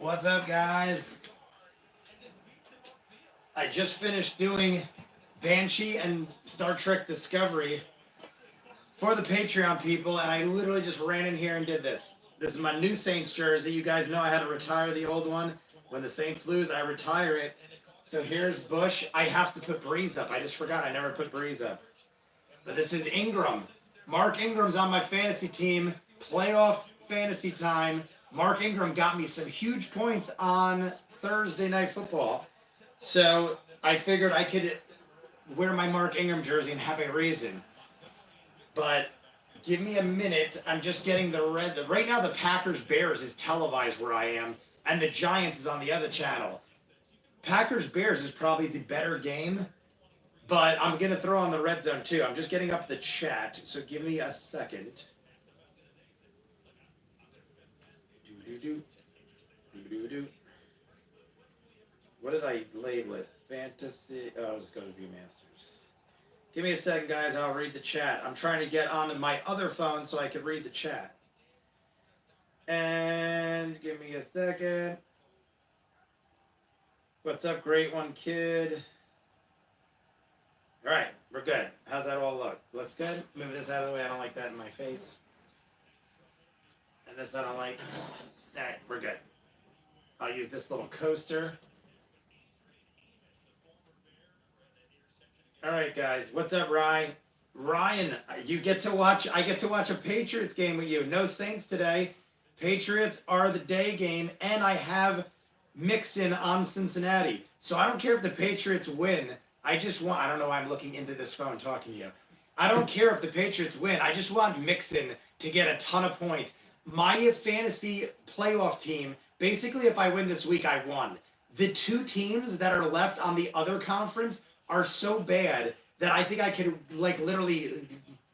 What's up, guys? I just finished doing Banshee and Star Trek Discovery for the Patreon people, and I literally just ran in here and did this. This is my new Saints jersey. You guys know I had to retire the old one. When the Saints lose, I retire it. So here's Bush. I have to put Breeze up. I just forgot I never put Breeze up. But this is Ingram. Mark Ingram's on my fantasy team. Playoff fantasy time. Mark Ingram got me some huge points on Thursday Night Football. So I figured I could wear my Mark Ingram jersey and have a reason. But give me a minute. I'm just getting the red. Right now, the Packers-Bears is televised where I am, and the Giants is on the other channel. Packers-Bears is probably the better game, but I'm going to throw on the red zone too. I'm just getting up the chat, so give me a second. What did I label it? Fantasy. Oh, I'll just go to ViewMasters. Give me a second, guys. I'll read the chat. I'm trying to get onto my other phone so I can read the chat. And give me a second. What's up, great one, kid? All right, we're good. How's that all look? Looks good? Move this out of the way. I don't like that in my face. And this I don't like. All right, we're good. I'll use this little coaster. All right, guys. What's up, Ryan? Ryan, you get to watch. I get to watch a Patriots game with you. No Saints today. Patriots are the day game, and I have Mixon on Cincinnati. So I don't care if the Patriots win. I just want. I don't know why I'm looking into this phone talking to you. I don't care if the Patriots win. I just want Mixon to get a ton of points. My fantasy playoff team. Basically, if I win this week, I won. The two teams that are left on the other conference are so bad that I think I could literally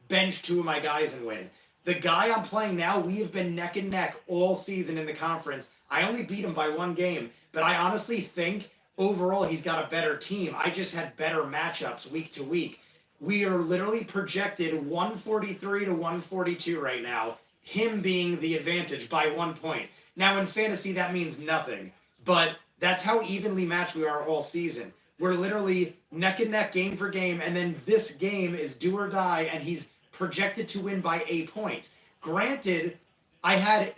bench two of my guys and win. The guy I'm playing now, we have been neck and neck all season in the conference. I only beat him by one game, but I honestly think overall he's got a better team. I just had better matchups week to week. We are literally projected 143 to 142 right now, him being the advantage by 1 point. Now in fantasy that means nothing, but that's how evenly matched we are all season. We're literally neck and neck game for game, and then this game is do or die, and he's projected to win by a point. Granted, I had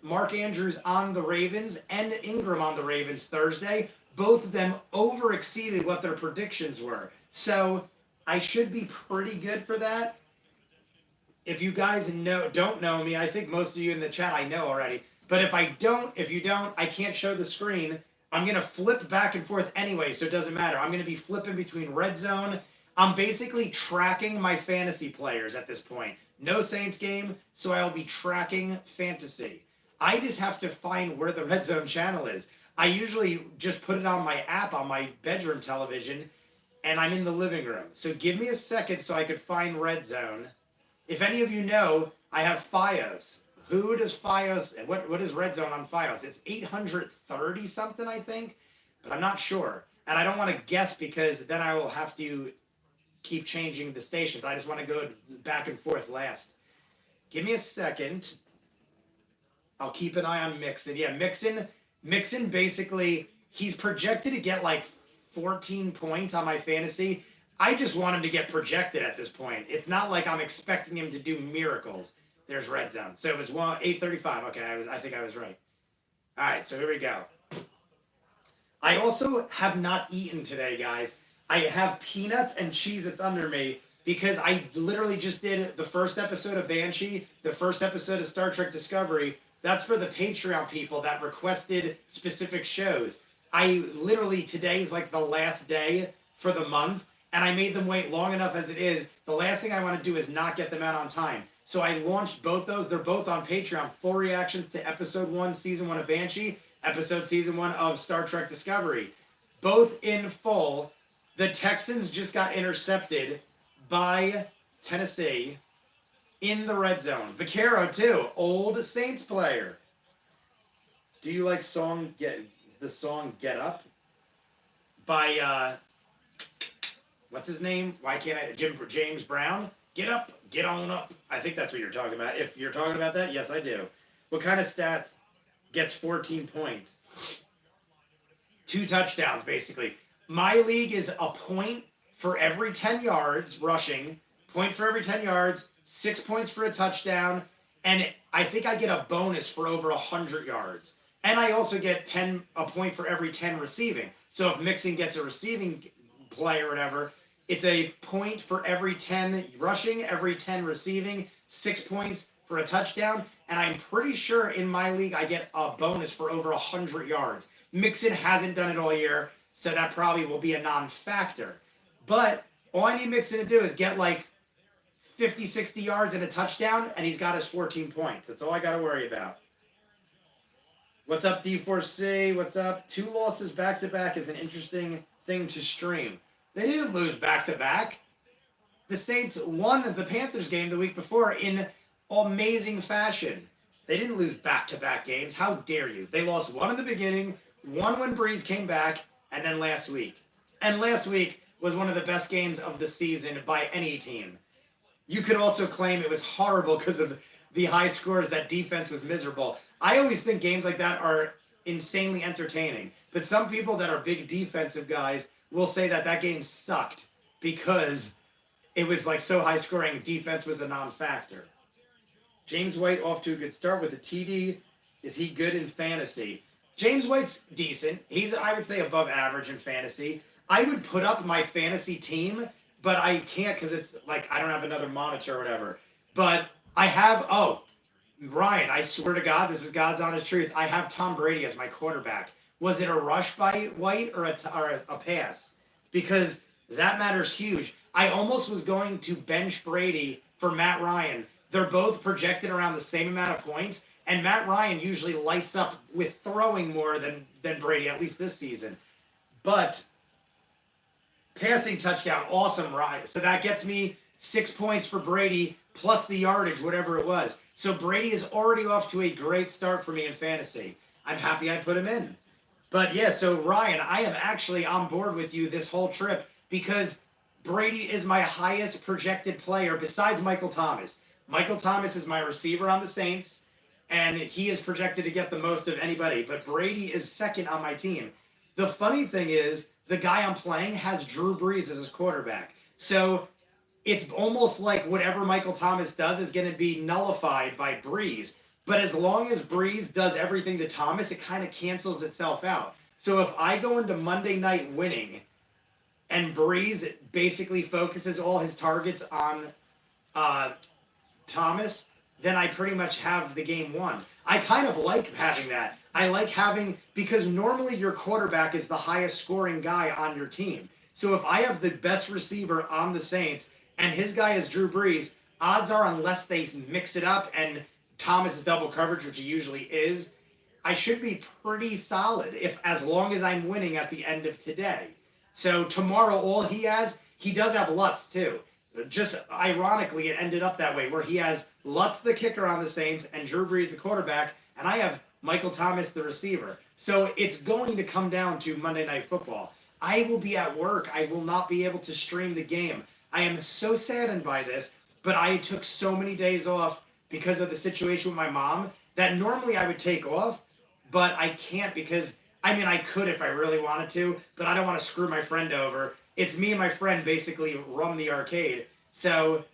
Mark Andrews on the Ravens and Ingram on the Ravens Thursday. Both of them over-exceeded what their predictions were. So I should be pretty good for that. If you guys don't know me, I think most of you in the chat I know already. But if you don't, I can't show the screen. I'm going to flip back and forth anyway, so it doesn't matter. I'm going to be flipping between Redzone. I'm basically tracking my fantasy players at this point. No Saints game, so I'll be tracking fantasy. I just have to find where the Redzone channel is. I usually just put it on my app on my bedroom television, and I'm in the living room. So give me a second so I could find Redzone. If any of you know, I have Fios. Who does Fios, what is Redzone on Fios? It's 830 something, I think, but I'm not sure. And I don't want to guess because then I will have to keep changing the stations. I just want to go back and forth last. Give me a second. I'll keep an eye on Mixon. Yeah, Mixon basically, he's projected to get like 14 points on my fantasy. I just want him to get projected at this point. It's not like I'm expecting him to do miracles. There's red zone. So it was 8:35. Okay, I think I was right. All right, so here we go. I also have not eaten today, guys. I have peanuts and Cheez-Its under me because I literally just did the first episode of Banshee, the first episode of Star Trek Discovery. That's for the Patreon people that requested specific shows. I literally, today is like the last day for the month, and I made them wait long enough as it is. The last thing I want to do is not get them out on time. So I launched both those. They're both on Patreon. Full reactions to episode 1, season 1 of Banshee, season 1 of Star Trek Discovery. Both in full. The Texans just got intercepted by Tennessee in the red zone. Vaquero, too. Old Saints player. Do you like the song Get Up? By, what's his name? Why can't I? James Brown? Get up, get on up. I think that's what you're talking about. If you're talking about that, yes, I do. What kind of stats? gets 14 points. 2 touchdowns, basically. My league is a point for every 10 yards rushing, point for every 10 yards, 6 points for a touchdown, and I think I get a bonus for over 100 yards. And I also get a point for every 10 receiving. So if Mixon gets a receiving play or whatever, it's a point for every 10 rushing, every 10 receiving, 6 points for a touchdown, and I'm pretty sure in my league I get a bonus for over 100 yards. Mixon hasn't done it all year, so that probably will be a non-factor. But all I need Mixon to do is get like 50, 60 yards and a touchdown, and he's got his 14 points. That's all I got to worry about. What's up, D4C? What's up? 2 losses back-to-back is an interesting thing to stream. They didn't lose back-to-back. The Saints won the Panthers game the week before in amazing fashion. They didn't lose back-to-back games. How dare you? They lost one in the beginning, one when Breeze came back, and then last week. And last week was one of the best games of the season by any team. You could also claim it was horrible because of the high scores. That defense was miserable. I always think games like that are insanely entertaining. But some people that are big defensive guys will say that that game sucked because it was like so high scoring. Defense was a non-factor. James White off to a good start with a TD. Is he good in fantasy? James White's decent. He's, I would say, above average in fantasy. I would put up my fantasy team, but I can't because it's like I don't have another monitor or whatever. But I have, Ryan, I swear to God, this is God's honest truth. I have Tom Brady as my quarterback. Was it a rush by White or a pass? Because that matters huge. I almost was going to bench Brady for Matt Ryan. They're both projected around the same amount of points, and Matt Ryan usually lights up with throwing more than Brady, at least this season. But passing touchdown, awesome, Ryan. So that gets me 6 points for Brady plus the yardage, whatever it was. So Brady is already off to a great start for me in fantasy. I'm happy I put him in. But yeah, so Ryan, I am actually on board with you this whole trip because Brady is my highest projected player besides Michael Thomas. Michael Thomas is my receiver on the Saints, and he is projected to get the most of anybody. But Brady is second on my team. The funny thing is, the guy I'm playing has Drew Brees as his quarterback. So it's almost like whatever Michael Thomas does is going to be nullified by Brees. But as long as Brees does everything to Thomas, it kind of cancels itself out. So if I go into Monday night winning and Brees basically focuses all his targets on Thomas, then I pretty much have the game won. I kind of like having that. I like having, because normally your quarterback is the highest scoring guy on your team. So if I have the best receiver on the Saints and his guy is Drew Brees, odds are, unless they mix it up and Thomas is double coverage, which he usually is, I should be pretty solid as long as I'm winning at the end of today. So tomorrow, all he does have Lutz too. Just ironically, it ended up that way, where he has Lutz the kicker on the Saints and Drew Brees the quarterback, and I have Michael Thomas the receiver. So it's going to come down to Monday Night Football. I will be at work. I will not be able to stream the game. I am so saddened by this, but I took so many days off because of the situation with my mom that normally I would take off, but I can't because, I mean, I could if I really wanted to, but I don't want to screw my friend over. It's me and my friend basically run the arcade. So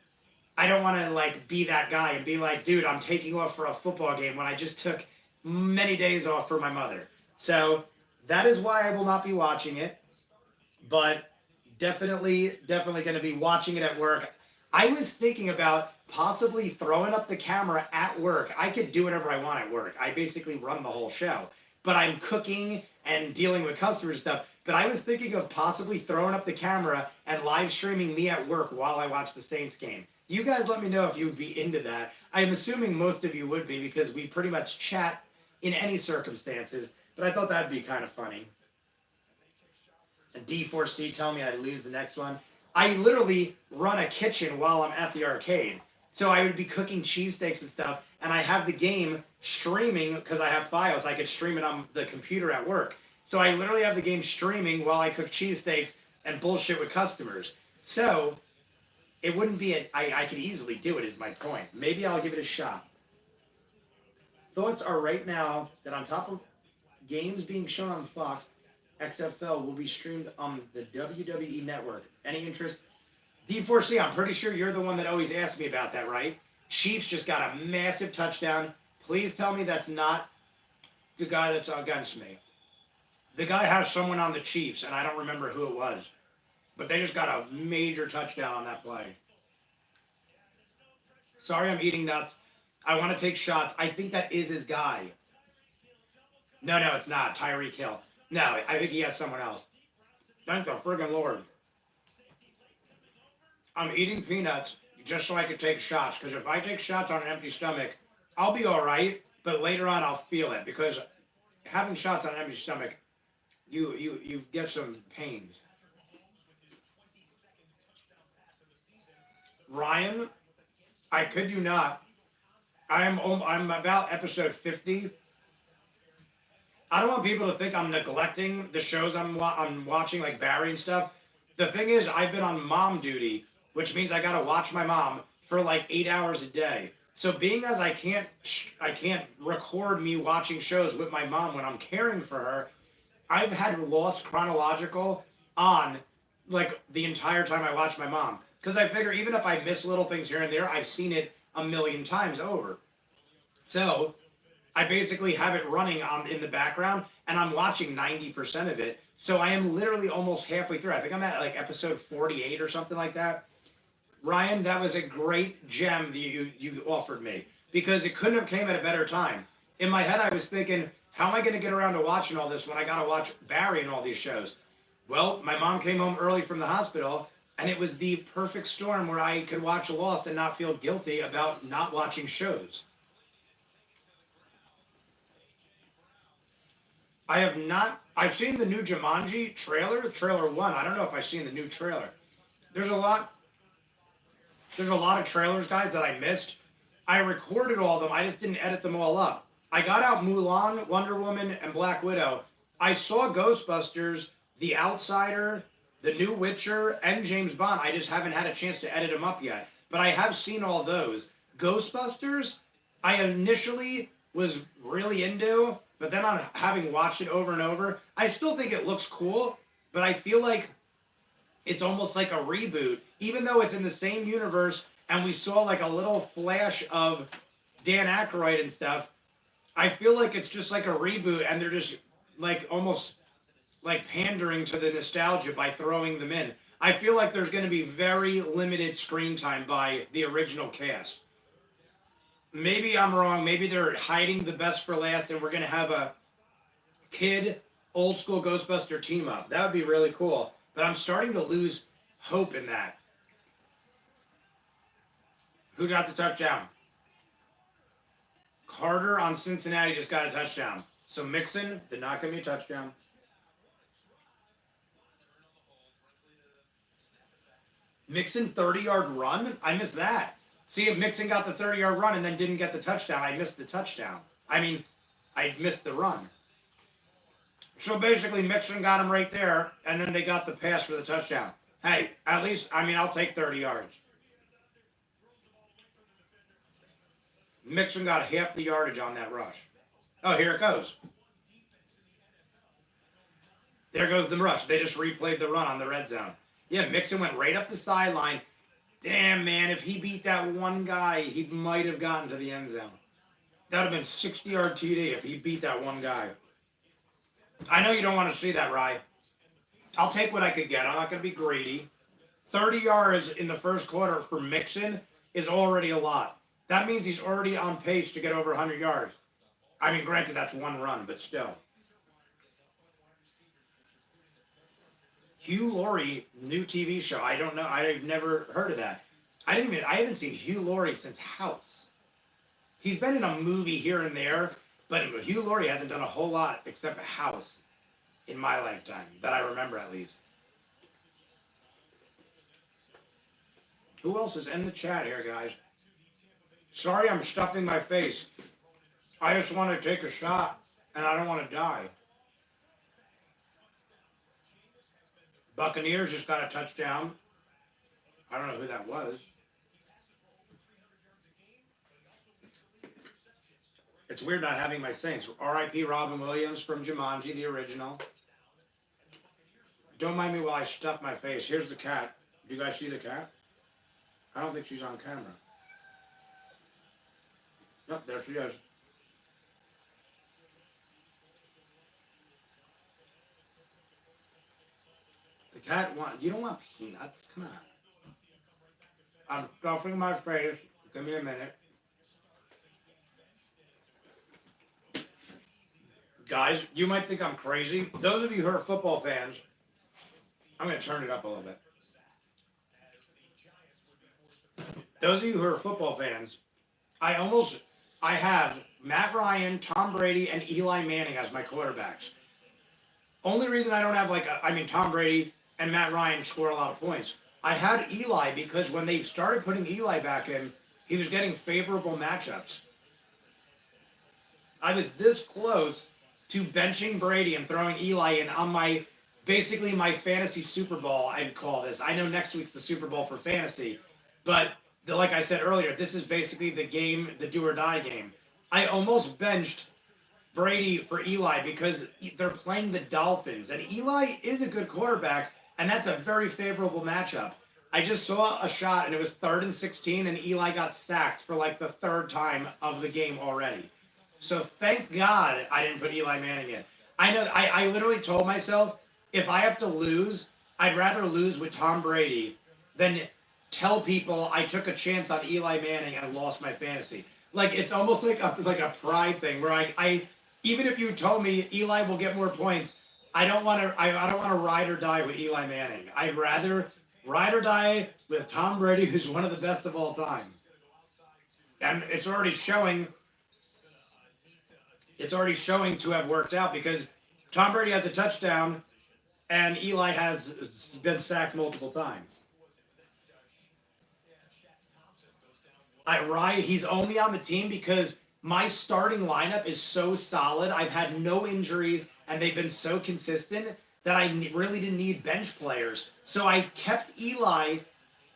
I don't want to like be that guy and be like, dude, I'm taking off for a football game when I just took many days off for my mother. So that is why I will not be watching it, but definitely going to be watching it at work. I was thinking about possibly throwing up the camera at work. I could do whatever I want at work. I basically run the whole show, but I'm cooking and dealing with customer stuff. But I was thinking of possibly throwing up the camera and live streaming me at work while I watch the Saints game. You guys let me know if you would be into that. I'm assuming most of you would be because we pretty much chat in any circumstances, but I thought that'd be kind of funny. And D4C telling me I'd lose the next one. I literally run a kitchen while I'm at the arcade. So I would be cooking cheesesteaks and stuff, and I have the game streaming because I have files. I could stream it on the computer at work. So I literally have the game streaming while I cook cheesesteaks and bullshit with customers. So it wouldn't be I could easily do it is my point. Maybe I'll give it a shot. Thoughts are right now that on top of games being shown on Fox, XFL will be streamed on the WWE Network. Any interest? D4C, I'm pretty sure you're the one that always asks me about that, right? Chiefs just got a massive touchdown. Please tell me that's not the guy that's against me. The guy has someone on the Chiefs, and I don't remember who it was. But they just got a major touchdown on that play. Sorry, I'm eating nuts. I want to take shots. I think that is his guy. No, it's not. Tyreek Hill. No, I think he has someone else. Thank the friggin' Lord. I'm eating peanuts just so I can take shots. Because if I take shots on an empty stomach, I'll be all right. But later on, I'll feel it. Because having shots on an empty stomach, you get some pains. Ryan, I kid you not. I'm about episode 50. I don't want people to think I'm neglecting the shows I'm watching, like Barry and stuff. The thing is, I've been on mom duty, which means I gotta watch my mom for like 8 hours a day. So being as I can't record me watching shows with my mom when I'm caring for her, I've had lost chronological on like the entire time I watch my mom. Because I figure even if I miss little things here and there, I've seen it a million times over. So I basically have it running in the background, and I'm watching 90% of it. So I am literally almost halfway through. I think I'm at like episode 48 or something like that. Ryan, that was a great gem that you offered me, because it couldn't have came at a better time. In my head, I was thinking, how am I going to get around to watching all this when I got to watch Barry and all these shows? Well, my mom came home early from the hospital, and it was the perfect storm where I could watch Lost and not feel guilty about not watching shows. I've seen the new Jumanji trailer 1. I don't know if I've seen the new trailer. There's a lot of trailers, guys, that I missed. I recorded all of them. I just didn't edit them all up. I got out Mulan, Wonder Woman, and Black Widow. I saw Ghostbusters, The Outsider, The New Witcher, and James Bond. I just haven't had a chance to edit them up yet. But I have seen all those. Ghostbusters, I initially was really into, but then on having watched it over and over, I still think it looks cool, but I feel like it's almost like a reboot, even though it's in the same universe and we saw like a little flash of Dan Aykroyd and stuff. I feel like it's just like a reboot, and they're just like almost like pandering to the nostalgia by throwing them in. I feel like there's going to be very limited screen time by the original cast. Maybe I'm wrong. Maybe they're hiding the best for last, and we're going to have a kid old school Ghostbuster team up. That would be really cool. But I'm starting to lose hope in that. Who got the touchdown? Carter on Cincinnati just got a touchdown. So Mixon did not give me a touchdown. Mixon 30-yard run? I missed that. See, if Mixon got the 30-yard run and then didn't get the touchdown, I missed the touchdown. I mean, I missed the run. So basically, Mixon got him right there, and then they got the pass for the touchdown. Hey, at least, I mean, I'll take 30 yards. Mixon got half the yardage on that rush. Oh, here it goes. There goes the rush. They just replayed the run on the red zone. Yeah, Mixon went right up the sideline. Damn, man, if he beat that one guy, he might have gotten to the end zone. That would have been 60-yard TD if he beat that one guy. I know you don't want to see that, Rye. I'll take what I could get. I'm not going to be greedy. 30 yards in the first quarter for Mixon is already a lot. That means he's already on pace to get over 100 yards. I mean, granted, that's one run, but still. Hugh Laurie, new TV show. I don't know. I've never heard of that. I haven't seen Hugh Laurie since House. He's been in a movie here and there, but Hugh Laurie hasn't done a whole lot except House in my lifetime, that I remember at least. Who else is in the chat here, guys? Sorry I'm stuffing my face. I just want to take a shot, and I don't want to die. Buccaneers just got a touchdown. I don't know who that was. It's weird not having my Saints. R.I.P. Robin Williams from Jumanji, the original. Don't mind me while I stuff my face. Here's the cat. Do you guys see the cat? I don't think she's on camera. Nope, there she is. The cat you don't want peanuts? Come on. I'm stuffing my face. Give me a minute. Guys, you might think I'm crazy. Those of you who are football fans, I'm going to turn it up a little bit. Those of you who are football fans, I have Matt Ryan, Tom Brady, and Eli Manning as my quarterbacks. Only reason I don't have Tom Brady and Matt Ryan score a lot of points. I had Eli because when they started putting Eli back in, he was getting favorable matchups. I was this close to benching Brady and throwing Eli in on my fantasy Super Bowl, I'd call this. I know next week's the Super Bowl for fantasy, but like I said earlier, this is basically the game, the do or die game. I almost benched Brady for Eli because they're playing the Dolphins, and Eli is a good quarterback, and that's a very favorable matchup. I just saw a shot, and it was 3rd and 16, and Eli got sacked for like the 3rd time of the game already. So thank God I didn't put Eli Manning in. I know I literally told myself, if I have to lose, I'd rather lose with Tom Brady than tell people I took a chance on Eli Manning and lost my fantasy. Like, it's almost like a pride thing where I even if you told me Eli will get more points, I don't want to ride or die with Eli Manning. I'd rather ride or die with Tom Brady, who's one of the best of all time. And it's already showing to have worked out because Tom Brady has a touchdown and Eli has been sacked multiple times. He's only on the team because my starting lineup is so solid. I've had no injuries, and they've been so consistent that I really didn't need bench players. So I kept Eli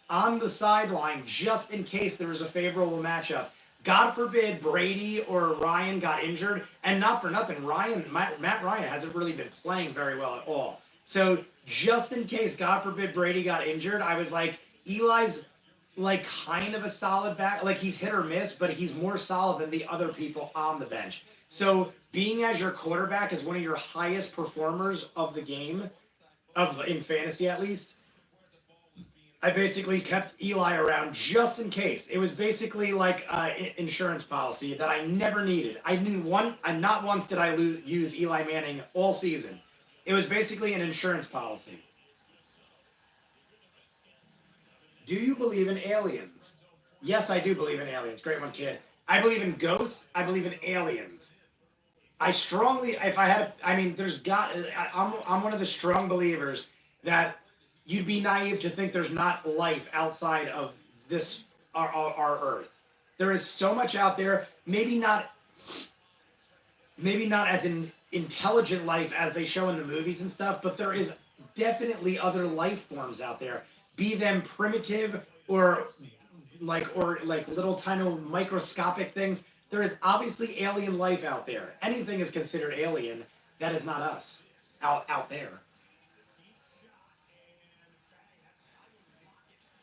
on the sideline just in case there was a favorable matchup. God forbid Brady or Ryan got injured, and not for nothing, Matt Ryan hasn't really been playing very well at all. So just in case, God forbid, Brady got injured, I was like, Eli's like kind of a solid back. Like, he's hit or miss, but he's more solid than the other people on the bench. So being as your quarterback is one of your highest performers of the game, in fantasy at least, I basically kept Eli around just in case. It was basically like an insurance policy that I never needed. Not once did I use Eli Manning all season. It was basically an insurance policy. Do you believe in aliens? Yes, I do believe in aliens. Great one, kid. I believe in ghosts. I believe in aliens. I'm one of the strong believers that you'd be naive to think there's not life outside of this, our Earth. There is so much out there. Maybe not as an intelligent life as they show in the movies and stuff, but there is definitely other life forms out there. Be them primitive or little tiny microscopic things. There is obviously alien life out there. Anything is considered alien that is not us out there.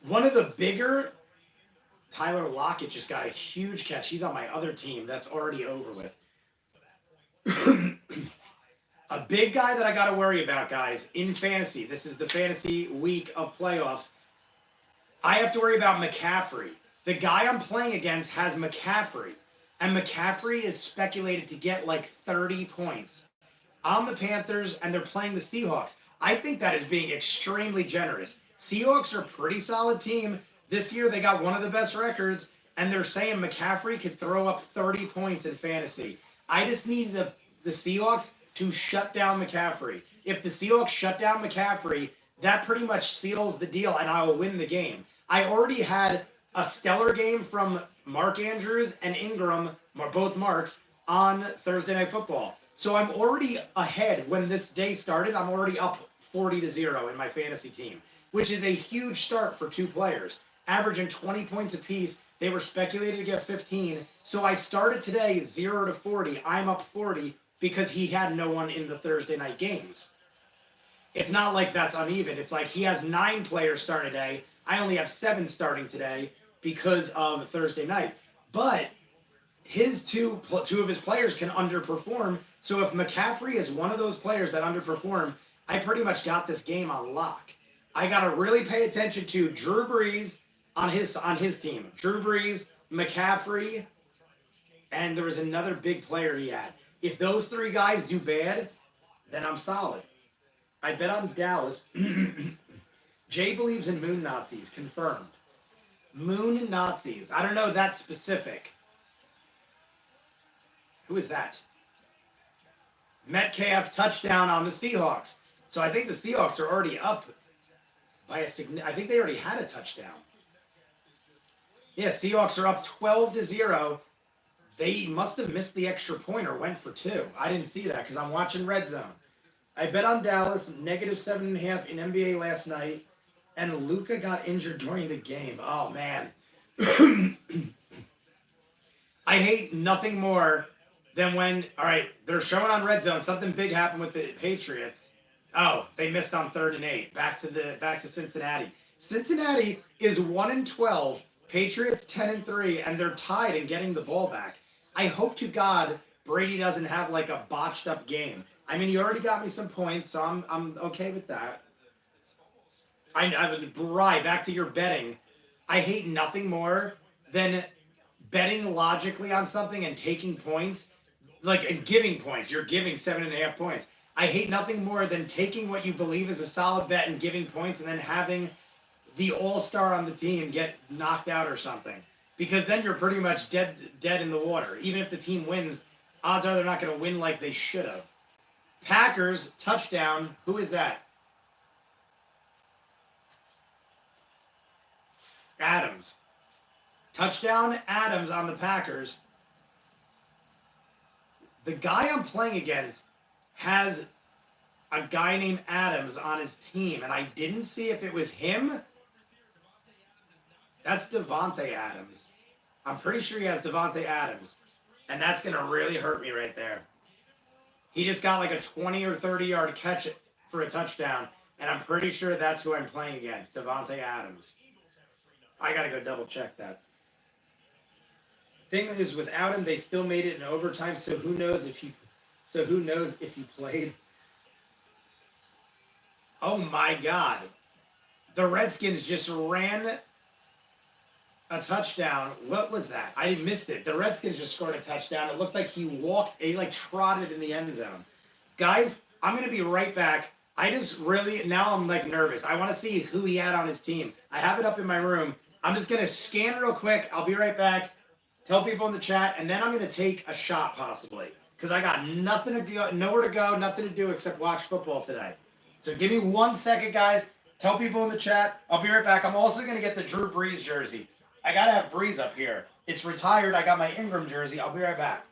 One of the bigger, Tyler Lockett just got a huge catch. He's on my other team. That's already over with. A big guy that I got to worry about, guys, in fantasy. This is the fantasy week of playoffs. I have to worry about McCaffrey. The guy I'm playing against has McCaffrey, and McCaffrey is speculated to get like 30 points. I'm the Panthers, and they're playing the Seahawks. I think that is being extremely generous. Seahawks are a pretty solid team. This year they got one of the best records, and they're saying McCaffrey could throw up 30 points in fantasy. I just need the Seahawks to shut down McCaffrey. If the Seahawks shut down McCaffrey, that pretty much seals the deal, and I will win the game. I already had a stellar game from Mark Andrews and Ingram, both Marks, on Thursday Night Football. So I'm already ahead. When this day started, I'm already up 40-0 in my fantasy team, which is a huge start for two players. Averaging 20 points apiece, They were speculated to get 15. So I started today 0 to 40. I'm up 40 because he had no one in the Thursday night games. It's not like that's uneven. It's like he has 9 players starting today. I only have 7 starting today because of Thursday night. But his two of his players can underperform. So if McCaffrey is one of those players that underperform, I pretty much got this game on lock. I got to really pay attention to Drew Brees on his team. Drew Brees, McCaffrey, and there was another big player he had. If those 3 guys do bad, then I'm solid. I bet on Dallas. Jay believes in moon Nazis. Confirmed. Moon Nazis. I don't know that specific. Who is that? Metcalf touchdown on the Seahawks. So I think the Seahawks are already up by a I think they already had a touchdown. Yeah, Seahawks are up 12-0. They must have missed the extra point or went for 2. I didn't see that because I'm watching Redzone. I bet on Dallas, -7.5 in NBA last night, and Luka got injured during the game. Oh, man. I hate nothing more than when, all right, they're showing on Redzone, something big happened with the Patriots. Oh, they missed on 3rd and 8. Back to Cincinnati. Cincinnati is 1-12, Patriots 10-3, and they're tied in getting the ball back. I hope to God Brady doesn't have like a botched up game. I mean, you already got me some points, so I'm okay with that. Bri, back to your betting. I hate nothing more than betting logically on something and taking points, and giving points. You're giving 7.5 points. I hate nothing more than taking what you believe is a solid bet and giving points and then having the all-star on the team get knocked out or something. Because then you're pretty much dead in the water. Even if the team wins, odds are they're not going to win like they should have. Packers, touchdown. Who is that? Adams. Touchdown, Adams on the Packers. The guy I'm playing against has a guy named Adams on his team, and I didn't see if it was him. That's Devontae Adams. I'm pretty sure he has Devontae Adams, and that's going to really hurt me right there. He just got like a 20 or 30-yard catch for a touchdown, and I'm pretty sure that's who I'm playing against, Devontae Adams. I got to go double-check that. Thing is, without him, they still made it in overtime, so who knows if he played. Oh, my God. The Redskins just ran a touchdown. What was that? I missed it. The Redskins just scored a touchdown. It looked like he trotted in the end zone. Guys, I'm going to be right back. Now I'm nervous. I want to see who he had on his team. I have it up in my room. I'm just going to scan real quick. I'll be right back. Tell people in the chat, and then I'm going to take a shot possibly. Because I got nowhere to go, nothing to do except watch football today. So give me 1 second, guys. Tell people in the chat. I'll be right back. I'm also going to get the Drew Brees jersey. I got to have Brees up here. It's retired. I got my Ingram jersey. I'll be right back.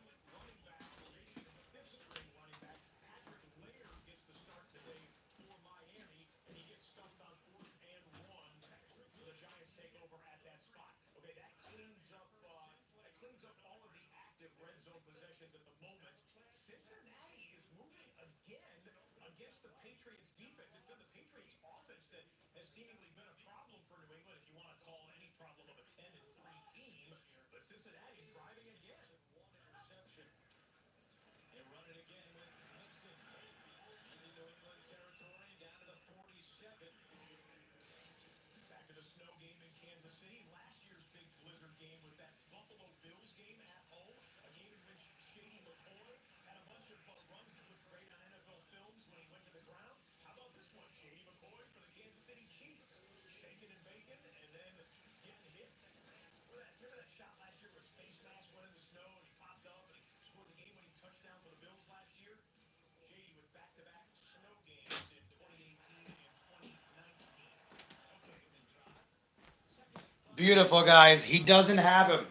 Beautiful, guys. He doesn't have him.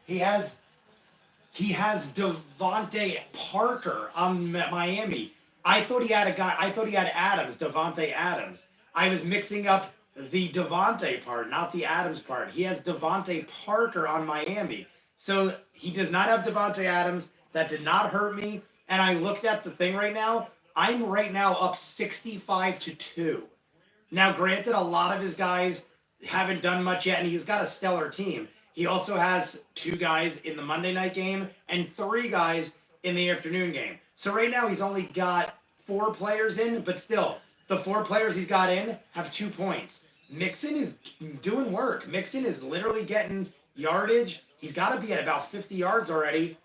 He has Devontae Parker on Miami. I thought he had Adams, Devontae Adams. I was mixing up the Devontae part, not the Adams part. He has Devontae Parker on Miami. So he does not have Devontae Adams. That did not hurt me. And I looked at the thing right now. I'm right now up 65-2. Now, granted, a lot of his guys haven't done much yet, and he's got a stellar team. He also has 2 guys in the Monday night game and 3 guys in the afternoon game. So right now he's only got 4 players in, but still, the 4 players he's got in have 2 points. Mixon is doing work. Mixon is literally getting yardage. He's got to be at about 50 yards already.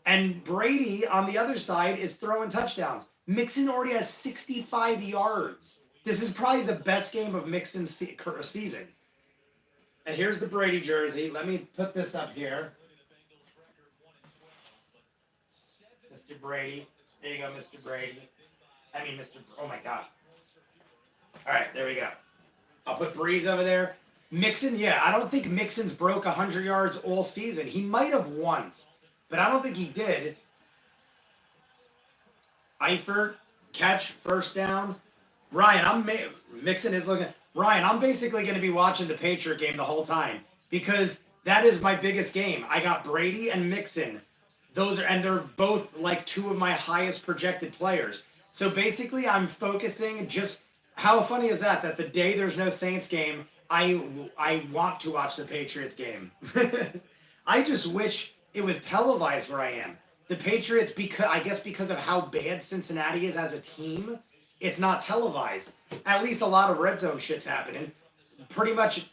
And Brady, on the other side, is throwing touchdowns. Mixon already has 65 yards. This is probably the best game of Mixon's season. And here's the Brady jersey. Let me put this up here. Mr. Brady. There you go, Mr. Brady. Oh my God. All right, there we go. I'll put Breeze over there. Mixon, yeah, I don't think Mixon's broke 100 yards all season. He might have once, but I don't think he did. Eifert, catch, first down. Ryan, Mixon is looking. Ryan, I'm basically going to be watching the Patriot game the whole time because that is my biggest game. I got Brady and Mixon. They're both like 2 of my highest projected players. So basically, I'm focusing just. How funny is that? That the day there's no Saints game, I want to watch the Patriots game. I just wish it was televised where I am. The Patriots, because of how bad Cincinnati is as a team, it's not televised. At least a lot of Redzone shit's happening. Pretty much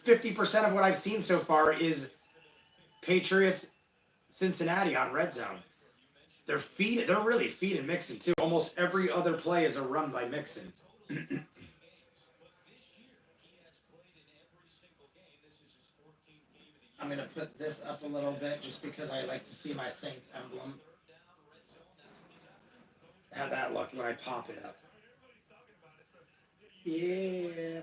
50% of what I've seen so far is Patriots Cincinnati on Redzone. They're really feeding Mixon too. Almost every other play is a run by Mixon. I'm going to put this up a little bit just because I like to see my Saints emblem. How that look when I pop it up. Yeah.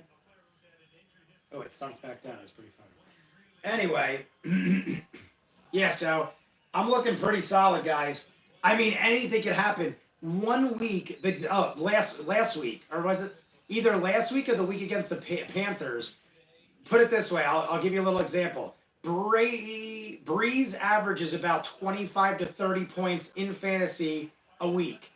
Oh, it sunk back down. It's pretty funny. Anyway, yeah, so I'm looking pretty solid, guys. I mean, anything could happen. 1 week, last week, or was it either last week or the week against the Panthers? Put it this way, I'll give you a little example. Breeze averages about 25 to 30 points in fantasy a week.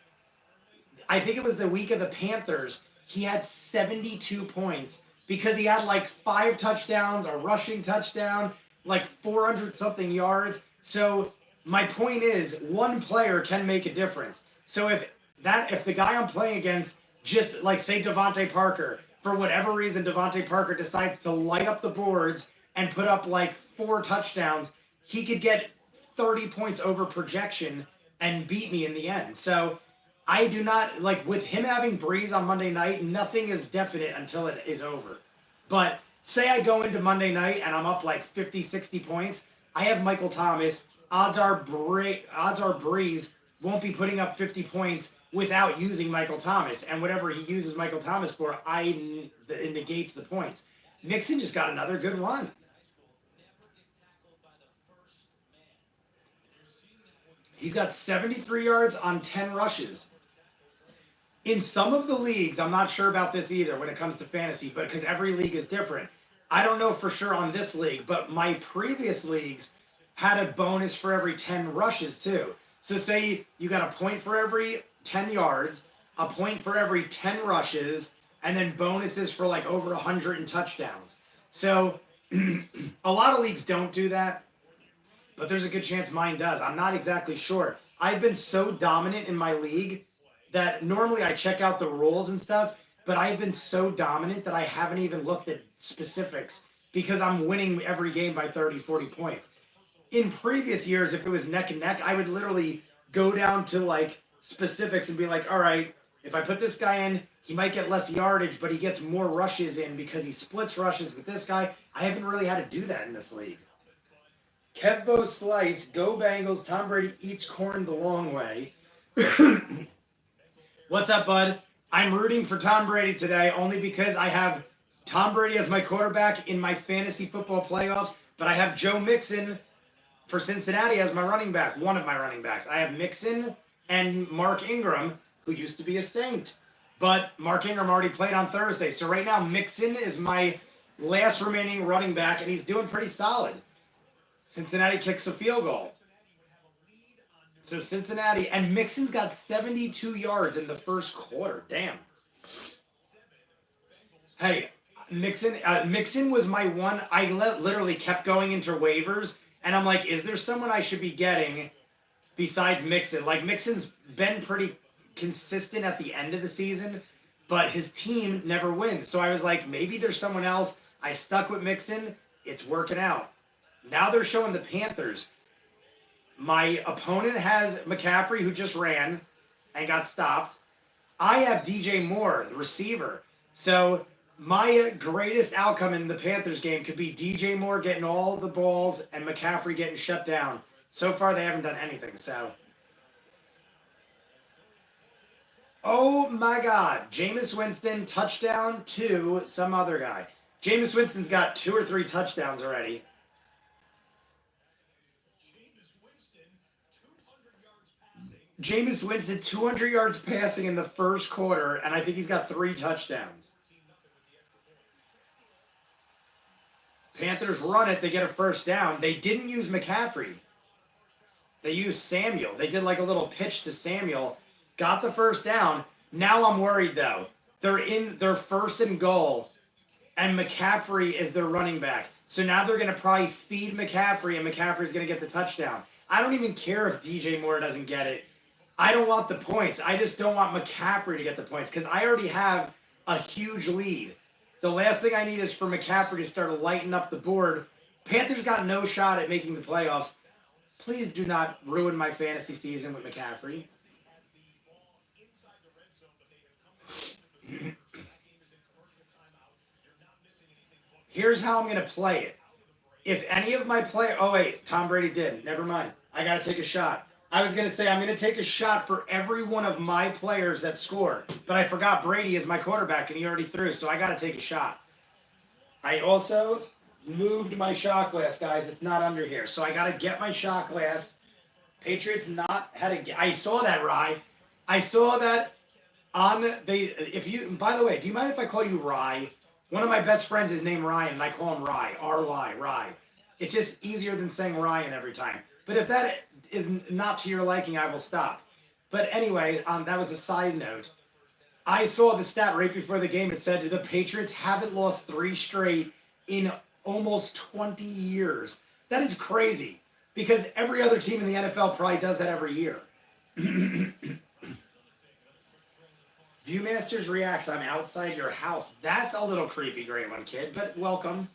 I think it was the week of the Panthers. He had 72 points because he had like 5 touchdowns, a rushing touchdown, like 400-something yards. So my point is, 1 player can make a difference. So if the guy I'm playing against, just like say Devontae Parker, for whatever reason Devontae Parker decides to light up the boards and put up like 4 touchdowns, he could get 30 points over projection and beat me in the end. So I do not, like with him having Breeze on Monday night, nothing is definite until it is over. But say I go into Monday night and I'm up like 50, 60 points, I have Michael Thomas. Odds are Breeze won't be putting up 50 points without using Michael Thomas. And whatever he uses Michael Thomas for, it negates the points. Mixon just got another good run. He's got 73 yards on 10 rushes. In some of the leagues, I'm not sure about this either when it comes to fantasy, but because every league is different. I don't know for sure on this league, but my previous leagues had a bonus for every 10 rushes too. So say you got a point for every 10 yards, a point for every 10 rushes, and then bonuses for like over 100 in touchdowns. So a lot of leagues don't do that, but there's a good chance mine does. I'm not exactly sure. I've been so dominant in my league that normally I check out the rules and stuff, but I've been so dominant that I haven't even looked at specifics because I'm winning every game by 30, 40 points. In previous years, if it was neck and neck, I would literally go down to like specifics and be like, all right, if I put this guy in, he might get less yardage, but he gets more rushes in because he splits rushes with this guy. I haven't really had to do that in this league. Kevbo Slice, go Bengals, Tom Brady eats corn the long way. What's up, bud? I'm rooting for Tom Brady today only because I have Tom Brady as my quarterback in my fantasy football playoffs, but I have Joe Mixon for Cincinnati as my running back, one of my running backs. I have Mixon and Mark Ingram, who used to be a Saint. But Mark Ingram already played on Thursday. So right now, Mixon is my last remaining running back, and he's doing pretty solid. Cincinnati kicks a field goal. So Cincinnati, and Mixon's got 72 yards in the first quarter. Damn. Hey, Mixon was my one. I literally kept going into waivers, and I'm like, is there someone I should be getting besides Mixon? Like, Mixon's been pretty consistent at the end of the season, but his team never wins. So I was like, maybe there's someone else. I stuck with Mixon. It's working out. Now they're showing the Panthers. My opponent has McCaffrey, who just ran and got stopped. I have DJ Moore, the receiver. So my greatest outcome in the Panthers game could be DJ Moore getting all the balls and McCaffrey getting shut down. So far, they haven't done anything. So, oh my God, Jameis Winston touchdown to some other guy. Jameis Winston's got 2 or 3 touchdowns already. Jameis Winston, 200 yards passing in the first quarter, and I think he's got 3 touchdowns. Panthers run it. They get a first down. They didn't use McCaffrey. They used Samuel. They did like a little pitch to Samuel. Got the first down. Now I'm worried, though. They're in their first and goal, and McCaffrey is their running back. So now they're going to probably feed McCaffrey, and McCaffrey's going to get the touchdown. I don't even care if DJ Moore doesn't get it. I don't want the points. I just don't want McCaffrey to get the points because I already have a huge lead. The last thing I need is for McCaffrey to start lighting up the board. Panthers got no shot at making the playoffs. Please do not ruin my fantasy season with McCaffrey. Here's how I'm going to play it. If any of my players... Oh, wait. Tom Brady did. Never mind. I got to take a shot. I was going to say I'm going to take a shot for every one of my players that score. But I forgot Brady is my quarterback, and he already threw, so I got to take a shot. I also moved my shot glass, guys. It's not under here. So I got to get my shot glass. Patriots not had a... I saw that, Rye. I saw that on the... If you... By the way, do you mind if I call you Rye? One of my best friends is named Ryan, and I call him Rye. R-Y, Rye. It's just easier than saying Ryan every time. But if that is not to your liking, I will stop. But anyway, that was a side note. I saw the stat right before the game. It said the Patriots haven't lost 3 straight in almost 20 years. That is crazy because every other team in the NFL probably does that every year. ViewMasters reacts, I'm outside your house. That's a little creepy, Great One Kid, but welcome.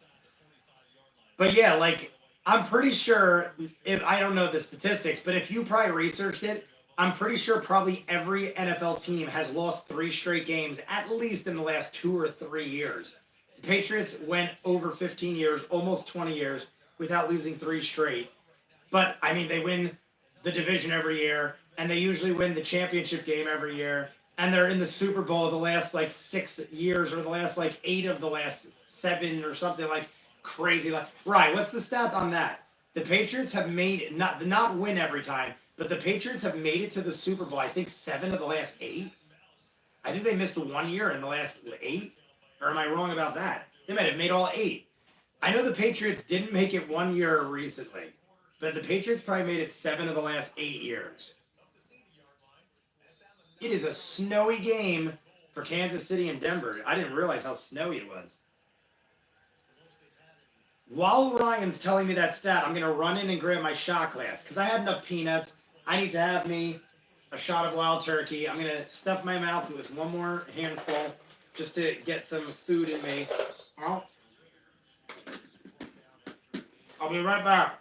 But yeah, like... I'm pretty sure, if I don't know the statistics, but if you probably researched it, I'm pretty sure probably every NFL team has lost 3 straight games, at least in the last 2 or 3 years. The Patriots went over 15 years, almost 20 years, without losing 3 straight. But, I mean, they win the division every year, and they usually win the championship game every year, and they're in the Super Bowl the last, 6 years, or the last, 8 of the last 7 or something crazy. Right, what's the stat on that? The Patriots have made not win every time, but the Patriots have made it to the Super Bowl. I think 7 of the last 8. I think they missed 1 year in the last 8. Or am I wrong about that? They might have made all 8. I know the Patriots didn't make it 1 year recently, but the Patriots probably made it 7 of the last 8 years. It is a snowy game for Kansas City and Denver. I didn't realize how snowy it was. While Ryan's telling me that stat, I'm going to run in and grab my shot glass because I had enough peanuts. I need to have me a shot of wild turkey. I'm going to stuff my mouth with one more handful just to get some food in me. I'll be right back.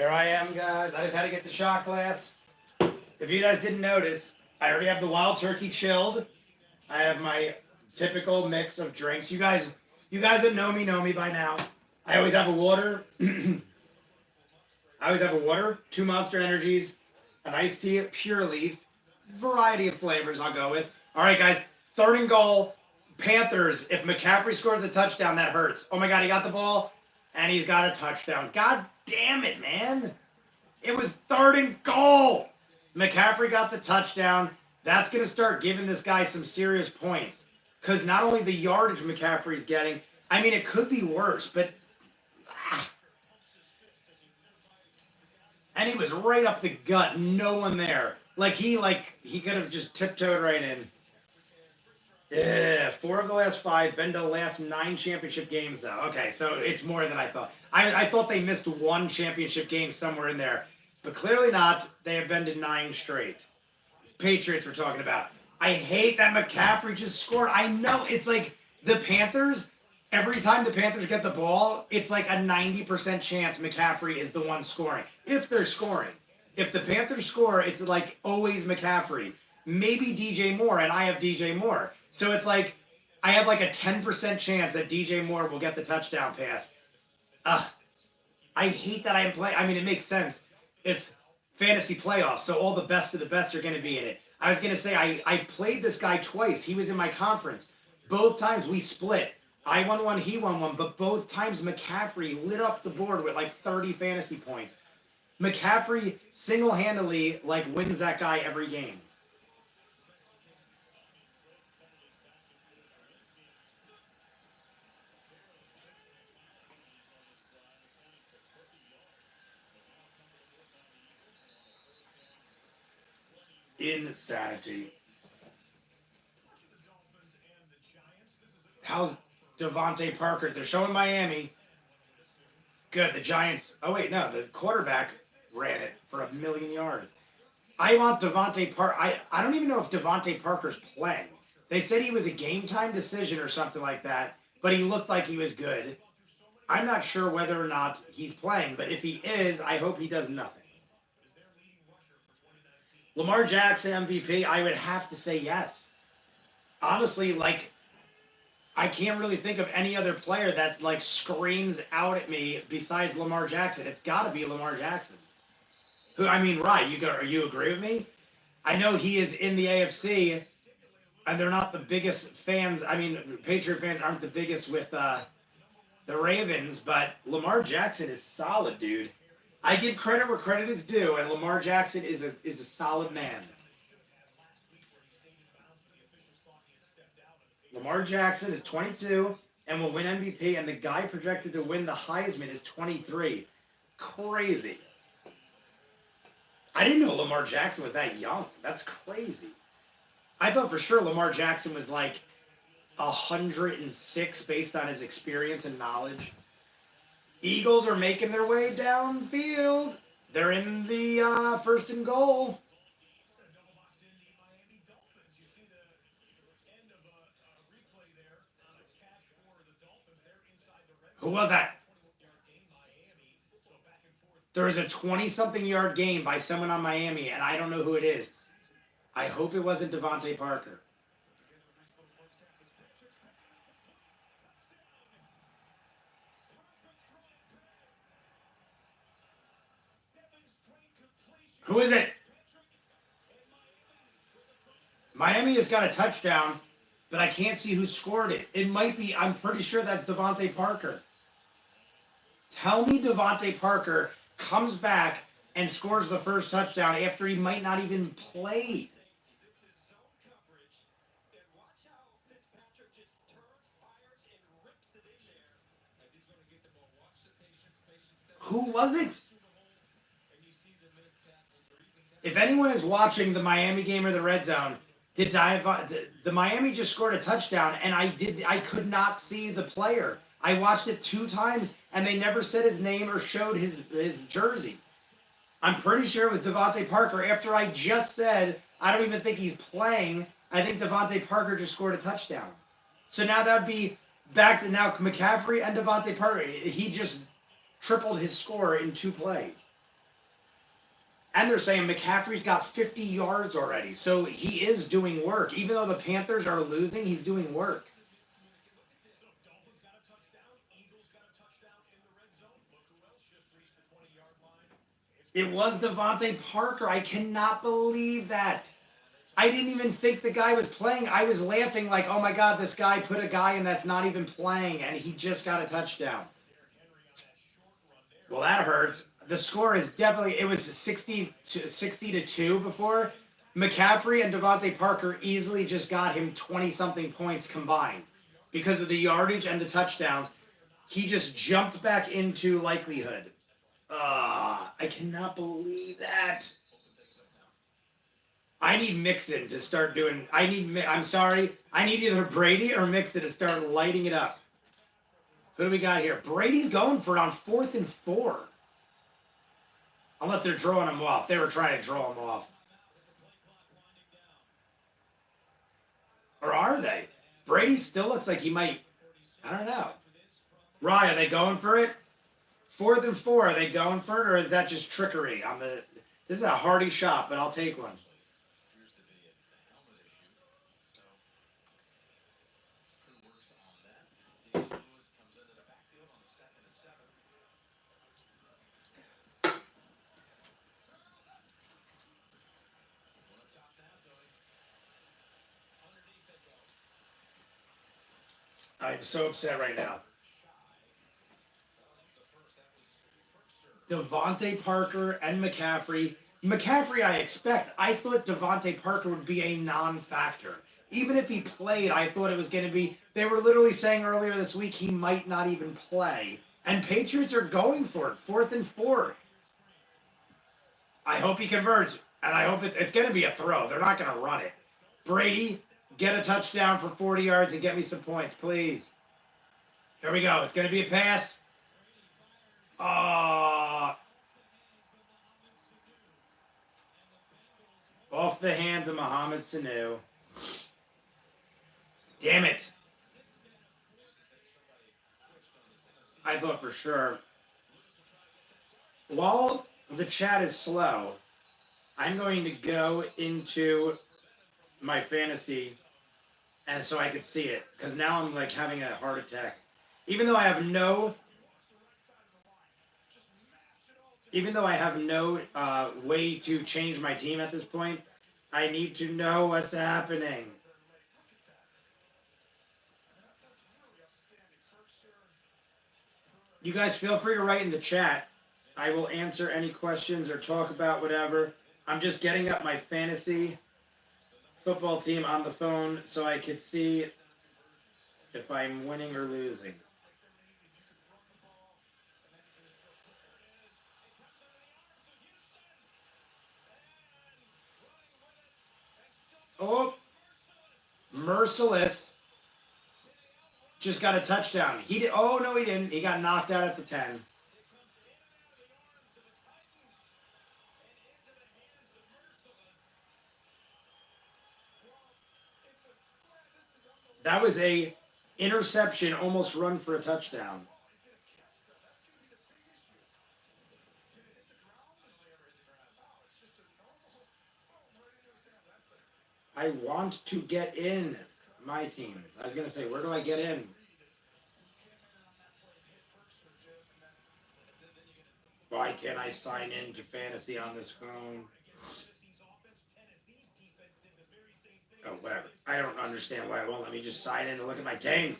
Here I am, guys. I just had to get the shot glass. If you guys didn't notice, I already have the Wild Turkey chilled. I have my typical mix of drinks. You guys that know me by now. I always have a water. I always have a water, 2 Monster Energies, an iced tea, pure leaf, variety of flavors I'll go with. All right, guys, 3rd and goal. Panthers, if McCaffrey scores a touchdown, that hurts. Oh, my God, he got the ball, and he's got a touchdown. God damn it, man. It was 3rd and goal. McCaffrey got the touchdown. That's going to start giving this guy some serious points. Because not only the yardage McCaffrey's getting, I mean, it could be worse, but... And he was right up the gut. No one there. He could have just tiptoed right in. Yeah, 4 of the last 5. Been to the last 9 championship games, though. Okay, so it's more than I thought. I thought they missed 1 championship game somewhere in there. But clearly not. They have been to 9 straight. Patriots we're talking about. I hate that McCaffrey just scored. I know. It's like the Panthers, every time the Panthers get the ball, it's like a 90% chance McCaffrey is the one scoring. If they're scoring. If the Panthers score, it's like always McCaffrey. Maybe DJ Moore, and I have DJ Moore. So it's like I have like a 10% chance that DJ Moore will get the touchdown pass. I hate that I am playing. I mean, it makes sense. It's fantasy playoffs, so all the best of the best are going to be in it. I was going to say, I played this guy twice. He was in my conference. Both times we split. I won 1, he won 1, but both times McCaffrey lit up the board with like 30 fantasy points. McCaffrey single-handedly wins that guy every game. Insanity. How's Devontae Parker? They're showing Miami. Good. The Giants. Oh, wait, no. The quarterback ran it for 1,000,000 yards. I want Devontae Parker. I don't even know if Devontae Parker's playing. They said he was a game-time decision or something like that, but he looked like he was good. I'm not sure whether or not he's playing, but if he is, I hope he does nothing. Lamar Jackson MVP, I would have to say yes. Honestly, I can't really think of any other player that screams out at me besides Lamar Jackson. It's got to be Lamar Jackson. Who, I mean, right? You agree with me? I know he is in the AFC, and they're not the biggest fans. I mean, Patriot fans aren't the biggest with the Ravens, but Lamar Jackson is solid, dude. I give credit where credit is due, and Lamar Jackson is a solid man. Lamar Jackson is 22 and will win MVP, and the guy projected to win the Heisman is 23. Crazy. I didn't know Lamar Jackson was that young. That's crazy. I thought for sure Lamar Jackson was 106 based on his experience and knowledge. Eagles are making their way downfield. They're in the 1st and goal. Who was that? There was a 20-something yard gain by someone on Miami, and I don't know who it is. I hope it wasn't Devontae Parker. Who is it? Miami has got a touchdown, but I can't see who scored it. It might be, I'm pretty sure that's Devontae Parker. Tell me Devontae Parker comes back and scores the first touchdown after he might not even play. Who was it? If anyone is watching the Miami game or the Red Zone, the Miami just scored a touchdown, and I could not see the player. I watched it 2 times, and they never said his name or showed his jersey. I'm pretty sure it was Devontae Parker. After I just said, I don't even think he's playing, I think Devontae Parker just scored a touchdown. So now that would be back to now McCaffrey and Devontae Parker. He just tripled his score in 2 plays. And they're saying McCaffrey's got 50 yards already. So he is doing work. Even though the Panthers are losing, he's doing work. It was Devontae Parker. I cannot believe that. I didn't even think the guy was playing. I was laughing like, oh my God, this guy put a guy in that's not even playing, and he just got a touchdown. Well, that hurts. The score is definitely, it was 60 to 2 before. McCaffrey and Devontae Parker easily just got him 20-something points combined because of the yardage and the touchdowns. He just jumped back into likelihood. I cannot believe that. I need Mixon to start doing. I'm sorry. I need either Brady or Mixon to start lighting it up. Who do we got here? Brady's going for it on 4th and 4. Unless they're drawing him off. They were trying to draw him off. Or are they? Brady still looks like he might. I don't know. Ryan, are they going for it? 4th and 4. Are they going for it, or is that just trickery on the? This is a hardy shot, but I'll take one. I'm so upset right now. Devontae Parker and McCaffrey. McCaffrey, I expect. I thought Devontae Parker would be a non-factor. Even if he played, I thought it was going to be. They were literally saying earlier this week he might not even play. And Patriots are going for it. 4th and 4. I hope he converts. And I hope it's going to be a throw. They're not going to run it. Brady, get a touchdown for 40 yards and get me some points, please. Here we go. It's going to be a pass. Off the hands of Mohamed Sanu. Damn it. I thought for sure. While the chat is slow, I'm going to go into my fantasy and so I could see it. Because now I'm like having a heart attack. Even though I have no way to change my team at this point, I need to know what's happening. You guys feel free to write in the chat. I will answer any questions or talk about whatever. I'm just getting up my fantasy football team on the phone so I could see if I'm winning or losing. Oh, Merciless just got a touchdown. He did. Oh, no, he didn't. He got knocked out at the 10. That was a interception, almost run for a touchdown. I want to get in my teams. I was going to say, where do I get in? Why can't I sign in to fantasy on this phone? Oh, whatever. I don't understand why it won't let me just sign in and look at my teams.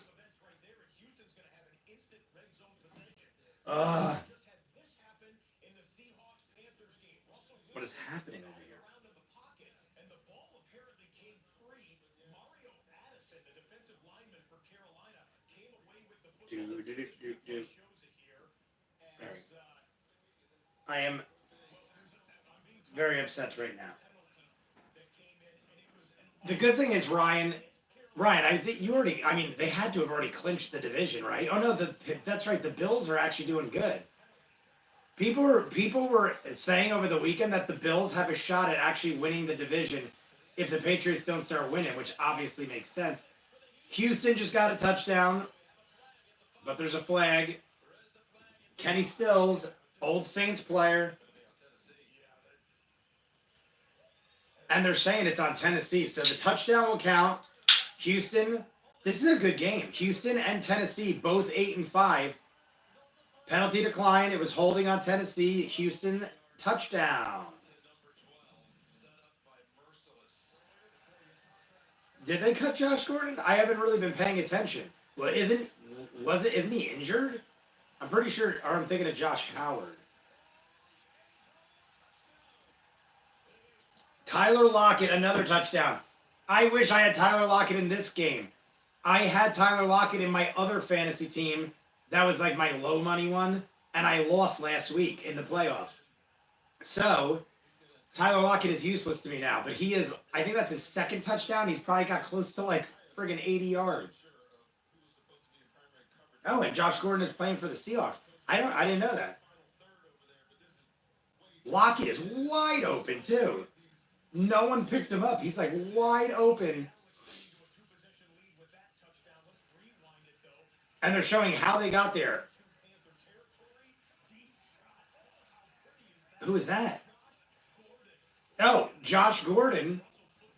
What is happening over here? I am very upset right now. The good thing is, Ryan, I think you already, I mean, they had to have already clinched the division, right? Oh, no, that's right. The Bills are actually doing good. People were saying over the weekend that the Bills have a shot at actually winning the division if the Patriots don't start winning, which obviously makes sense. Houston just got a touchdown, but there's a flag. Kenny Stills, old Saints player. And they're saying it's on Tennessee. So the touchdown will count. Houston, this is a good game. Houston and Tennessee, both 8-5. Penalty decline. It was holding on Tennessee. Houston, touchdown. Did they cut Josh Gordon? I haven't really been paying attention. Well, isn't he injured? I'm pretty sure, or I'm thinking of Josh Howard. Tyler Lockett, another touchdown. I wish I had Tyler Lockett in this game. I had Tyler Lockett in my other fantasy team. That was like my low money one, and I lost last week in the playoffs. So, Tyler Lockett is useless to me now, but he is, I think that's his second touchdown. He's probably got close to like friggin' 80 yards. Oh, and Josh Gordon is playing for the Seahawks. I didn't know that. Lockett is wide open too. No one picked him up. He's like wide open. And they're showing how they got there. Who is that? Oh, Josh Gordon.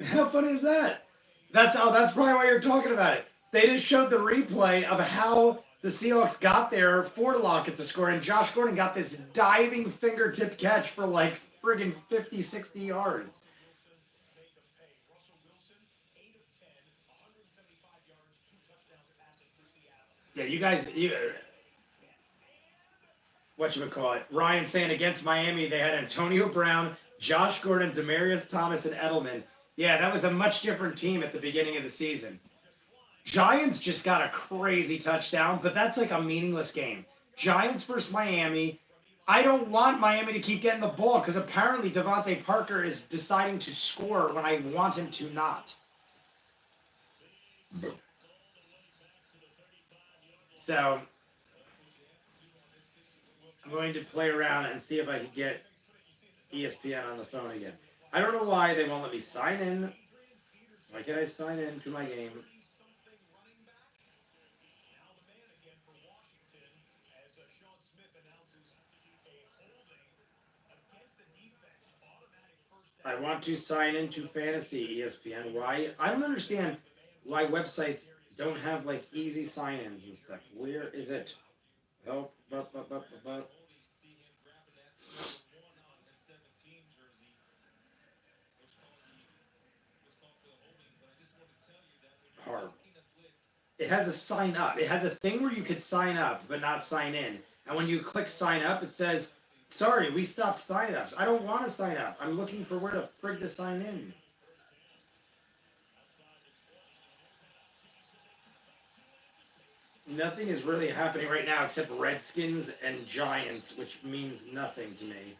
How funny is that? That's probably why you're talking about it. They just showed the replay of how the Seahawks got there for Lockett to score, and Josh Gordon got this diving fingertip catch for like friggin' 50, 60 yards. Yeah, whatchamacallit, Ryan saying against Miami, they had Antonio Brown, Josh Gordon, Demaryius Thomas, and Edelman. Yeah, that was a much different team at the beginning of the season. Giants just got a crazy touchdown, but that's like a meaningless game. Giants versus Miami. I don't want Miami to keep getting the ball because apparently Devontae Parker is deciding to score when I want him to not. So, I'm going to play around and see if I can get ESPN on the phone again. I don't know why they won't let me sign in. Why can't I sign in to my game? I want to sign into Fantasy ESPN. Why? I don't understand why websites don't have like easy sign-ins and stuff. Where is it? Oh, hard. It has a sign up. It has a thing where you could sign up but not sign in. And when you click sign up, it says, sorry, we stopped sign-ups. I don't want to sign up. I'm looking for where to frig to sign in. Nothing is really happening right now except Redskins and Giants, which means nothing to me.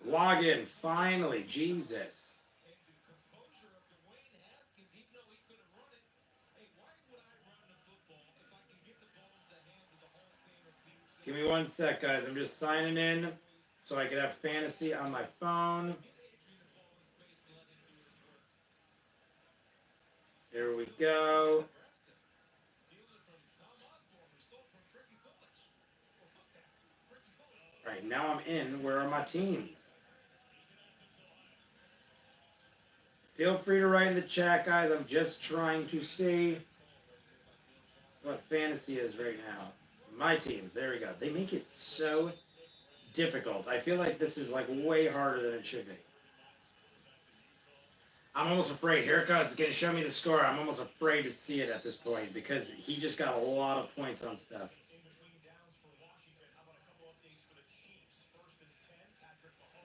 Log in, finally, Jesus. Give me 1 sec, guys. I'm just signing in so I can have fantasy on my phone. Here we go. All right, now I'm in. Where are my teams? Feel free to write in the chat, guys. I'm just trying to see what fantasy is right now. My teams. There we go. They make it so difficult. I feel like this is like way harder than it should be. I'm almost afraid. Here it goes. It's going to show me the score. I'm almost afraid to see it at this point because he just got a lot of points on stuff.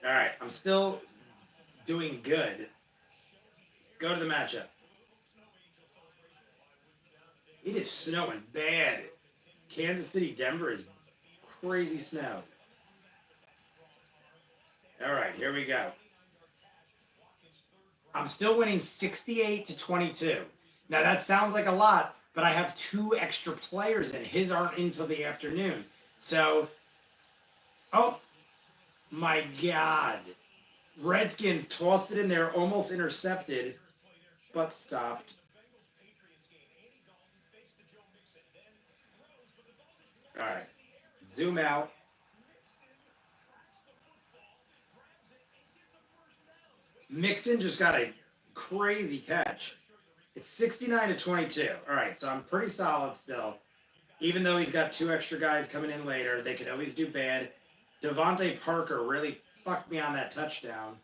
All right. I'm still doing good. Go to the matchup. It is snowing bad. Kansas City, Denver is crazy snow. All right, here we go. I'm still winning 68-22. Now, that sounds like a lot, but I have 2 extra players in. His aren't until the afternoon. So, oh, my God. Redskins tossed it in there, almost intercepted, but stopped. All right. Zoom out. Mixon just got a crazy catch. It's 69-22. All right, so I'm pretty solid still. Even though he's got 2 extra guys coming in later, they could always do bad. Devontae Parker really fucked me on that touchdown.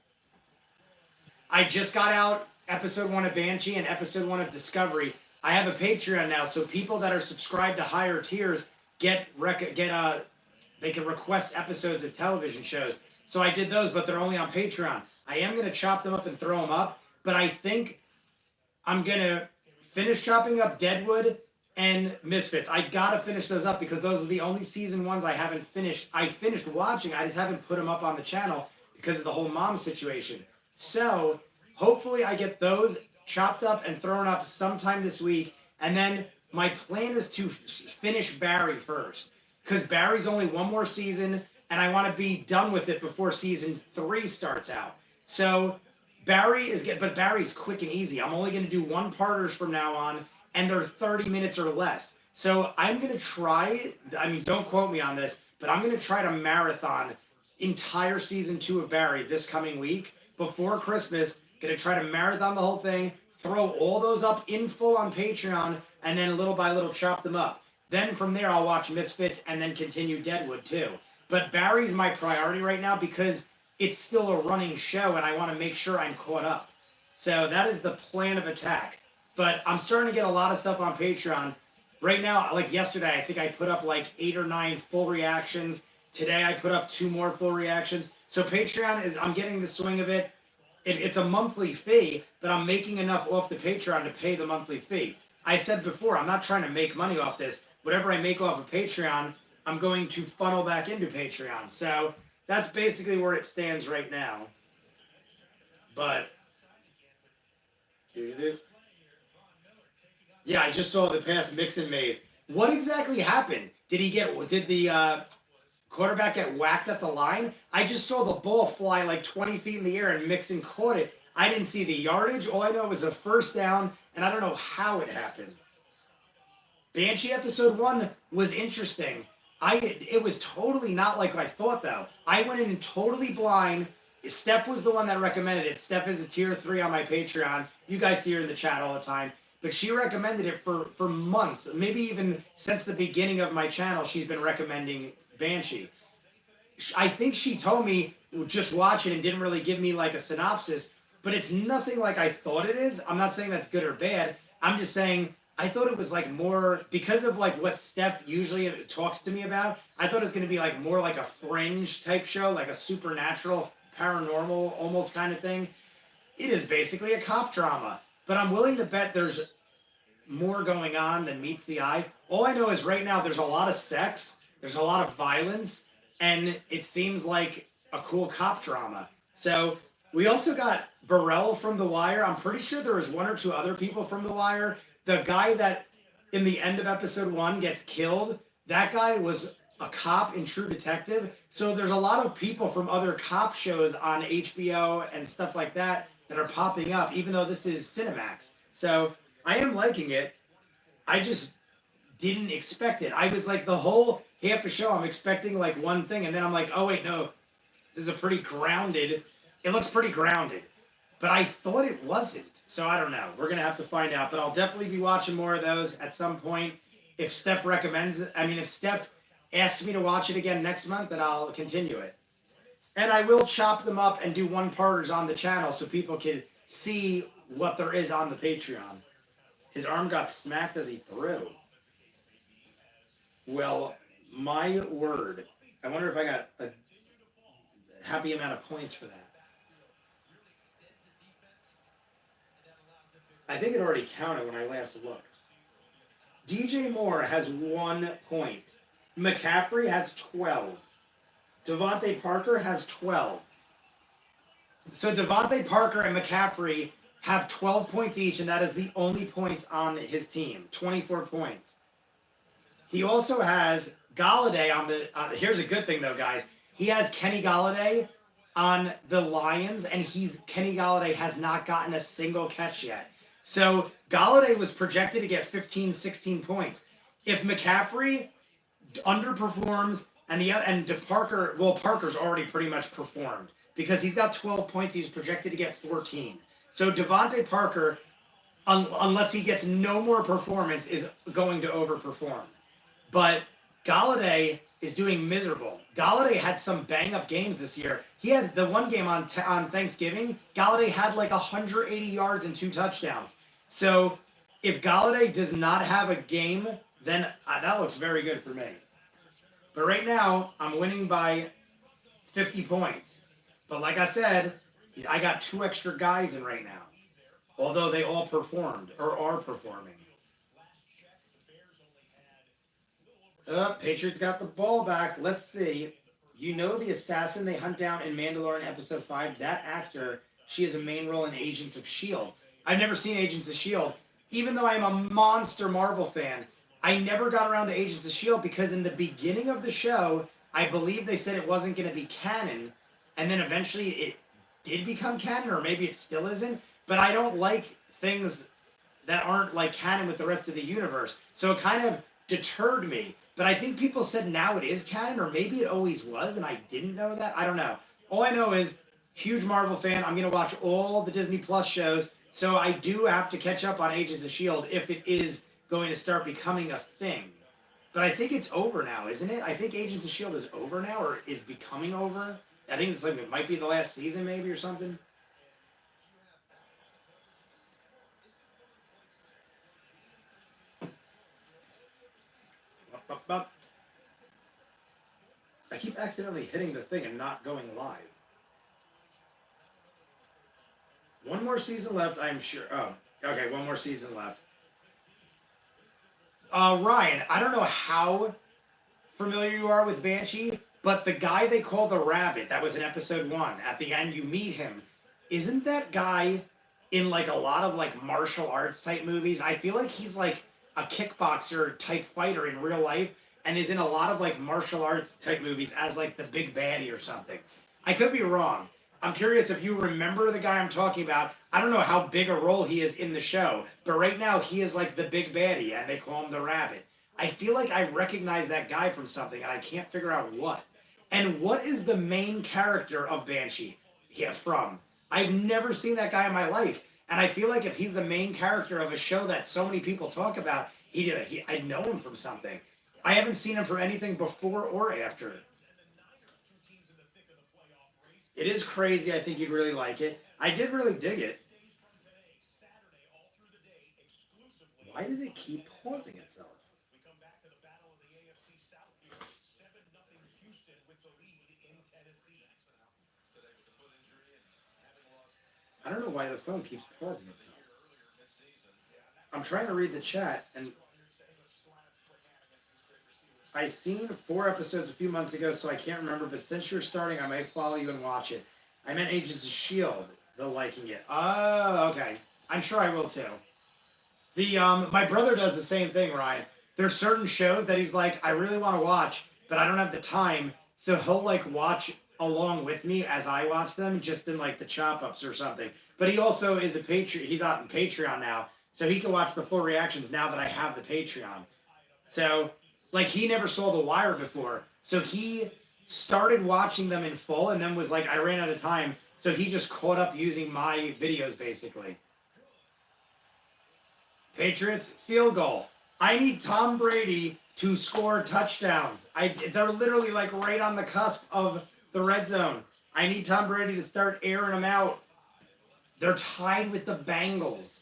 I just got out episode 1 of Banshee and episode 1 of Discovery. I have a Patreon now, so people that are subscribed to higher tiers they can request episodes of television shows. So I did those, but they're only on Patreon. I am going to chop them up and throw them up, but I think I'm going to finish chopping up Deadwood and Misfits. I got to finish those up because those are the only season ones I haven't finished. I finished watching, I just haven't put them up on the channel because of the whole mom situation. So hopefully I get those chopped up and thrown up sometime this week. And then my plan is to finish Barry first because Barry's only 1 more season and I want to be done with it before season 3 starts out. So Barry's quick and easy. I'm only going to do 1-parters from now on and they're 30 minutes or less. So I'm going to try, don't quote me on this, but I'm going to try to marathon entire season 2 of Barry this coming week. Before Christmas, going to try to marathon the whole thing, throw all those up in full on Patreon, and then little by little chop them up. Then from there, I'll watch Misfits and then continue Deadwood too. But Barry's my priority right now because it's still a running show and I want to make sure I'm caught up. So that is the plan of attack. But I'm starting to get a lot of stuff on Patreon. Right now, like yesterday, I think I put up like 8 or 9 full reactions. Today, I put up 2 more full reactions. So Patreon I'm getting the swing of it. It's a monthly fee, but I'm making enough off the Patreon to pay the monthly fee. I said before, I'm not trying to make money off this. Whatever I make off of Patreon, I'm going to funnel back into Patreon. So that's basically where it stands right now. But yeah, I just saw the pass Mixon made. What exactly happened? Did the quarterback get whacked at the line? I just saw the ball fly like 20 feet in the air and Mixon caught it. I didn't see the yardage. All I know was a first down, and I don't know how it happened. Banshee episode 1 was interesting. It was totally not like I thought, though. I went in totally blind. Steph was the one that recommended it. Steph is a tier 3 on my Patreon. You guys see her in the chat all the time. But she recommended it for months. Maybe even since the beginning of my channel, she's been recommending Banshee. I think she told me just watch it and didn't really give me like a synopsis, but it's nothing like I thought it is. I'm not saying that's good or bad. I'm just saying I thought it was like more because of like what Steph usually talks to me about. I thought it was going to be like more like a Fringe type show, like a supernatural, paranormal almost kind of thing. It is basically a cop drama, but I'm willing to bet there's more going on than meets the eye. All I know is right now there's a lot of sex, there's a lot of violence, and it seems like a cool cop drama. So we also got Burrell from The Wire. I'm pretty sure there was 1 or 2 other people from The Wire. The guy that in the end of episode 1 gets killed, that guy was a cop in True Detective. So there's a lot of people from other cop shows on HBO and stuff like that that are popping up, even though this is Cinemax. So I am liking it. I just didn't expect it. I was like the whole half a show, I'm expecting like one thing, and then I'm like, oh wait, no, this is a pretty grounded, it looks pretty grounded. But I thought it wasn't. So I don't know. We're going to have to find out. But I'll definitely be watching more of those at some point. If Steph recommends it, if Steph asks me to watch it again next month, then I'll continue it. And I will chop them up and do 1-parters on the channel so people can see what there is on the Patreon. His arm got smacked as he threw. Well, my word. I wonder if I got a happy amount of points for that. I think it already counted when I last looked. DJ Moore has 1 point. McCaffrey has 12. Devontae Parker has 12. So Devontae Parker and McCaffrey have 12 points each, and that is the only points on his team. 24 points. He also has Galladay on the... here's a good thing, though, guys. He has Kenny Galladay on the Lions, and Kenny Galladay has not gotten a single catch yet. So Galladay was projected to get 15, 16 points. If McCaffrey underperforms, and Parker. Well, Parker's already pretty much performed because he's got 12 points. He's projected to get 14. So Devontae Parker, unless he gets no more performance, is going to overperform. But Galladay is doing miserable. Galladay had some bang up games this year. He had the one game on Thanksgiving. Galladay had like 180 yards and 2 touchdowns. So if Galladay does not have a game, then that looks very good for me. But right now, I'm winning by 50 points. But like I said, I got 2 extra guys in right now. Although they all performed or are performing. Patriots got the ball back. Let's see. You know the assassin they hunt down in Mandalorian Episode 5? That actor, she has a main role in Agents of S.H.I.E.L.D. I've never seen Agents of S.H.I.E.L.D. Even though I'm a monster Marvel fan, I never got around to Agents of S.H.I.E.L.D. because in the beginning of the show, I believe they said it wasn't going to be canon, and then eventually it did become canon, or maybe it still isn't. But I don't like things that aren't like canon with the rest of the universe. So it kind of deterred me. But I think people said now it is canon, or maybe it always was, and I didn't know that. I don't know. All I know is, huge Marvel fan. I'm going to watch all the Disney Plus shows. So I do have to catch up on Agents of S.H.I.E.L.D. if it is going to start becoming a thing. But I think it's over now, isn't it? I think Agents of S.H.I.E.L.D. is over now, or is becoming over. I think it's like it might be the last season, maybe, or something. I keep accidentally hitting the thing and not going live. One more season left, I'm sure. Oh, okay, one more season left. Ryan, I don't know how familiar you are with Banshee, but the guy they call the Rabbit, that was in episode 1, at the end you meet him. Isn't that guy in like a lot of like martial arts type movies? I feel like he's like a kickboxer type fighter in real life and is in a lot of like martial arts type movies as like the big baddie or something. I could be wrong. I'm curious if you remember the guy I'm talking about. I don't know how big a role he is in the show, but right now he is like the big baddie and they call him the Rabbit. I feel like I recognize that guy from something and I can't figure out what. And what is the main character of Banshee from? I've never seen that guy in my life. And I feel like if he's the main character of a show that so many people talk about, I know him from something. I haven't seen him from anything before or after. It is crazy. I think you'd really like it. I did really dig it. Why does it keep pausing itself? I don't know why the phone keeps pausing itself. I'm trying to read the chat, and I seen 4 episodes a few months ago, so I can't remember, but since you're starting, I might follow you and watch it. I meant Agents of S.H.I.E.L.D., though liking it. Oh, okay. I'm sure I will, too. My brother does the same thing, Ryan. There's certain shows that he's like, I really want to watch, but I don't have the time, so he'll, like, watch along with me as I watch them, just in, like, the chop-ups or something. But he also is a Patreon. He's out on Patreon now, so he can watch the full reactions now that I have the Patreon. So, like, he never saw The Wire before, so he started watching them in full and then was like, I ran out of time, so he just caught up using my videos, basically. Patriots, field goal. I need Tom Brady to score touchdowns. They're literally, like, right on the cusp of the red zone. I need Tom Brady to start airing them out. They're tied with the Bengals.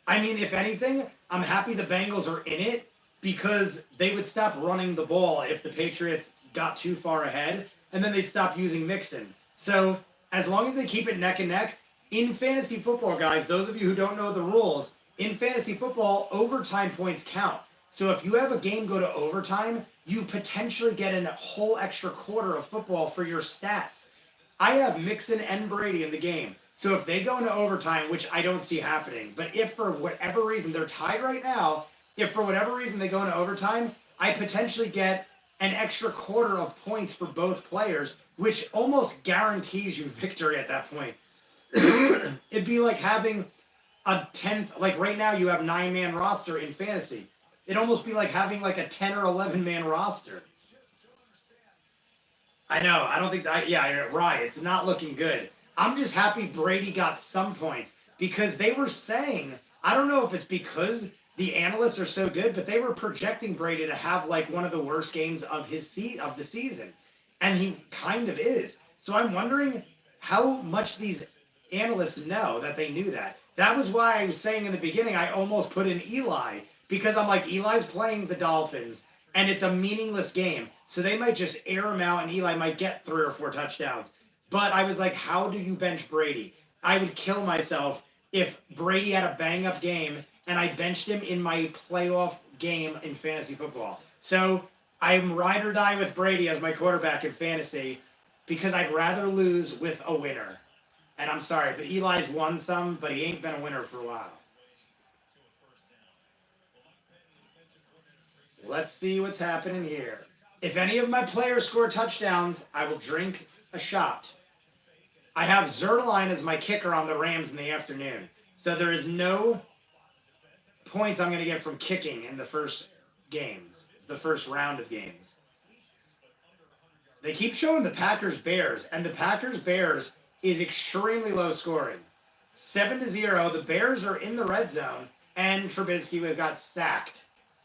I mean, if anything, I'm happy the Bengals are in it, because they would stop running the ball if the Patriots got too far ahead, and then they'd stop using Mixon. So as long as they keep it neck and neck, in fantasy football, guys, those of you who don't know the rules, in fantasy football, overtime points count. So if you have a game go to overtime, you potentially get a whole extra quarter of football for your stats. I have Mixon and Brady in the game. So if they go into overtime, which I don't see happening, but if for whatever reason, they're tied right now, if for whatever reason they go into overtime, I potentially get an extra quarter of points for both players, which almost guarantees you victory at that point. It'd be like having a 10th, like right now you have 9-man roster in fantasy. It'd almost be like having like a 10 or 11 man roster. I know. I don't think that. Yeah, you're right. It's not looking good. I'm just happy Brady got some points because they were saying, I don't know if it's because the analysts are so good, but they were projecting Brady to have like one of the worst games of of the season, and he kind of is. So I'm wondering how much these analysts know that they knew that. That was why I was saying in the beginning I almost put in Eli because I'm like Eli's playing the Dolphins and it's a meaningless game. So they might just air him out and Eli might get 3 or 4 touchdowns. But I was like, how do you bench Brady? I would kill myself if Brady had a bang up game and I benched him in my playoff game in fantasy football. So I'm ride or die with Brady as my quarterback in fantasy because I'd rather lose with a winner. And I'm sorry, but Eli's won some, but he ain't been a winner for a while. Let's see what's happening here. If any of my players score touchdowns, I will drink a shot. I have Zerline as my kicker on the Rams in the afternoon. So there is no points I'm going to get from kicking in the first games, the first round of games. They keep showing the Packers-Bears, and the Packers-Bears is extremely low scoring. 7-0. The Bears are in the red zone, and Trubisky got sacked.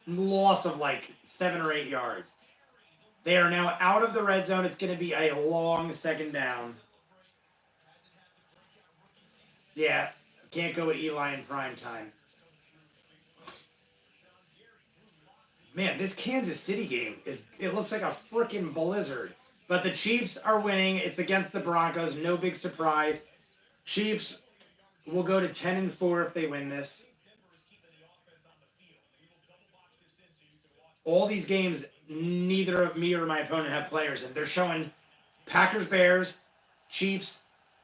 Loss of like 7 or 8 yards. They are now out of the red zone. It's going to be a long second down. Yeah, can't go with Eli in prime time. Man, this Kansas City game, it looks like a freaking blizzard. But the Chiefs are winning. It's against the Broncos. No big surprise. Chiefs will go to 10-4 if they win this. All these games, neither of me or my opponent have players in. They're showing Packers, Bears, Chiefs,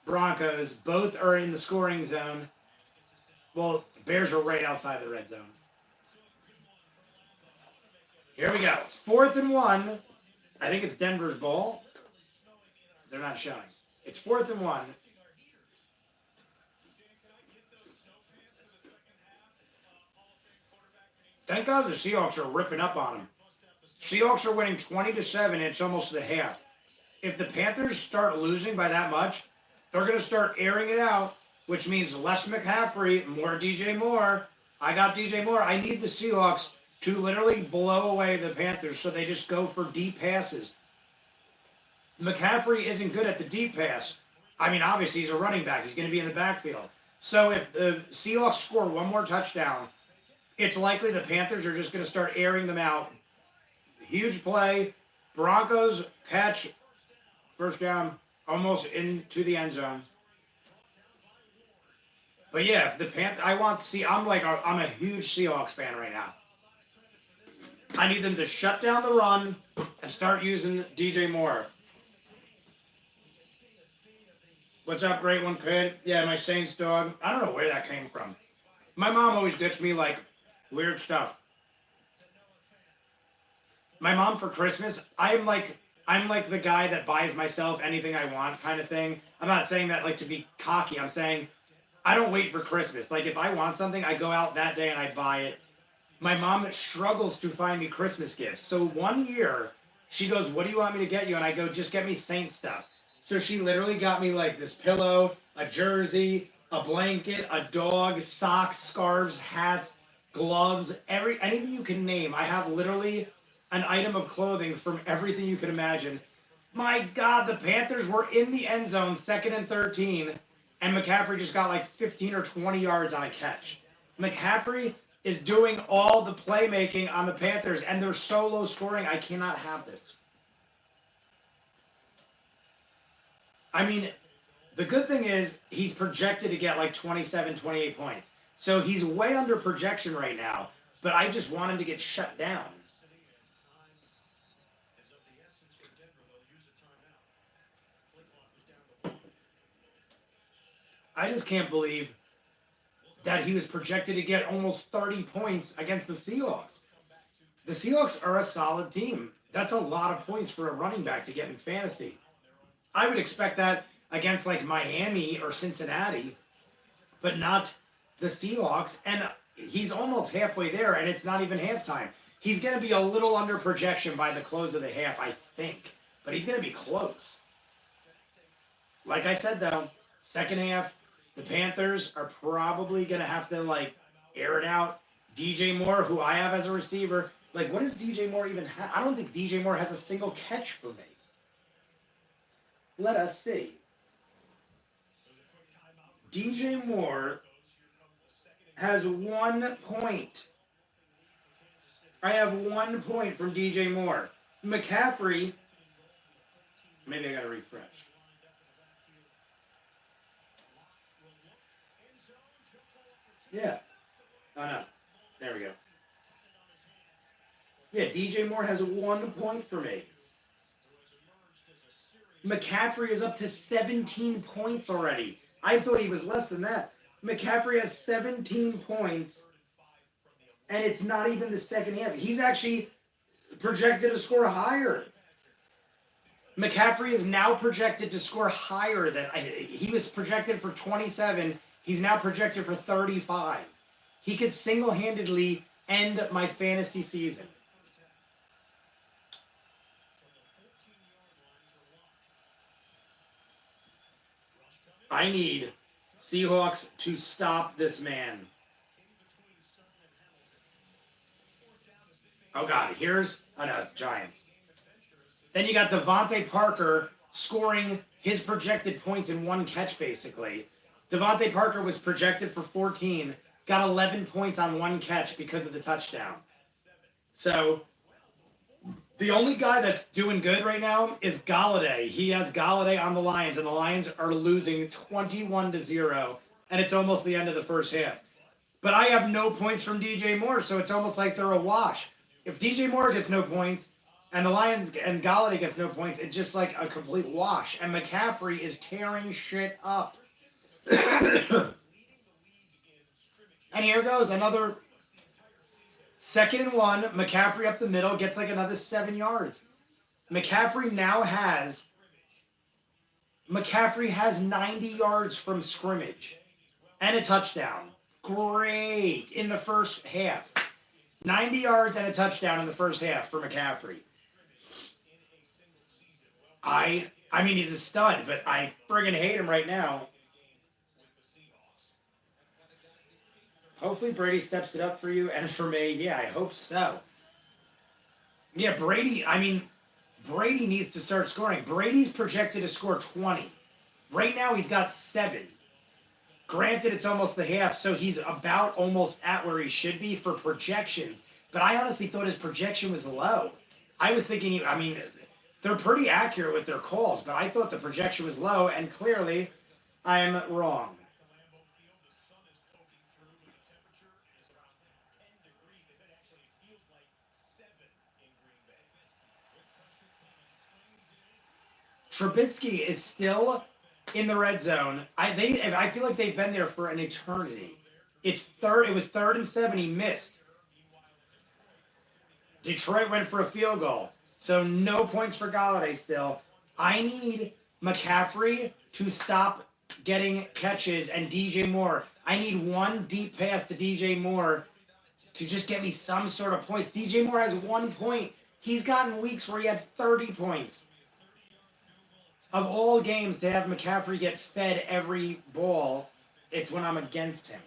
Broncos. Both are in the scoring zone. Well, Bears are right outside the red zone. Here we go. 4th and 1. I think it's Denver's ball. They're not showing. It's 4th and 1. Thank God the Seahawks are ripping up on them. Seahawks are winning 20-7. It's almost the half. If the Panthers start losing by that much, they're going to start airing it out, which means less McCaffrey, more DJ Moore. I got DJ Moore. I need the Seahawks to literally blow away the Panthers so they just go for deep passes. McCaffrey isn't good at the deep pass. I mean, obviously, he's a running back. He's going to be in the backfield. So if the Seahawks score one more touchdown, it's likely the Panthers are just going to start airing them out. Huge play. Broncos catch. First down. Almost into the end zone. But yeah, I want to see. I'm a huge Seahawks fan right now. I need them to shut down the run and start using DJ Moore. What's up, great one, kid? Yeah, my Saints dog. I don't know where that came from. My mom always gets me like weird stuff. My mom for Christmas, I'm like the guy that buys myself anything I want kind of thing. I'm not saying that like to be cocky. I'm saying I don't wait for Christmas. Like if I want something, I go out that day and I buy it. My mom struggles to find me Christmas gifts. So one year, she goes, "What do you want me to get you?" And I go, "Just get me Saint stuff." So she literally got me like this pillow, a jersey, a blanket, a dog, socks, scarves, hats, gloves, anything you can name. I have literally an item of clothing from everything you can imagine. My God, the Panthers were in the end zone, 2nd and 13, and McCaffrey just got like 15 or 20 yards on a catch. McCaffrey is doing all the playmaking on the Panthers, and they're so low scoring, I cannot have this. I mean, the good thing is he's projected to get like 27, 28 points. So he's way under projection right now, but I just want him to get shut down. I just can't believe that he was projected to get almost 30 points against the Seahawks. The Seahawks are a solid team. That's a lot of points for a running back to get in fantasy. I would expect that against like Miami or Cincinnati, but not the Seahawks. And he's almost halfway there, and it's not even halftime. He's going to be a little under projection by the close of the half, I think. But he's going to be close. Like I said, though, second half, the Panthers are probably going to have to, like, air it out. DJ Moore, who I have as a receiver, like, what does DJ Moore even have? I don't think DJ Moore has a single catch for me. Let us see. DJ Moore has 1 point. I have 1 point from DJ Moore. McCaffrey, maybe I got to refresh. Yeah. Oh, no. There we go. Yeah, DJ Moore has 1 point for me. McCaffrey is up to 17 points already. I thought he was less than that. McCaffrey has 17 points, and it's not even the second half. He's actually projected to score higher. McCaffrey is now projected to score higher than he was projected for 27. He's now projected for 35. He could single-handedly end my fantasy season. I need Seahawks to stop this man. Oh, God. Here's... Oh, no, it's Giants. Then you got Devontae Parker scoring his projected points in 1 catch, basically. Devontae Parker was projected for 14, got 11 points on 1 catch because of the touchdown. So, the only guy that's doing good right now is Galladay. He has Galladay on the Lions, and the Lions are losing 21-0, and it's almost the end of the first half. But I have no points from DJ Moore, so it's almost like they're a wash. If DJ Moore gets no points, and the Lions and Galladay gets no points, it's just like a complete wash. And McCaffrey is tearing shit up. And here goes another 2nd and 1. McCaffrey up the middle gets like another 7 yards. McCaffrey has 90 yards from scrimmage and a touchdown. Great in the first half. 90 yards and a touchdown in the first half for McCaffrey. I mean, he's a stud, but I friggin' hate him right now. Hopefully Brady steps it up for you and for me. Yeah, I hope so. Yeah, Brady needs to start scoring. Brady's projected to score 20. Right now he's got 7. Granted, it's almost the half, so he's about almost at where he should be for projections. But I honestly thought his projection was low. I was thinking, they're pretty accurate with their calls, but I thought the projection was low, and clearly I'm wrong. Trubisky is still in the red zone. I feel like they've been there for an eternity. It was 3rd and 7. He missed. Detroit went for a field goal. So no points for Galladay still. I need McCaffrey to stop getting catches and DJ Moore. I need 1 deep pass to DJ Moore to just get me some sort of points. DJ Moore has 1 point. He's gotten weeks where he had 30 points. Of all games to have McCaffrey get fed every ball, it's when I'm against him.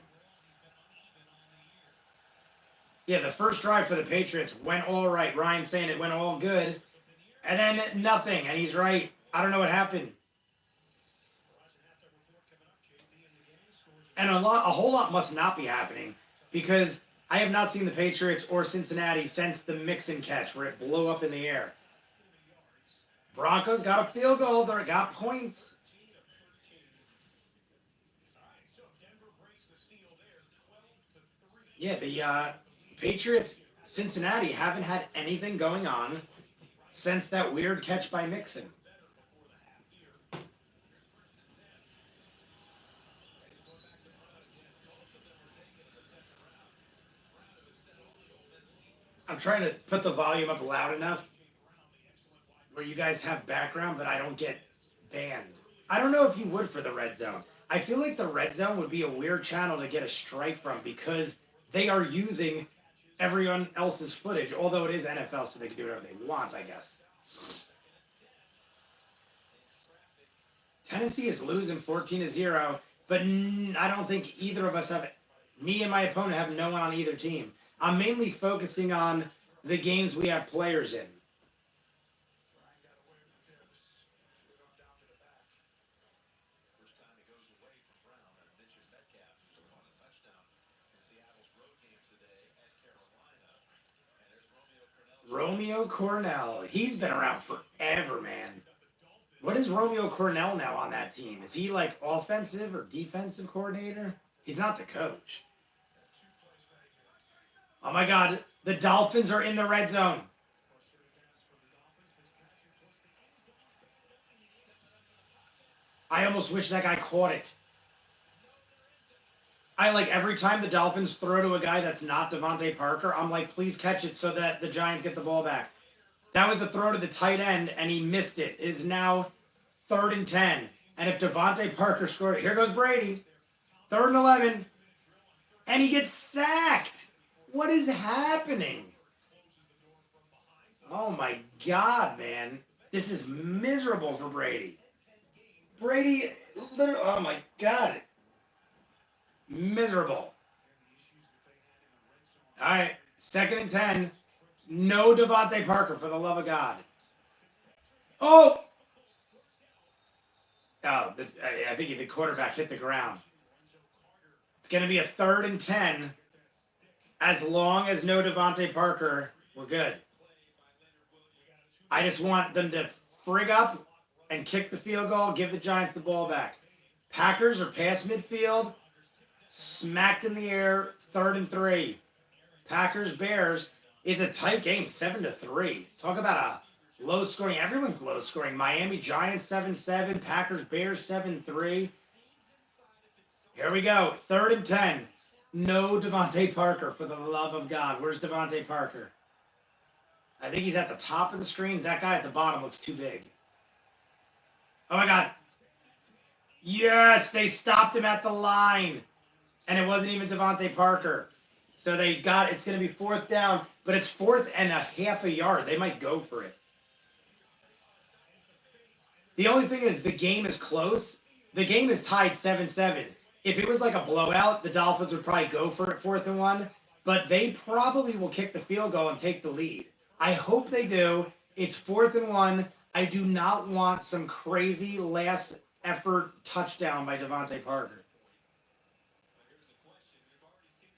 Yeah, the first drive for the Patriots went all right. Ryan's saying it went all good. And then nothing. And he's right. I don't know what happened. And a whole lot must not be happening because I have not seen the Patriots or Cincinnati since the Mixon catch where it blew up in the air. Broncos got a field goal. They got points. Yeah, the Patriots, Cincinnati haven't had anything going on since that weird catch by Mixon. I'm trying to put the volume up loud enough where you guys have background, but I don't get banned. I don't know if you would for the Red Zone. I feel like the Red Zone would be a weird channel to get a strike from because they are using everyone else's footage, although it is NFL, so they can do whatever they want, I guess. Tennessee is losing 14-0, but I don't think either of us have, me and my opponent have no one on either team. I'm mainly focusing on the games we have players in. Romeo Cornell. He's been around forever, man. What is Romeo Cornell now on that team? Is he like offensive or defensive coordinator? He's not the coach. Oh my God, the Dolphins are in the red zone. I almost wish that guy caught it. I like every time the Dolphins throw to a guy that's not Devontae Parker, I'm like, please catch it so that the Giants get the ball back. That was a throw to the tight end, and he missed it. It is now 3rd and 10. And if Devontae Parker scored, here goes Brady. 3rd and 11. And he gets sacked. What is happening? Oh, my God, man. This is miserable for Brady. Brady, literally, oh, my God. Miserable. All right, 2nd and 10. No Devontae Parker, for the love of God. Oh! Oh, I think the quarterback hit the ground. It's going to be a 3rd and 10. As long as no Devontae Parker, we're good. I just want them to frig up and kick the field goal, give the Giants the ball back. Packers are past midfield, smacked in the air, 3rd and 3. Packers, Bears. It's a tight game, 7-3. Talk about a low scoring. Everyone's low scoring. Miami Giants 7-7. Packers, Bears 7-3. Here we go. 3rd and 10. No Devontae Parker, for the love of God. Where's Devontae Parker? I think he's at the top of the screen. That guy at the bottom looks too big. Oh my God. Yes, they stopped him at the line. And it wasn't even Devontae Parker. So they got, it's going to be 4th down, but it's 4th and a half a yard. They might go for it. The only thing is the game is close. The game is tied 7-7. If it was like a blowout, the Dolphins would probably go for it 4th and 1, but they probably will kick the field goal and take the lead. I hope they do. It's 4th and 1. I do not want some crazy last effort touchdown by Devontae Parker.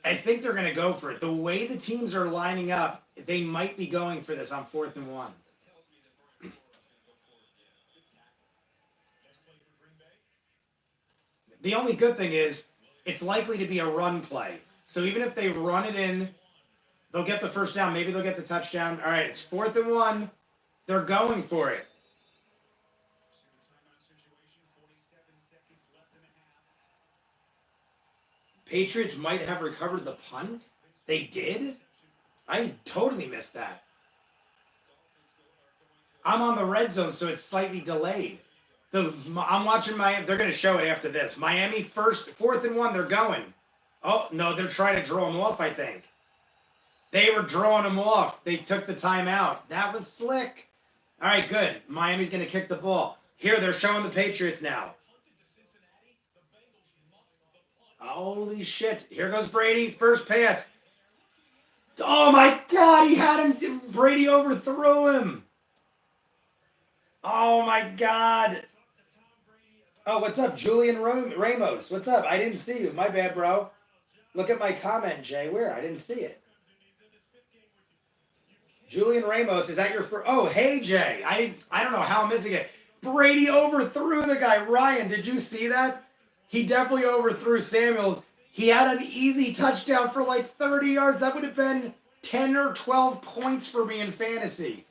I think they're going to go for it. The way the teams are lining up, they might be going for this on 4th and 1. The only good thing is it's likely to be a run play. So even if they run it in, they'll get the 1st down. Maybe they'll get the touchdown. All right, it's 4th and 1. They're going for it. Patriots might have recovered the punt. They did? I totally missed that. I'm on the red zone, so it's slightly delayed. I'm watching Miami. They're going to show it after this. Miami 4th and 1. They're going. Oh, no, they're trying to draw them off, I think. They were drawing them off. They took the timeout. That was slick. All right, good. Miami's going to kick the ball. Here, they're showing the Patriots now. Holy shit. Here goes Brady. First pass. Oh, my God. He had him. Brady overthrew him. Oh, my God. Oh, what's up? Julian Ramos. What's up? I didn't see you. My bad, bro. Look at my comment, Jay. Where? I didn't see it. Julian Ramos, is that your first? Oh, hey, Jay. I don't know how I'm missing it. Brady overthrew the guy. Ryan, did you see that? He definitely overthrew Samuels. He had an easy touchdown for like 30 yards. That would have been 10 or 12 points for me in fantasy.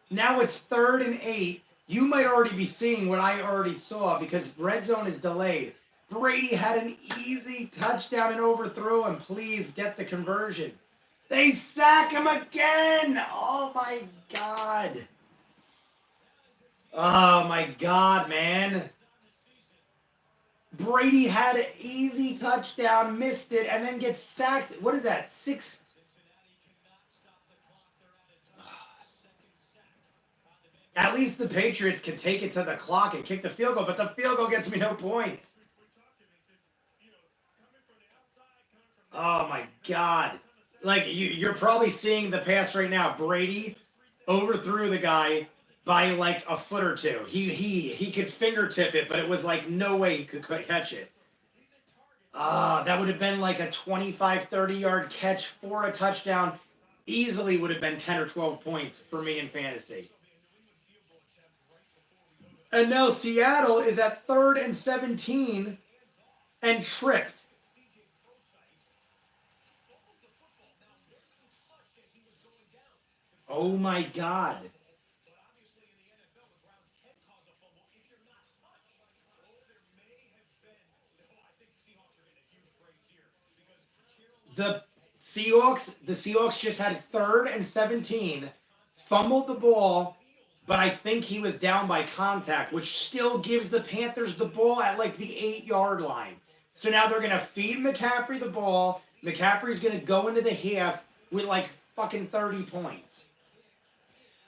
Now it's 3rd and 8. You might already be seeing what I already saw because red zone is delayed. Brady had an easy touchdown and overthrew him. Please get the conversion. They sack him again. Oh, my God. Oh, my God, man. Brady had an easy touchdown, missed it, and then gets sacked. What is that? 6. At least the Patriots can take it to the clock and kick the field goal, but the field goal gets me no points. Oh my God. Like, you're probably seeing the pass right now. Brady overthrew the guy by like a foot or two. He could fingertip it, but it was like no way he could catch it. That would have been like a 25, 30-yard catch for a touchdown. Easily would have been 10 or 12 points for me in fantasy. And now Seattle is at 3rd and 17 and tripped. Oh my God. The Seahawks just had 3rd and 17, fumbled the ball, but I think he was down by contact, which still gives the Panthers the ball at like the 8-yard line. So now they're going to feed McCaffrey the ball. McCaffrey's going to go into the half with like fucking 30 points.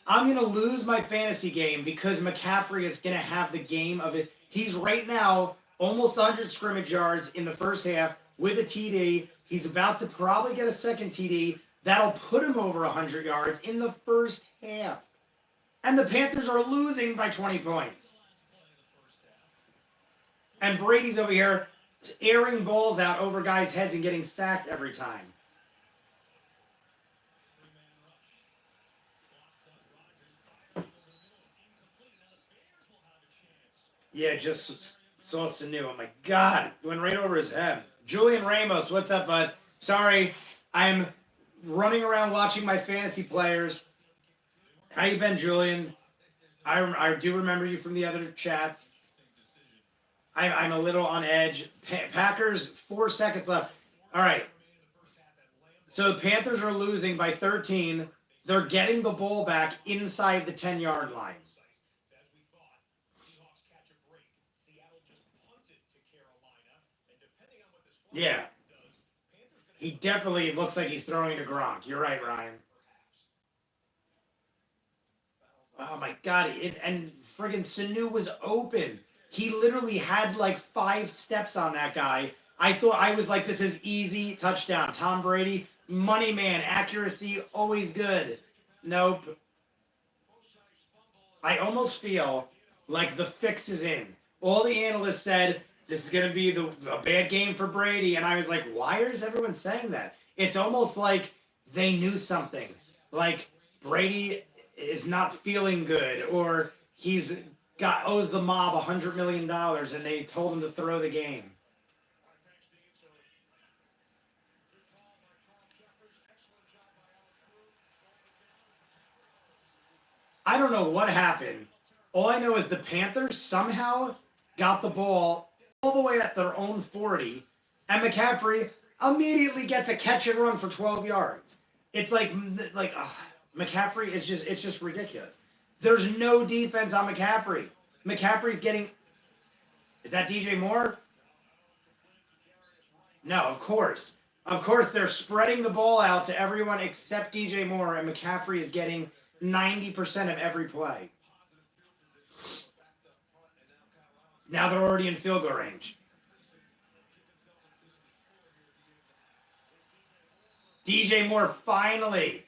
I'm going to lose my fantasy game because McCaffrey is going to have the game of it. He's right now almost 100 scrimmage yards in the first half with a TD. He's about to probably get a second TD. That'll put him over 100 yards in the first half. And the Panthers are losing by 20 points. And Brady's over here airing balls out over guys' heads and getting sacked every time. Yeah, just saw Sanu. Oh my God, went right over his head. Julian Ramos, what's up, bud? Sorry, I'm running around watching my fantasy players. How you been, Julian? I do remember you from the other chats. I'm a little on edge. Packers, 4 seconds left. All right. So the Panthers are losing by 13. They're getting the ball back inside the 10-yard line. Yeah. He definitely looks like he's throwing to Gronk. You're right, Ryan. Oh, my God. And friggin' Sanu was open. He literally had like 5 steps on that guy. I was like, this is easy touchdown. Tom Brady, money man, accuracy, always good. Nope. I almost feel like the fix is in. All the analysts said this is going to be a bad game for Brady. And I was like, why is everyone saying that? It's almost like they knew something. Like Brady is not feeling good, or he's owes the mob $100 million and they told him to throw the game. I don't know what happened. All I know is the Panthers somehow got the ball all the way at their own 40, and McCaffrey immediately gets a catch and run for 12 yards. It's like McCaffrey is it's just ridiculous. There's no defense on McCaffrey. McCaffrey's getting... Is that DJ Moore? No, of course. Of course, they're spreading the ball out to everyone except DJ Moore, and McCaffrey is getting 90% of every play. Now they're already in field goal range. DJ Moore finally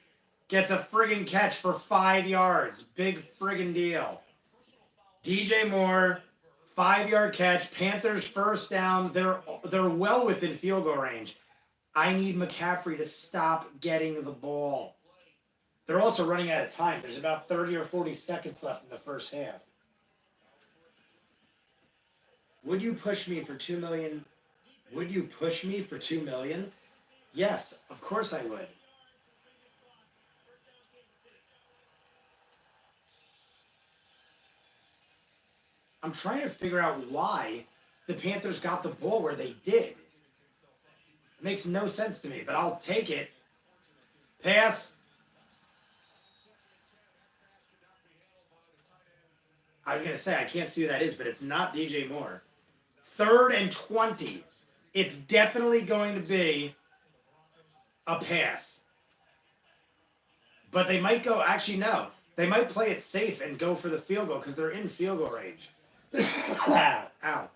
gets a friggin' catch for 5 yards. Big friggin' deal. DJ Moore, 5-yard catch. Panthers first down. They're well within field goal range. I need McCaffrey to stop getting the ball. They're also running out of time. There's about 30 or 40 seconds left in the first half. Would you push me for $2 million? Would you push me for $2 million? Yes, of course I would. I'm trying to figure out why the Panthers got the ball where they did. It makes no sense to me, but I'll take it. Pass. I was going to say, I can't see who that is, but it's not DJ Moore. 3rd and 20. It's definitely going to be a pass. But they might go, actually, no. They might play it safe and go for the field goal because they're in field goal range. Ow.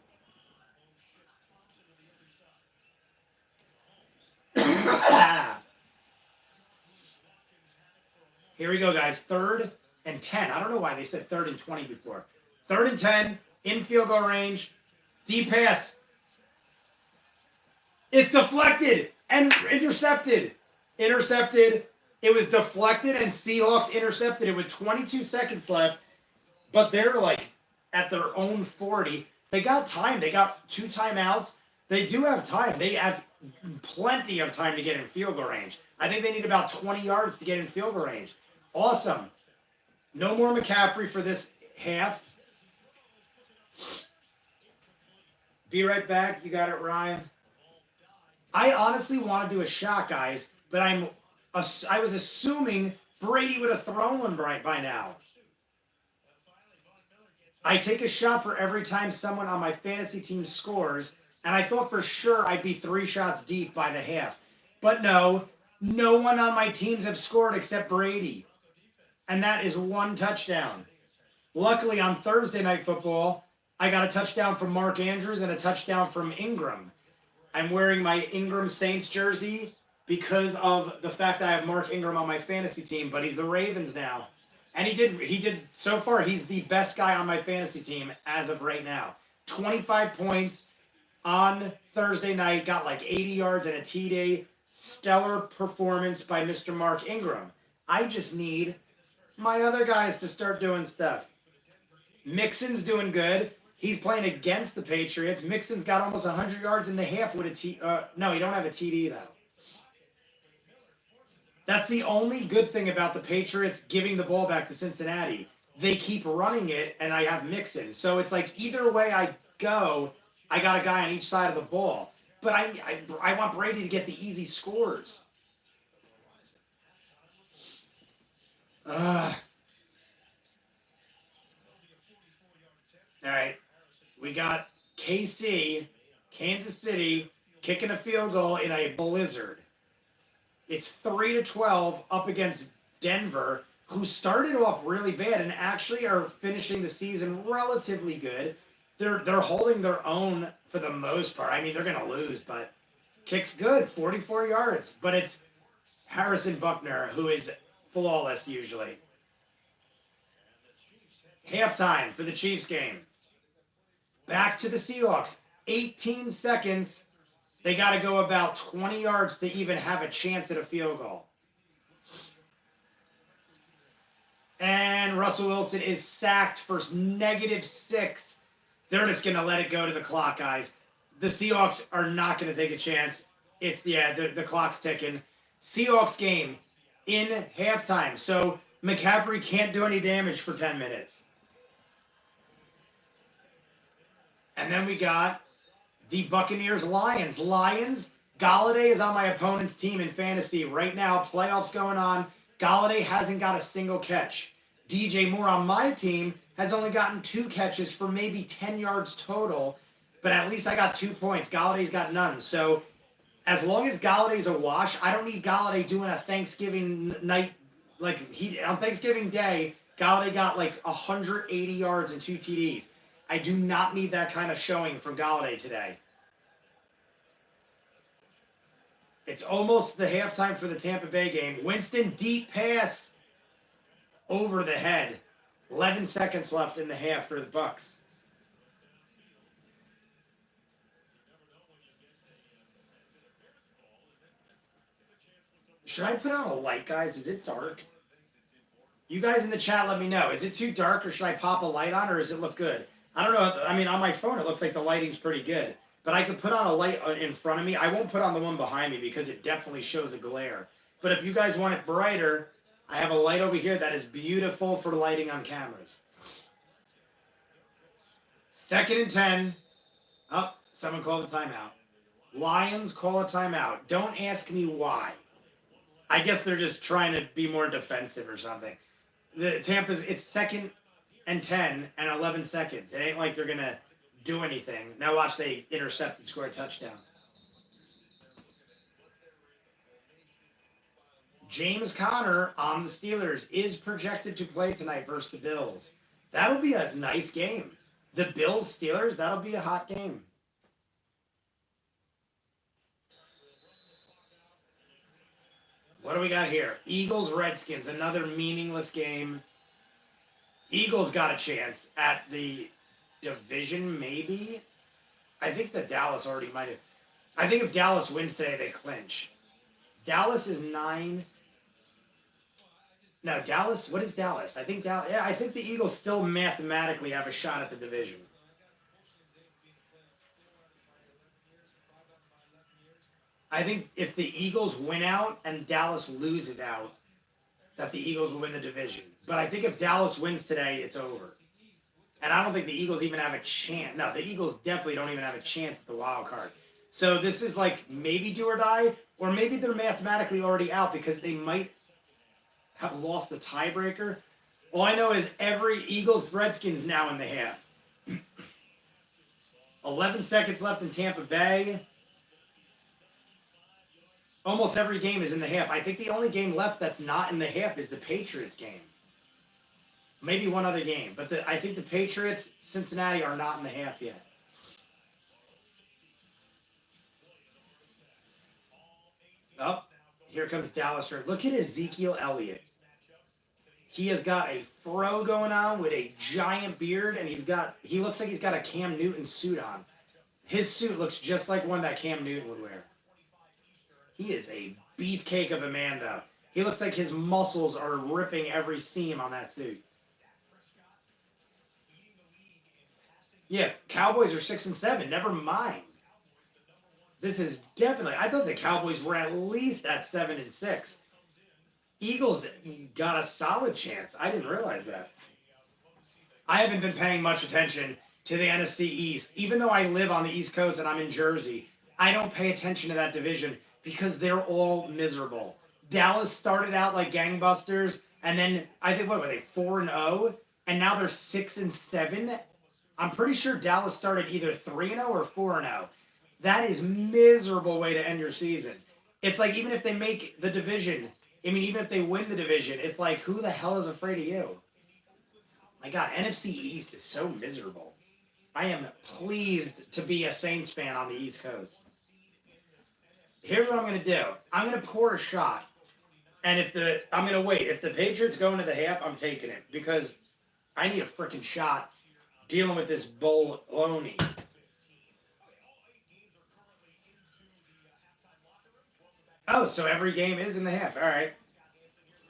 Here we go, guys. 3rd and 10. I don't know why they said 3rd and 20 before. 3rd and 10, in field goal range. Deep pass. It's deflected and intercepted. Intercepted. It was deflected and Seahawks intercepted it with 22 seconds left. But they're like at their own 40. They got time. They got 2 timeouts. They do have time. They have plenty of time to get in field goal range. I think they need about 20 yards to get in field goal range. Awesome. No more McCaffrey for this half. Be right back. You got it, Ryan. I honestly want to do a shot, guys, but I was assuming Brady would have thrown one by now. I take a shot for every time someone on my fantasy team scores, and I thought for sure I'd be 3 shots deep by the half. But no one on my teams have scored except Brady. And that is 1 touchdown. Luckily, on Thursday Night Football, I got a touchdown from Mark Andrews and a touchdown from Ingram. I'm wearing my Ingram Saints jersey because of the fact that I have Mark Ingram on my fantasy team, but he's the Ravens now. And he did so far, he's the best guy on my fantasy team as of right now. 25 points on Thursday night, got like 80 yards and a TD. Stellar performance by Mr. Mark Ingram. I just need my other guys to start doing stuff. Mixon's doing good. He's playing against the Patriots. Mixon's got almost 100 yards in the half with a no, he don't have a TD though. That's the only good thing about the Patriots giving the ball back to Cincinnati. They keep running it, and I have Mixon. So it's like either way I go, I got a guy on each side of the ball. But I want Brady to get the easy scores. All right. We got KC, Kansas City, kicking a field goal in a blizzard. It's 3-12 up against Denver, who started off really bad and actually are finishing the season relatively good. They're holding their own for the most part. I mean, they're going to lose, but kick's good, 44 yards. But it's Harrison Buckner, who is flawless usually. Halftime for the Chiefs game. Back to the Seahawks. 18 seconds. They got to go about 20 yards to even have a chance at a field goal. And Russell Wilson is sacked for -6. They're just going to let it go to the clock, guys. The Seahawks are not going to take a chance. It's, the clock's ticking. Seahawks game in halftime. So McCaffrey can't do any damage for 10 minutes. And then we got the Buccaneers-Lions. Lions, Galladay is on my opponent's team in fantasy. Right now, playoffs going on. Galladay hasn't got a single catch. DJ Moore on my team has only gotten 2 catches for maybe 10 yards total, but at least I got 2 points. Galladay's got none. So as long as Galladay's a wash, I don't need Galladay doing a Thanksgiving night. On Thanksgiving Day, Galladay got like 180 yards and 2 TDs. I do not need that kind of showing from Galladay today. It's almost the halftime for the Tampa Bay game. Winston, deep pass over the head. 11 seconds left in the half for the Bucs. Should I put on a light, guys? Is it dark? You guys in the chat, let me know. Is it too dark, or should I pop a light on, or does it look good? I don't know. I mean, on my phone, it looks like the lighting's pretty good. But I could put on a light in front of me. I won't put on the one behind me because it definitely shows a glare. But if you guys want it brighter, I have a light over here that is beautiful for lighting on cameras. 2nd and 10. Oh, someone called a timeout. Lions call a timeout. Don't ask me why. I guess they're just trying to be more defensive or something. The Tampa's, it's 2nd and 10 and 11 seconds. It ain't like they're going to do anything. Now watch, they intercept and score a touchdown. James Conner on the Steelers is projected to play tonight versus the Bills. That'll be a nice game. The Bills-Steelers, that'll be a hot game. What do we got here? Eagles-Redskins, another meaningless game. Eagles got a chance at the division, maybe? I think that Dallas already might have. I think if Dallas wins today, they clinch. Dallas is 9. No, Dallas. What is Dallas? I think Dallas. Yeah, I think the Eagles still mathematically have a shot at the division. I think if the Eagles win out and Dallas loses out, that the Eagles will win the division. But I think if Dallas wins today, it's over. And I don't think the Eagles even have a chance. No, the Eagles definitely don't even have a chance at the wild card. So this is like maybe do or die, or maybe they're mathematically already out because they might have lost the tiebreaker. All I know is every Eagles-Redskins now in the half. 11 seconds left in Tampa Bay. Almost every game is in the half. I think the only game left that's not in the half is the Patriots game. Maybe one other game. But I think the Patriots, Cincinnati are not in the half yet. Oh, here comes Dallas. Look at Ezekiel Elliott. He has got a fro going on with a giant beard, and he looks like he's got a Cam Newton suit on. His suit looks just like one that Cam Newton would wear. He is a beefcake of a man, though. He looks like his muscles are ripping every seam on that suit. Yeah, Cowboys are 6-7. Never mind. This is definitely. I thought the Cowboys were at least at 7-6. Eagles got a solid chance. I didn't realize that. I haven't been paying much attention to the NFC East. Even though I live on the East Coast and I'm in Jersey, I don't pay attention to that division because they're all miserable. Dallas started out like gangbusters, and then I think, what were they, 4-0? And now they're 6-7. I'm pretty sure Dallas started either 3-0 or 4-0. That is miserable way to end your season. It's like even if they make the division, I mean, even if they win the division, it's like, who the hell is afraid of you? My God, NFC East is so miserable. I am pleased to be a Saints fan on the East Coast. Here's what I'm going to do. I'm going to pour a shot, and I'm going to wait. If the Patriots go into the half, I'm taking it because I need a freaking shot dealing with this baloney. Oh, so every game is in the half. All right.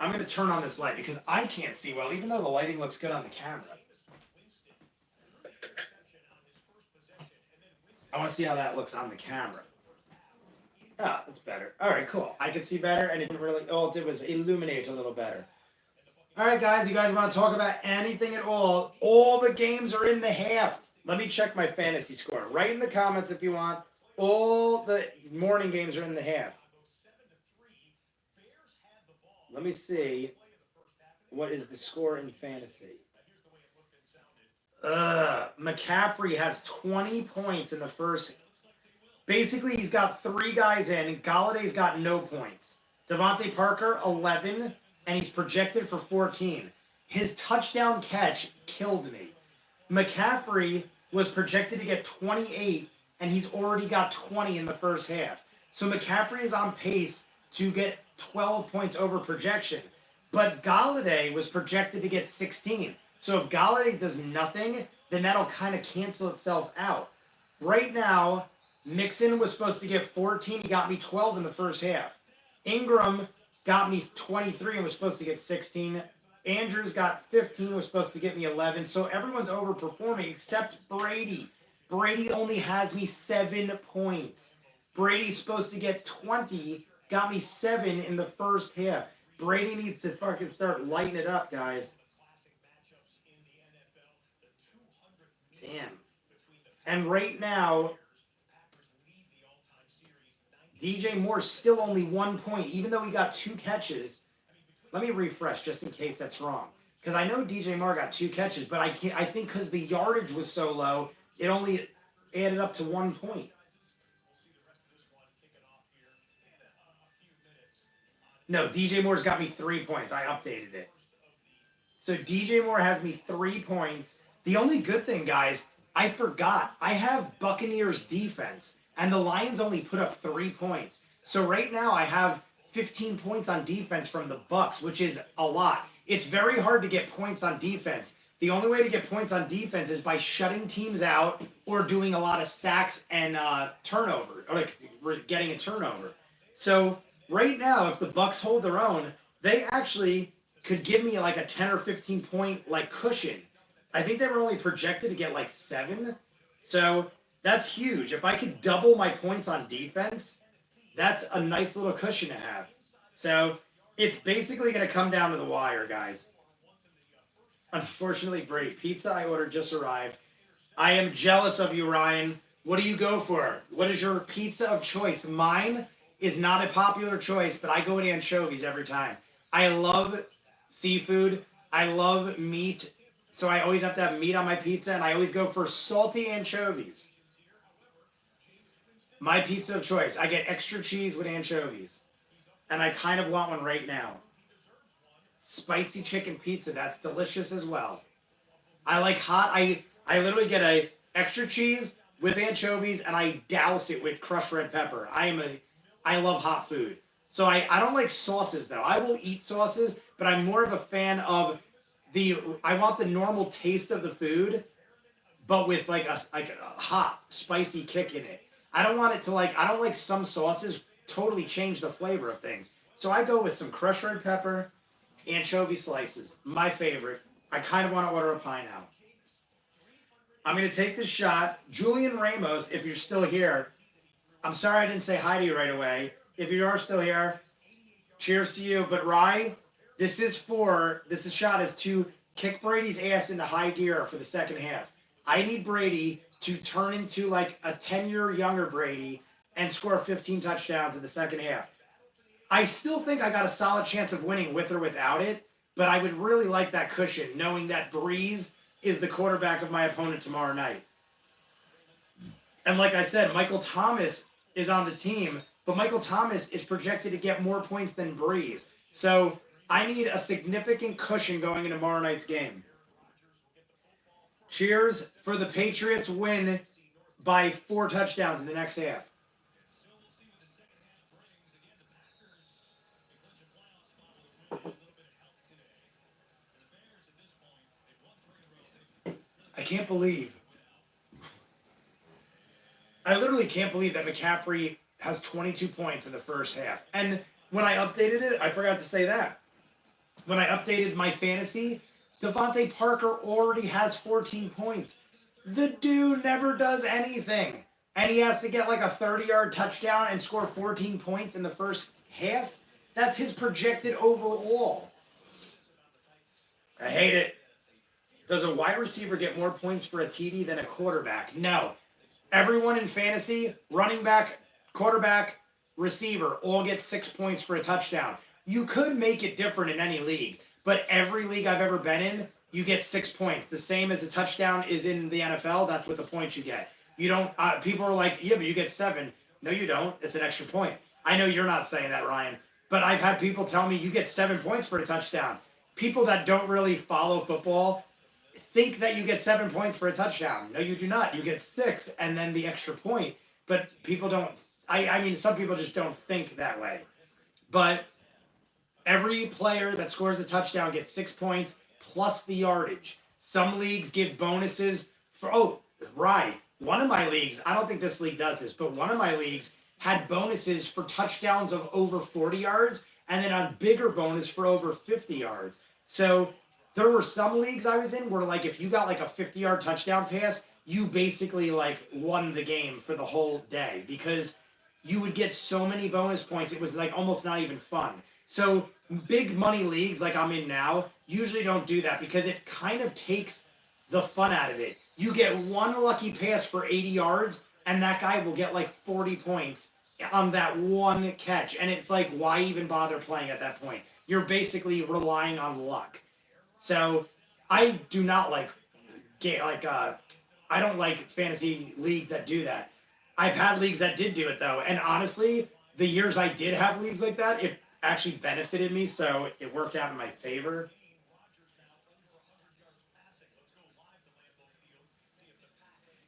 I'm going to turn on this light because I can't see well, even though the lighting looks good on the camera. I want to see how that looks on the camera. Oh, that's better. All right, cool. I can see better, and it didn't really, all it did was illuminate a little better. All right, guys, you guys want to talk about anything at all? All the games are in the half. Let me check my fantasy score. Write in the comments if you want. All the morning games are in the half. Let me see what is the score in fantasy. McCaffrey has 20 points in the first. Basically, he's got 3 guys in. Galladay's got no points. Devontae Parker, 11, and he's projected for 14. His touchdown catch killed me. McCaffrey was projected to get 28, and he's already got 20 in the first half. So McCaffrey is on pace to get 12 points over projection. But Galladay was projected to get 16. So if Galladay does nothing, then that'll kind of cancel itself out. Right now, Mixon was supposed to get 14. He got me 12 in the first half. Ingram got me 23 and was supposed to get 16. Andrews got 15, was supposed to get me 11. So everyone's overperforming except Brady. Brady only has me 7 points. Brady's supposed to get 20, got me 7 in the first half. Brady needs to fucking start lighting it up, guys. Damn. And right now, DJ Moore's still only 1 point, even though he got 2 catches. Let me refresh just in case that's wrong. Because I know DJ Moore got 2 catches, but I think because the yardage was so low, It only added up to 1 point. No, DJ Moore's got me 3 points. I updated it. So DJ Moore has me 3 points. The only good thing, guys, I forgot. I have Buccaneers defense, and the Lions only put up 3 points. So right now I have 15 points on defense from the Bucs, which is a lot. It's very hard to get points on defense. The only way to get points on defense is by shutting teams out or doing a lot of sacks and turnover, or like getting a turnover. So right now, if the Bucs hold their own, they actually could give me like a 10 or 15 point like cushion. I think they were only projected to get like 7. So that's huge. If I could double my points on defense, that's a nice little cushion to have. So it's basically going to come down to the wire, guys. Unfortunately, Brady, pizza I ordered just arrived. I am jealous of you, Ryan. What do you go for? What is your pizza of choice? Mine is not a popular choice, but I go with anchovies every time. I love seafood. I love meat. So I always have to have meat on my pizza, and I always go for salty anchovies. My pizza of choice. I get extra cheese with anchovies. And I kind of want one right now. Spicy chicken pizza. That's delicious as well. I like hot. I literally get a extra cheese with anchovies, and I douse it with crushed red pepper. I love hot food. So I don't like sauces, though. I will eat sauces, but I'm more of a fan of I want the normal taste of the food, but with like a hot, spicy kick in it. I don't want it to I don't like some sauces totally change the flavor of things. So I go with some crushed red pepper, anchovy slices. My favorite. I kind of want to order a pie now. I'm going to take this shot. Julian Ramos, if you're still here, I'm sorry I didn't say hi to you right away. If you are still here, cheers to you. But Rye, this shot is to kick Brady's ass into high gear for the second half. I need Brady to turn into like a 10-year younger Brady and score 15 touchdowns in the second half. I still think I got a solid chance of winning with or without it, but I would really like that cushion, knowing that Breeze is the quarterback of my opponent tomorrow night. And like I said, Michael Thomas is on the team, but Michael Thomas is projected to get more points than Breeze. So I need a significant cushion going into tomorrow night's game. Cheers for the Patriots win by 4 touchdowns in the next half. I literally can't believe that McCaffrey has 22 points in the first half. And when I updated it, I forgot to say that. When I updated my fantasy, Devontae Parker already has 14 points. The dude never does anything. And he has to get like a 30-yard touchdown and score 14 points in the first half? That's his projected overall. I hate it. Does a wide receiver get more points for a TD than a quarterback? No. Everyone in fantasy, running back, quarterback, receiver, all get 6 points for a touchdown. You could make it different in any league, but every league I've ever been in, you get 6 points. The same as a touchdown is in the NFL. That's what the points you get. You don't. People are like, yeah, but you get 7. No, you don't. It's an extra point. I know you're not saying that, Ryan, but I've had people tell me you get 7 points for a touchdown. People that don't really follow football think that you get 7 points for a touchdown. No, you do not. You get 6 and then the extra point. But people don't. I mean, some people just don't think that way. But every player that scores a touchdown gets 6 points plus the yardage. Some leagues give bonuses for, right. One of my leagues, I don't think this league does this, but one of my leagues had bonuses for touchdowns of over 40 yards and then a bigger bonus for over 50 yards. So there were some leagues I was in where, like, if you got like a 50-yard touchdown pass, you basically like won the game for the whole day because you would get so many bonus points. It was like almost not even fun. So big money leagues like I'm in now usually don't do that because it kind of takes the fun out of it. You get one lucky pass for 80 yards and that guy will get like 40 points on that one catch. And it's like, why even bother playing at that point? You're basically relying on luck. So I do not like I don't like fantasy leagues that do that. I've had leagues that did do it though, and honestly, the years I did have leagues like that, it actually benefited me, so it worked out in my favor.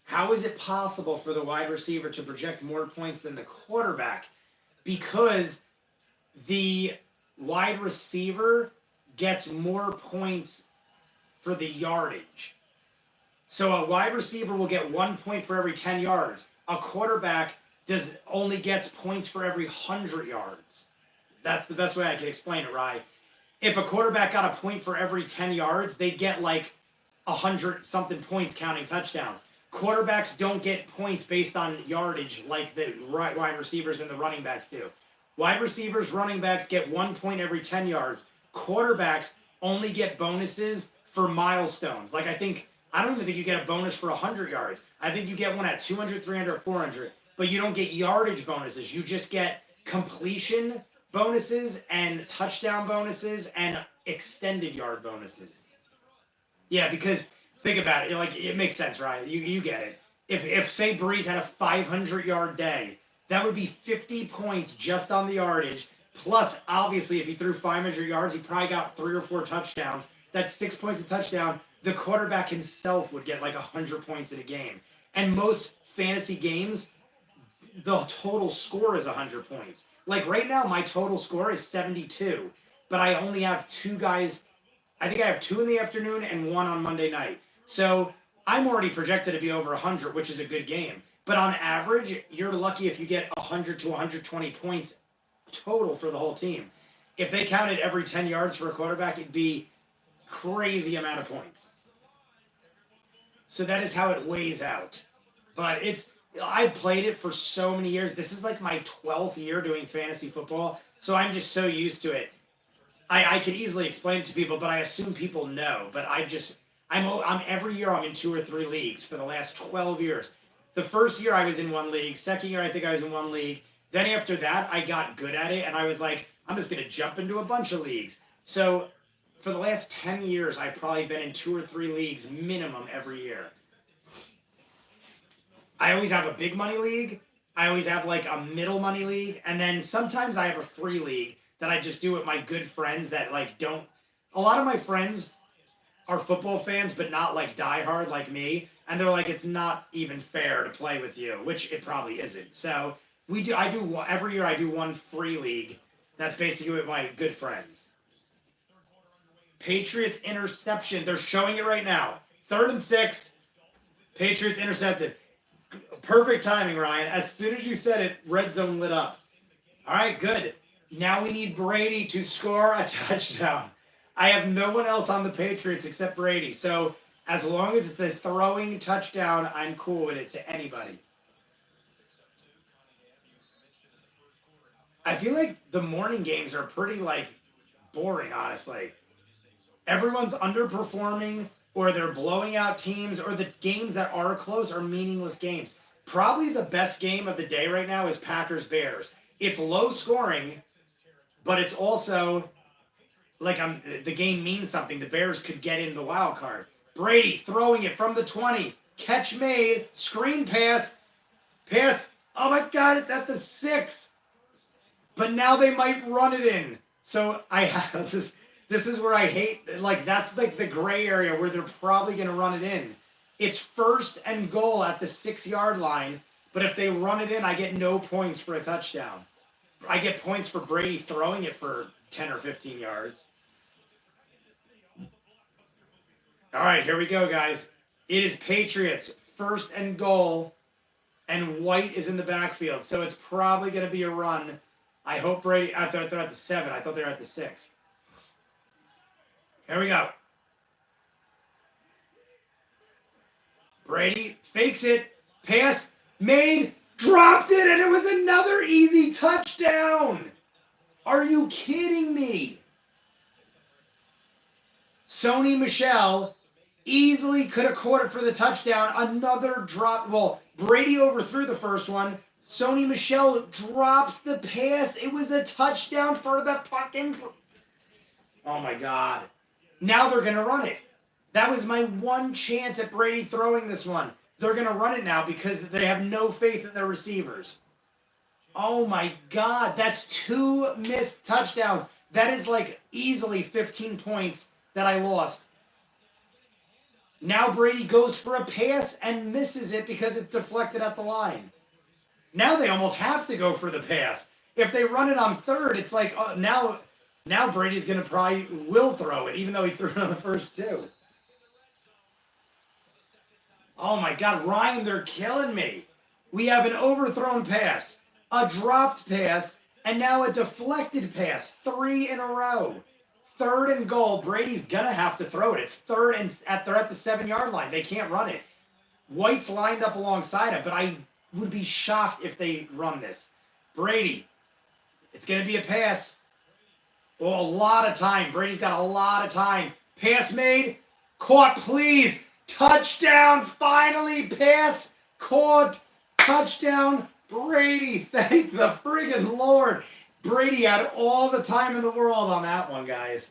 How is it possible for the wide receiver to project more points than the quarterback? Because the wide receiver gets more points for the yardage. So a wide receiver will get 1 point for every 10 yards. A quarterback only gets points for every 100 yards. That's the best way I can explain it, right? If a quarterback got a point for every 10 yards, they'd get like 100-something points counting touchdowns. Quarterbacks don't get points based on yardage like the wide receivers and the running backs do. Wide receivers, running backs get 1 point every 10 yards. Quarterbacks only get bonuses for milestones. Like I don't even think you get a bonus for 100 yards. I think you get one at 200, 300, 400. But you don't get yardage bonuses. You just get completion bonuses and touchdown bonuses and extended yard bonuses. Yeah, because think about it. Like it makes sense, right? You get it. If say Breeze had a 500-yard day, that would be 50 points just on the yardage. Plus, obviously, if he threw 500 yards, he probably got 3 or 4 touchdowns. That's 6 points a touchdown. The quarterback himself would get like 100 points in a game. And most fantasy games, the total score is 100 points. Like right now, my total score is 72, but I only have 2 guys. I think I have 2 in the afternoon and 1 on Monday night. So I'm already projected to be over 100, which is a good game. But on average, you're lucky if you get 100 to 120 points total for the whole team. If they counted every 10 yards for a quarterback, it'd be crazy amount of points. So that is how it weighs out. But I've played it for so many years. This is like my 12th year doing fantasy football, so I'm just so used to it. I could easily explain it to people, but I assume people know. But I'm every year I'm in 2 or 3 leagues for the last 12 years. The first year I was in 1 league. Second year I think I was in 1 league. Then after that I got good at it, and I was like, I'm just gonna jump into a bunch of leagues. So for the last 10 years, I've probably been in 2 or 3 leagues minimum every year. I always have a big money league. I always have like a middle money league. And then sometimes I have a free league that I just do with my good friends that like don't. A lot of my friends are football fans, but not like diehard like me. And they're like, it's not even fair to play with you, which it probably isn't. So every year I do 1 free league. That's basically with my good friends. Patriots interception. They're showing it right now. 3rd and 6. Patriots intercepted. Perfect timing, Ryan. As soon as you said it, Redzone lit up. All right, good. Now we need Brady to score a touchdown. I have no one else on the Patriots except Brady. So as long as it's a throwing touchdown, I'm cool with it to anybody. I feel like the morning games are pretty like boring, honestly. Everyone's underperforming, or they're blowing out teams, or the games that are close are meaningless games. Probably the best game of the day right now is Packers-Bears. It's low scoring, but it's also like the game means something. The Bears could get in the wild card. Brady throwing it from the 20. Catch made. Screen pass. Pass. Oh my God, it's at the 6. But now they might run it in. So I have this. This is where I hate, like, that's like the gray area where they're probably going to run it in. It's 1st and goal at the 6-yard line, but if they run it in, I get no points for a touchdown. I get points for Brady throwing it for 10 or 15 yards. All right, here we go, guys. It is Patriots, 1st and goal, and White is in the backfield, so it's probably going to be a run. I hope Brady, I thought they're at the 7. I thought they were at the 6. Here we go. Brady fakes it. Pass made. Dropped it, and it was another easy touchdown. Are you kidding me? Sony Michel easily could have caught it for the touchdown. Another drop. Well, Brady overthrew the first one. Sony Michel drops the pass. It was a touchdown for the fucking... Oh, my God. Now they're going to run it. That was my one chance at Brady throwing this one. they're going to run it now because they have no faith in their receivers. Oh my God, that's 2 missed touchdowns. That is like easily 15 points that I lost. Now Brady goes for a pass and misses it because it's deflected at the line. Now they almost have to go for the pass. If they run it on third, it's like now Brady's going to probably will throw it, even though he threw it on the first 2. Oh my God, Ryan, they're killing me. We have an overthrown pass, a dropped pass, and now a deflected pass. 3 in a row. 3rd and goal. Brady's gonna have to throw it. It's 3rd and they're at the 7-yard line. They can't run it. White's lined up alongside him, but I would be shocked if they run this. Brady, it's gonna be a pass. Oh, a lot of time. Brady's got a lot of time. Pass made, caught, please. Touchdown, finally, pass, caught, touchdown, Brady. Thank the friggin' Lord. Brady had all the time in the world on that one, guys.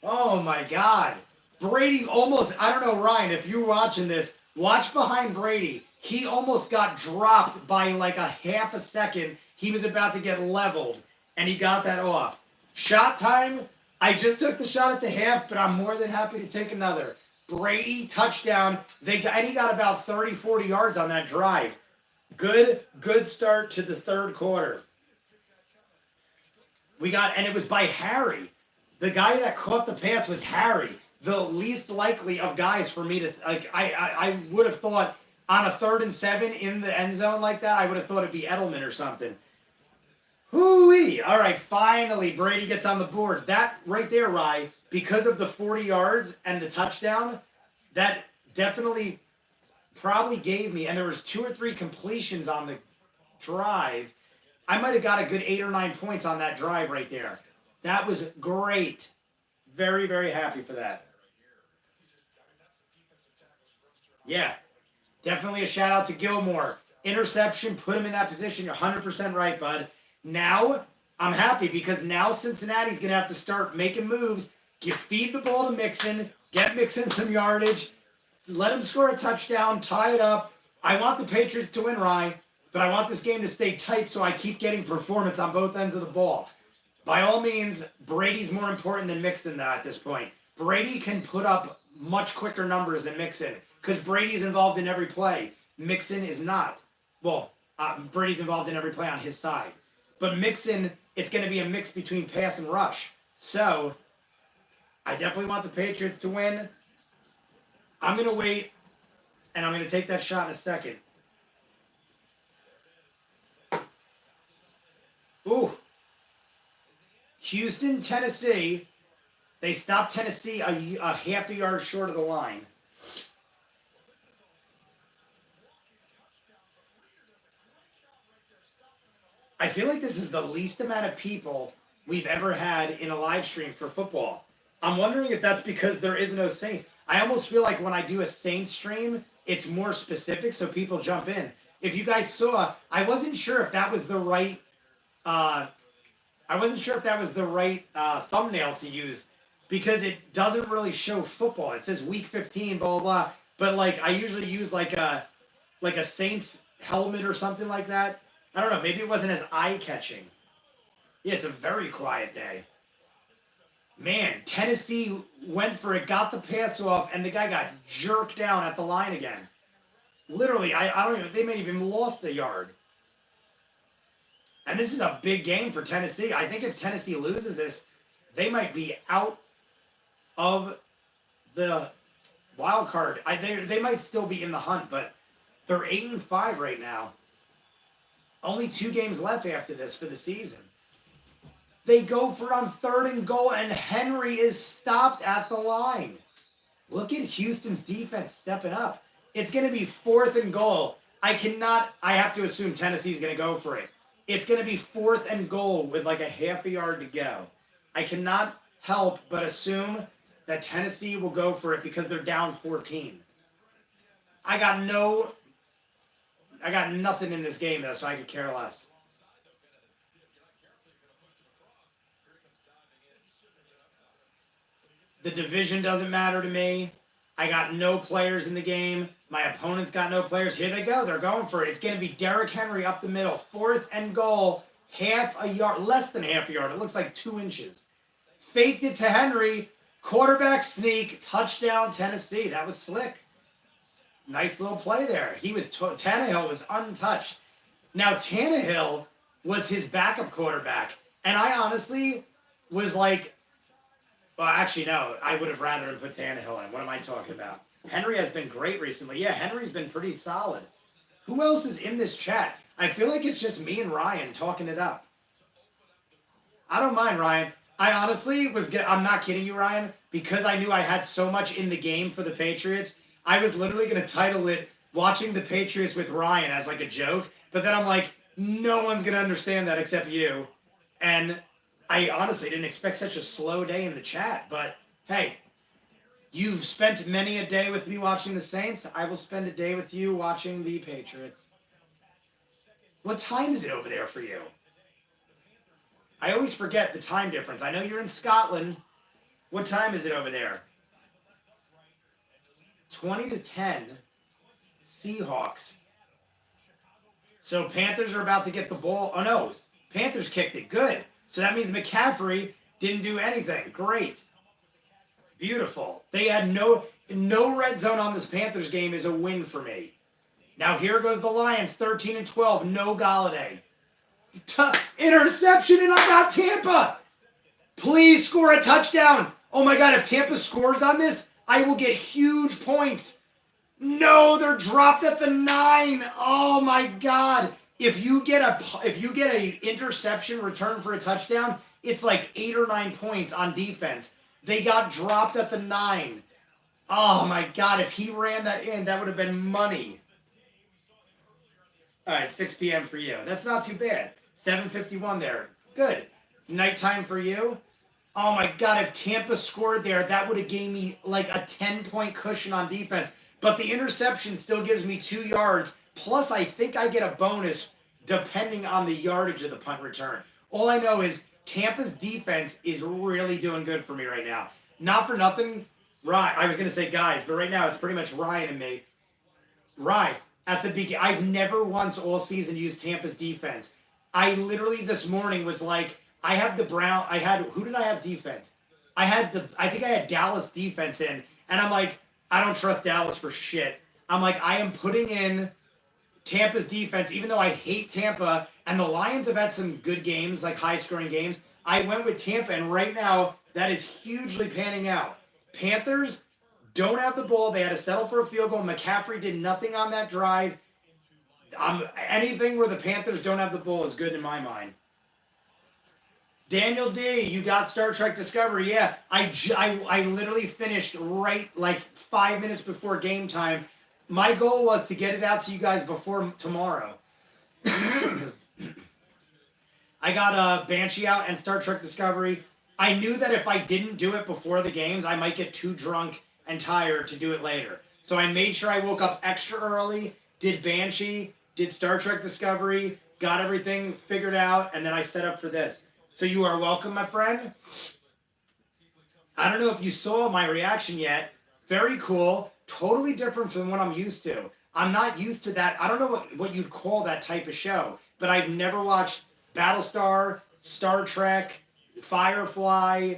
Oh, my God. Brady almost, I don't know, Ryan, if you're watching this, watch behind Brady. He almost got dropped by like a half a second. He was about to get leveled, and he got that off. Shot time, I just took the shot at the half, but I'm more than happy to take another. Brady, touchdown. And he got about 30, 40 yards on that drive. Good start to the 3rd quarter. And it was by Harry. The guy that caught the pass was Harry. The least likely of guys for me to, like, I would have thought on a 3rd and 7 in the end zone like that, I would have thought it'd be Edelman or something. Hoo-wee. All right, finally, Brady gets on the board. That right there, Rye, because of the 40 yards and the touchdown, that definitely probably gave me, and there was 2 or 3 completions on the drive. I might have got a good 8 or 9 points on that drive right there. That was great. Very, very happy for that. Yeah, definitely a shout out to Gilmore. Interception, put him in that position. You're 100% right, bud. Now, I'm happy because now Cincinnati's going to have to start making moves. Feed the ball to Mixon. Get Mixon some yardage. Let him score a touchdown. Tie it up. I want the Patriots to win, Ryan, but I want this game to stay tight so I keep getting performance on both ends of the ball. By all means, Brady's more important than Mixon at this point. Brady can put up much quicker numbers than Mixon because Brady's involved in every play. Mixon is not. Well, Brady's involved in every play on his side. But Mixon, it's going to be a mix between pass and rush. So, I definitely want the Patriots to win. I'm going to wait, and I'm going to take that shot in a second. Ooh. Houston, Tennessee. They stopped Tennessee a half a yard short of the line. I feel like this is the least amount of people we've ever had in a live stream for football. I'm wondering if that's because there is no Saints. I almost feel like when I do a Saints stream, it's more specific so people jump in. If you guys saw, I wasn't sure if that was the right thumbnail to use because it doesn't really show football. It says week 15, blah, blah, blah. But like I usually use like a Saints helmet or something like that. I don't know. Maybe it wasn't as eye-catching. Yeah, it's a very quiet day. Man, Tennessee went for it, got the pass off, and the guy got jerked down at the line again. Literally, I don't even, they may have even lost a yard. And this is a big game for Tennessee. I think if Tennessee loses this, they might be out of the wild card. They might still be in the hunt, but they're 8-5 right now. Only 2 games left after this for the season. They go for it on 3rd and goal, and Henry is stopped at the line. Look at Houston's defense stepping up. It's going to be 4th and goal. I have to assume Tennessee's going to go for it. It's going to be 4th and goal with like a half a yard to go. I cannot help but assume that Tennessee will go for it because they're down 14. I got nothing in this game, though, so I could care less. The division doesn't matter to me. I got no players in the game. My opponent's got no players. Here they go. They're going for it. It's going to be Derrick Henry up the middle. 4th and goal. Half a yard. Less than half a yard. It looks like 2 inches. Faked it to Henry. Quarterback sneak. Touchdown, Tennessee. That was slick. Nice little play there. Tannehill was untouched. Now, Tannehill was his backup quarterback. And I honestly was like, well, actually, no. I would have rather him put Tannehill in. What am I talking about? Henry has been great recently. Yeah, Henry's been pretty solid. Who else is in this chat? I feel like it's just me and Ryan talking it up. I don't mind, Ryan. I honestly I'm not kidding you, Ryan, because I knew I had so much in the game for the Patriots. I was literally going to title it Watching the Patriots with Ryan as like a joke. But then I'm like, no one's going to understand that except you. And I honestly didn't expect such a slow day in the chat. But hey, you've spent many a day with me watching the Saints. I will spend a day with you watching the Patriots. What time is it over there for you? I always forget the time difference. I know you're in Scotland. What time is it over there? 20-10. Seahawks. So Panthers are about to get the ball. Oh, no. Panthers kicked it. Good. So that means McCaffrey didn't do anything. Great. Beautiful. They had no red zone on this Panthers game is a win for me. Now here goes the Lions, 13-12. No Galladay. Interception, and I got Tampa. Please score a touchdown. Oh, my God. If Tampa scores on this, I will get huge points. No, they're dropped at the 9. Oh, my God. If you get a interception return for a touchdown, it's like 8 or 9 points on defense. They got dropped at the 9. Oh, my God. If he ran that in, that would have been money. All right, 6 p.m. for you. That's not too bad. 7:51 there. Good. Nighttime for you. Oh, my God. If Tampa scored there, that would have gave me like a 10-point cushion on defense. But the interception still gives me 2 yards. Plus, I think I get a bonus depending on the yardage of the punt return. All I know is Tampa's defense is really doing good for me right now. Not for nothing, Ryan. I was going to say guys, but right now it's pretty much Ryan and me. Ryan, at the beginning, I've never once all season used Tampa's defense. I literally this morning was like, who did I have defense? I think I had Dallas defense in, and I'm like, I don't trust Dallas for shit. I'm like, I am putting in Tampa's defense, even though I hate Tampa, and the Lions have had some good games, like high-scoring games. I went with Tampa, and right now, that is hugely panning out. Panthers don't have the ball. They had to settle for a field goal. McCaffrey did nothing on that drive. Anything where the Panthers don't have the ball is good in my mind. Daniel D, you got Star Trek Discovery. Yeah, I literally finished right like 5 minutes before game time. My goal was to get it out to you guys before tomorrow. I got Banshee out and Star Trek Discovery. I knew that if I didn't do it before the games, I might get too drunk and tired to do it later. So I made sure I woke up extra early, did Banshee, did Star Trek Discovery, got everything figured out, and then I set up for this. So you are welcome, my friend. I don't know if you saw my reaction yet. Very cool. Totally different from what I'm used to. I'm not used to that. I don't know what you'd call that type of show, but I've never watched Battlestar, Star Trek, Firefly,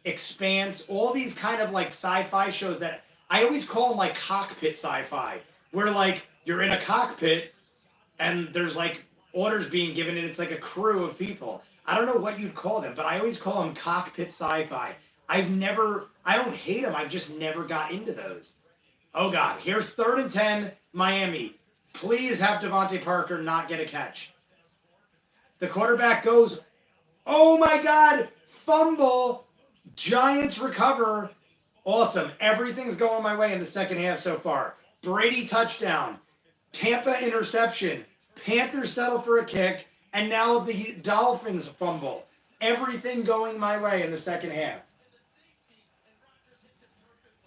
Expanse, all these kind of like sci-fi shows that I always call them like cockpit sci-fi, where like you're in a cockpit and there's like orders being given and it's like a crew of people. I don't know what you'd call them, but I always call them cockpit sci-fi. I don't hate them. I've just never got into those. Oh, God. Here's 3rd and 10, Miami. Please have Devontae Parker not get a catch. The quarterback goes, oh, my God, fumble. Giants recover. Awesome. Everything's going my way in the second half so far. Brady touchdown. Tampa interception. Panthers settle for a kick. And now the Dolphins fumble. Everything going my way in the second half.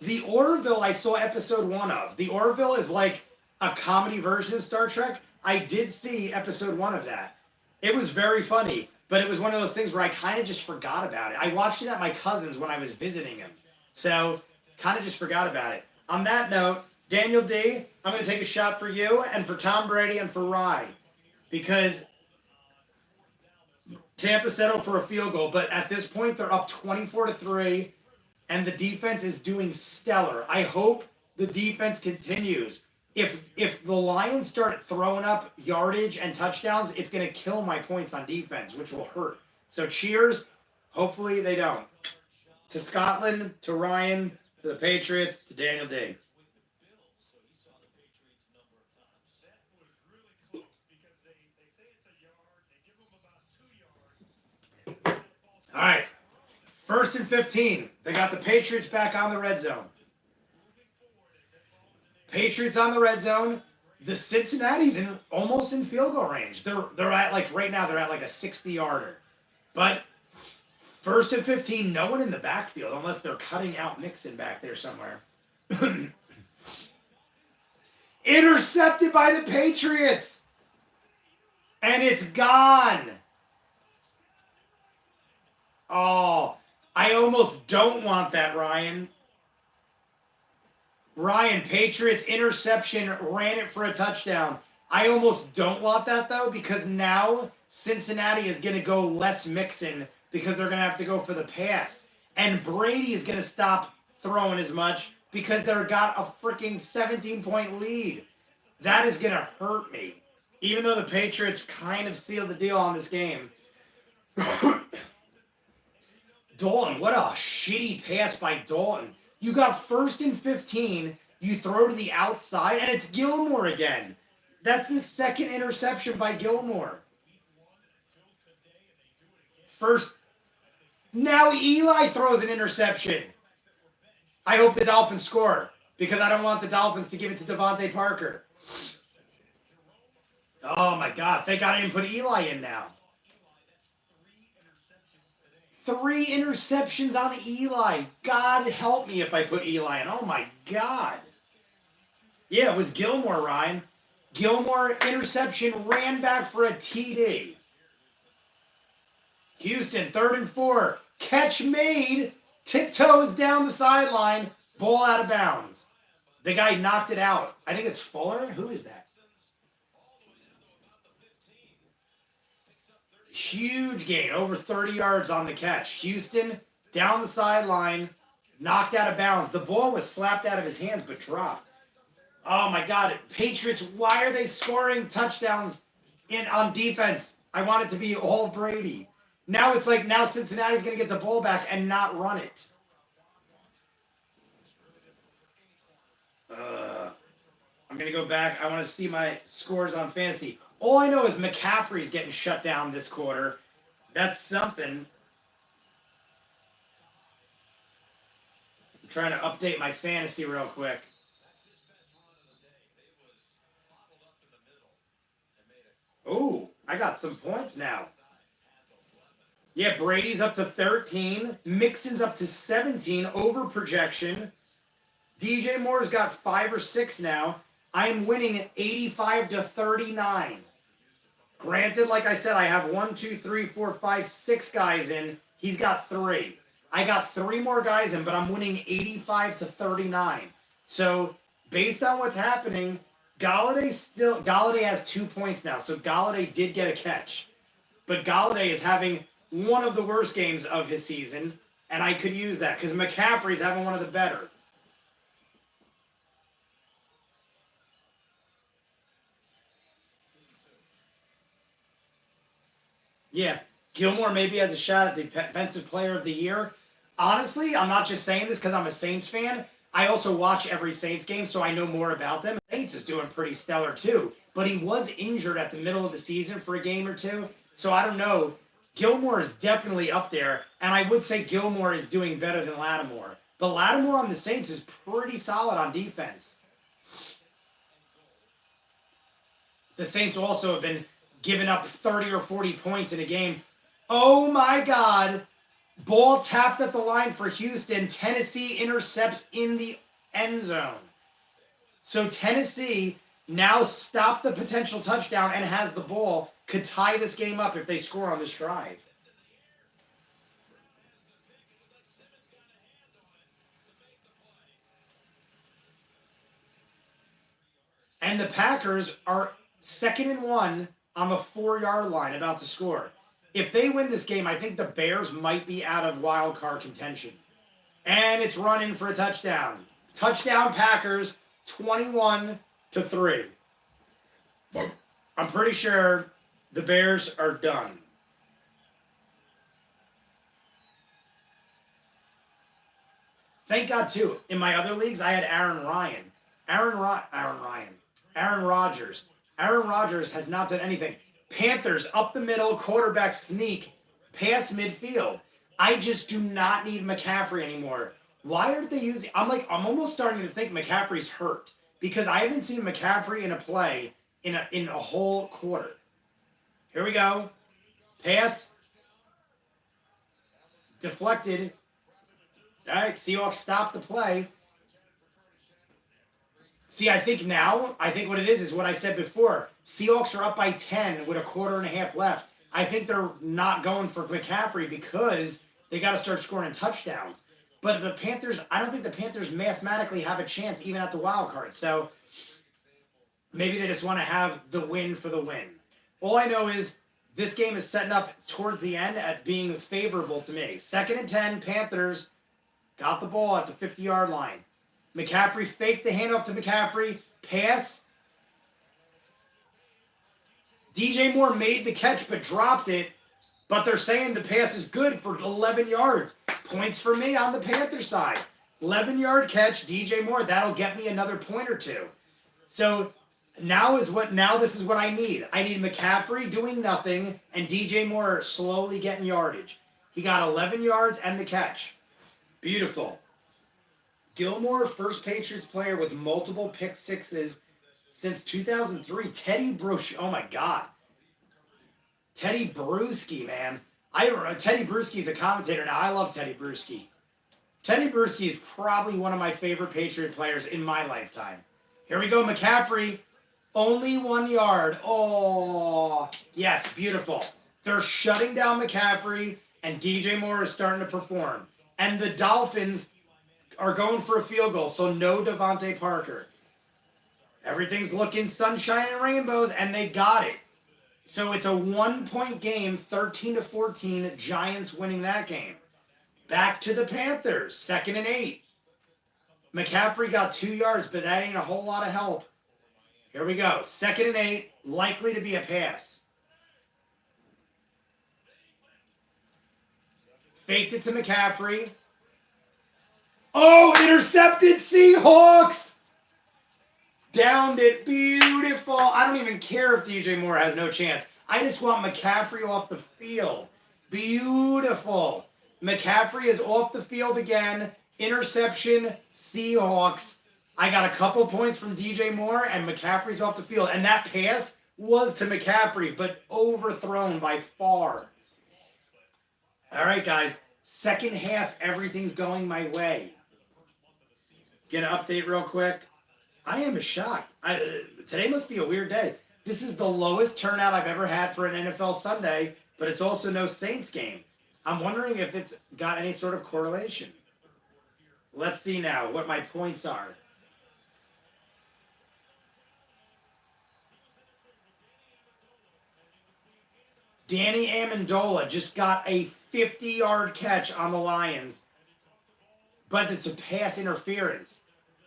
The Orville, I saw episode 1 of. The Orville is like a comedy version of Star Trek. I did see episode 1 of that. It was very funny, but it was one of those things where I kind of just forgot about it. I watched it at my cousin's when I was visiting him. So, kind of just forgot about it. On that note, Daniel D, I'm going to take a shot for you and for Tom Brady and for Rye. Because Tampa settled for a field goal, but at this point they're up 24-3, and the defense is doing stellar. I hope the defense continues. If the Lions start throwing up yardage and touchdowns, it's going to kill my points on defense, which will hurt. So cheers. Hopefully they don't. To Scotland, to Ryan, to the Patriots, to Daniel D. All right. 1st and 15. They got the Patriots back on the red zone. Patriots on the red zone. The Cincinnati's almost in field goal range. They're at like right now they're at like a 60-yarder. But 1st and 15, no one in the backfield unless they're cutting out Mixon back there somewhere. Intercepted by the Patriots. And it's gone. Oh, I almost don't want that, Ryan. Ryan, Patriots interception, ran it for a touchdown. I almost don't want that, though, because now Cincinnati is going to go less Mixon because they're going to have to go for the pass. And Brady is going to stop throwing as much because they've got a freaking 17-point lead. That is going to hurt me, even though the Patriots kind of sealed the deal on this game. Dalton, what a shitty pass by Dalton. You got 1st and 15, you throw to the outside, and it's Gilmore again. That's the 2nd interception by Gilmore. Now Eli throws an interception. I hope the Dolphins score, because I don't want the Dolphins to give it to Devontae Parker. Oh my God, thank God I didn't put Eli in now. 3 interceptions on Eli. God help me if I put Eli in. Oh, my God. Yeah, it was Gilmore, Ryan. Gilmore, interception, ran back for a TD. Houston, 3rd and 4. Catch made. Tiptoes down the sideline. Ball out of bounds. The guy knocked it out. I think it's Fuller. Who is that? Huge gain, over 30 yards on the catch. Houston, down the sideline, knocked out of bounds. The ball was slapped out of his hands, but dropped. Oh, my God. Patriots, why are they scoring touchdowns on defense? I want it to be all Brady. Now it's like now Cincinnati's going to get the ball back and not run it. I'm going to go back. I want to see my scores on fantasy. All I know is McCaffrey's getting shut down this quarter. That's something. I'm trying to update my fantasy real quick. Oh, I got some points now. Yeah, Brady's up to 13. Mixon's up to 17, over projection. DJ Moore's got 5 or 6 now. I am winning 85-39. Granted, like I said, I have 1, 2, 3, 4, 5, 6 guys in. Has got 3. I got 3 more guys in, but I'm winning 85-39. So, based on what's happening, Galladay has 2 points now. So Galladay did get a catch. But Galladay is having one of the worst games of his season, and I could use that because McCaffrey's having one of the better. Yeah, Gilmore maybe has a shot at the Defensive Player of the Year. Honestly, I'm not just saying this because I'm a Saints fan. I also watch every Saints game, so I know more about them. Saints is doing pretty stellar too, but he was injured at the middle of the season for a game or two, so I don't know. Gilmore is definitely up there, and I would say Gilmore is doing better than Lattimore. But Lattimore on the Saints is pretty solid on defense. The Saints also have been giving up 30 or 40 points in a game. Oh my God. Ball tapped at the line for Houston. Tennessee intercepts in the end zone. So Tennessee now stopped the potential touchdown and has the ball. Could tie this game up if they score on this drive. And the Packers are 2nd and 1 on the 4-yard line about to score. If they win this game, I think the Bears might be out of wild card contention. And it's running for a touchdown. Touchdown Packers, 21-3. I'm pretty sure the Bears are done. Thank God, too. In my other leagues, I had Aaron Rodgers. Aaron Rodgers has not done anything. Panthers, up the middle, quarterback sneak, pass midfield. I just do not need McCaffrey anymore. Why aren't they using... I'm almost starting to think McCaffrey's hurt. Because I haven't seen McCaffrey in a play in a whole quarter. Here we go. Pass. Deflected. All right, Seahawks stop the play. See, I think what it is what I said before. Seahawks are up by 10 with a quarter and a half left. I think they're not going for McCaffrey because they got to start scoring touchdowns. But the Panthers, I don't think the Panthers mathematically have a chance even at the wild card. So maybe they just want to have the win for the win. All I know is this game is setting up towards the end at being favorable to me. 2nd and 10, Panthers got the ball at the 50-yard line. McCaffrey faked the handoff to McCaffrey. Pass. DJ Moore made the catch but dropped it. But they're saying the pass is good for 11 yards. Points for me on the Panthers side. 11-yard catch, DJ Moore. That'll get me another point or two. So now this is what I need. I need McCaffrey doing nothing and DJ Moore slowly getting yardage. He got 11 yards and the catch. Beautiful. Gilmore, first Patriots player with multiple pick sixes since 2003. Teddy Bruschi. Oh, my God. Teddy Bruschi, man. Teddy Bruschi is a commentator now. I love Teddy Bruschi. Teddy Bruschi is probably one of my favorite Patriot players in my lifetime. Here we go, McCaffrey. Only 1 yard. Oh, yes, beautiful. They're shutting down McCaffrey, and DJ Moore is starting to perform. And the Dolphins are going for a field goal, so no Devontae Parker. Everything's looking sunshine and rainbows, and they got it. So it's a 1-point game, 13-14, Giants winning that game. Back to the Panthers, 2nd and 8. McCaffrey got 2 yards, but that ain't a whole lot of help. Here we go, 2nd and 8, likely to be a pass. Faked it to McCaffrey. Oh, intercepted Seahawks! Downed it. Beautiful. I don't even care if DJ Moore has no chance. I just want McCaffrey off the field. Beautiful. McCaffrey is off the field again. Interception, Seahawks. I got a couple points from DJ Moore, and McCaffrey's off the field. And that pass was to McCaffrey, but overthrown by far. All right, guys. Second half, everything's going my way. Get an update real quick. I am shocked. Today must be a weird day. This is the lowest turnout I've ever had for an NFL Sunday, but it's also no Saints game. I'm wondering if it's got any sort of correlation. Let's see now what my points are. Danny Amendola just got a 50-yard catch on the Lions, but it's a pass interference,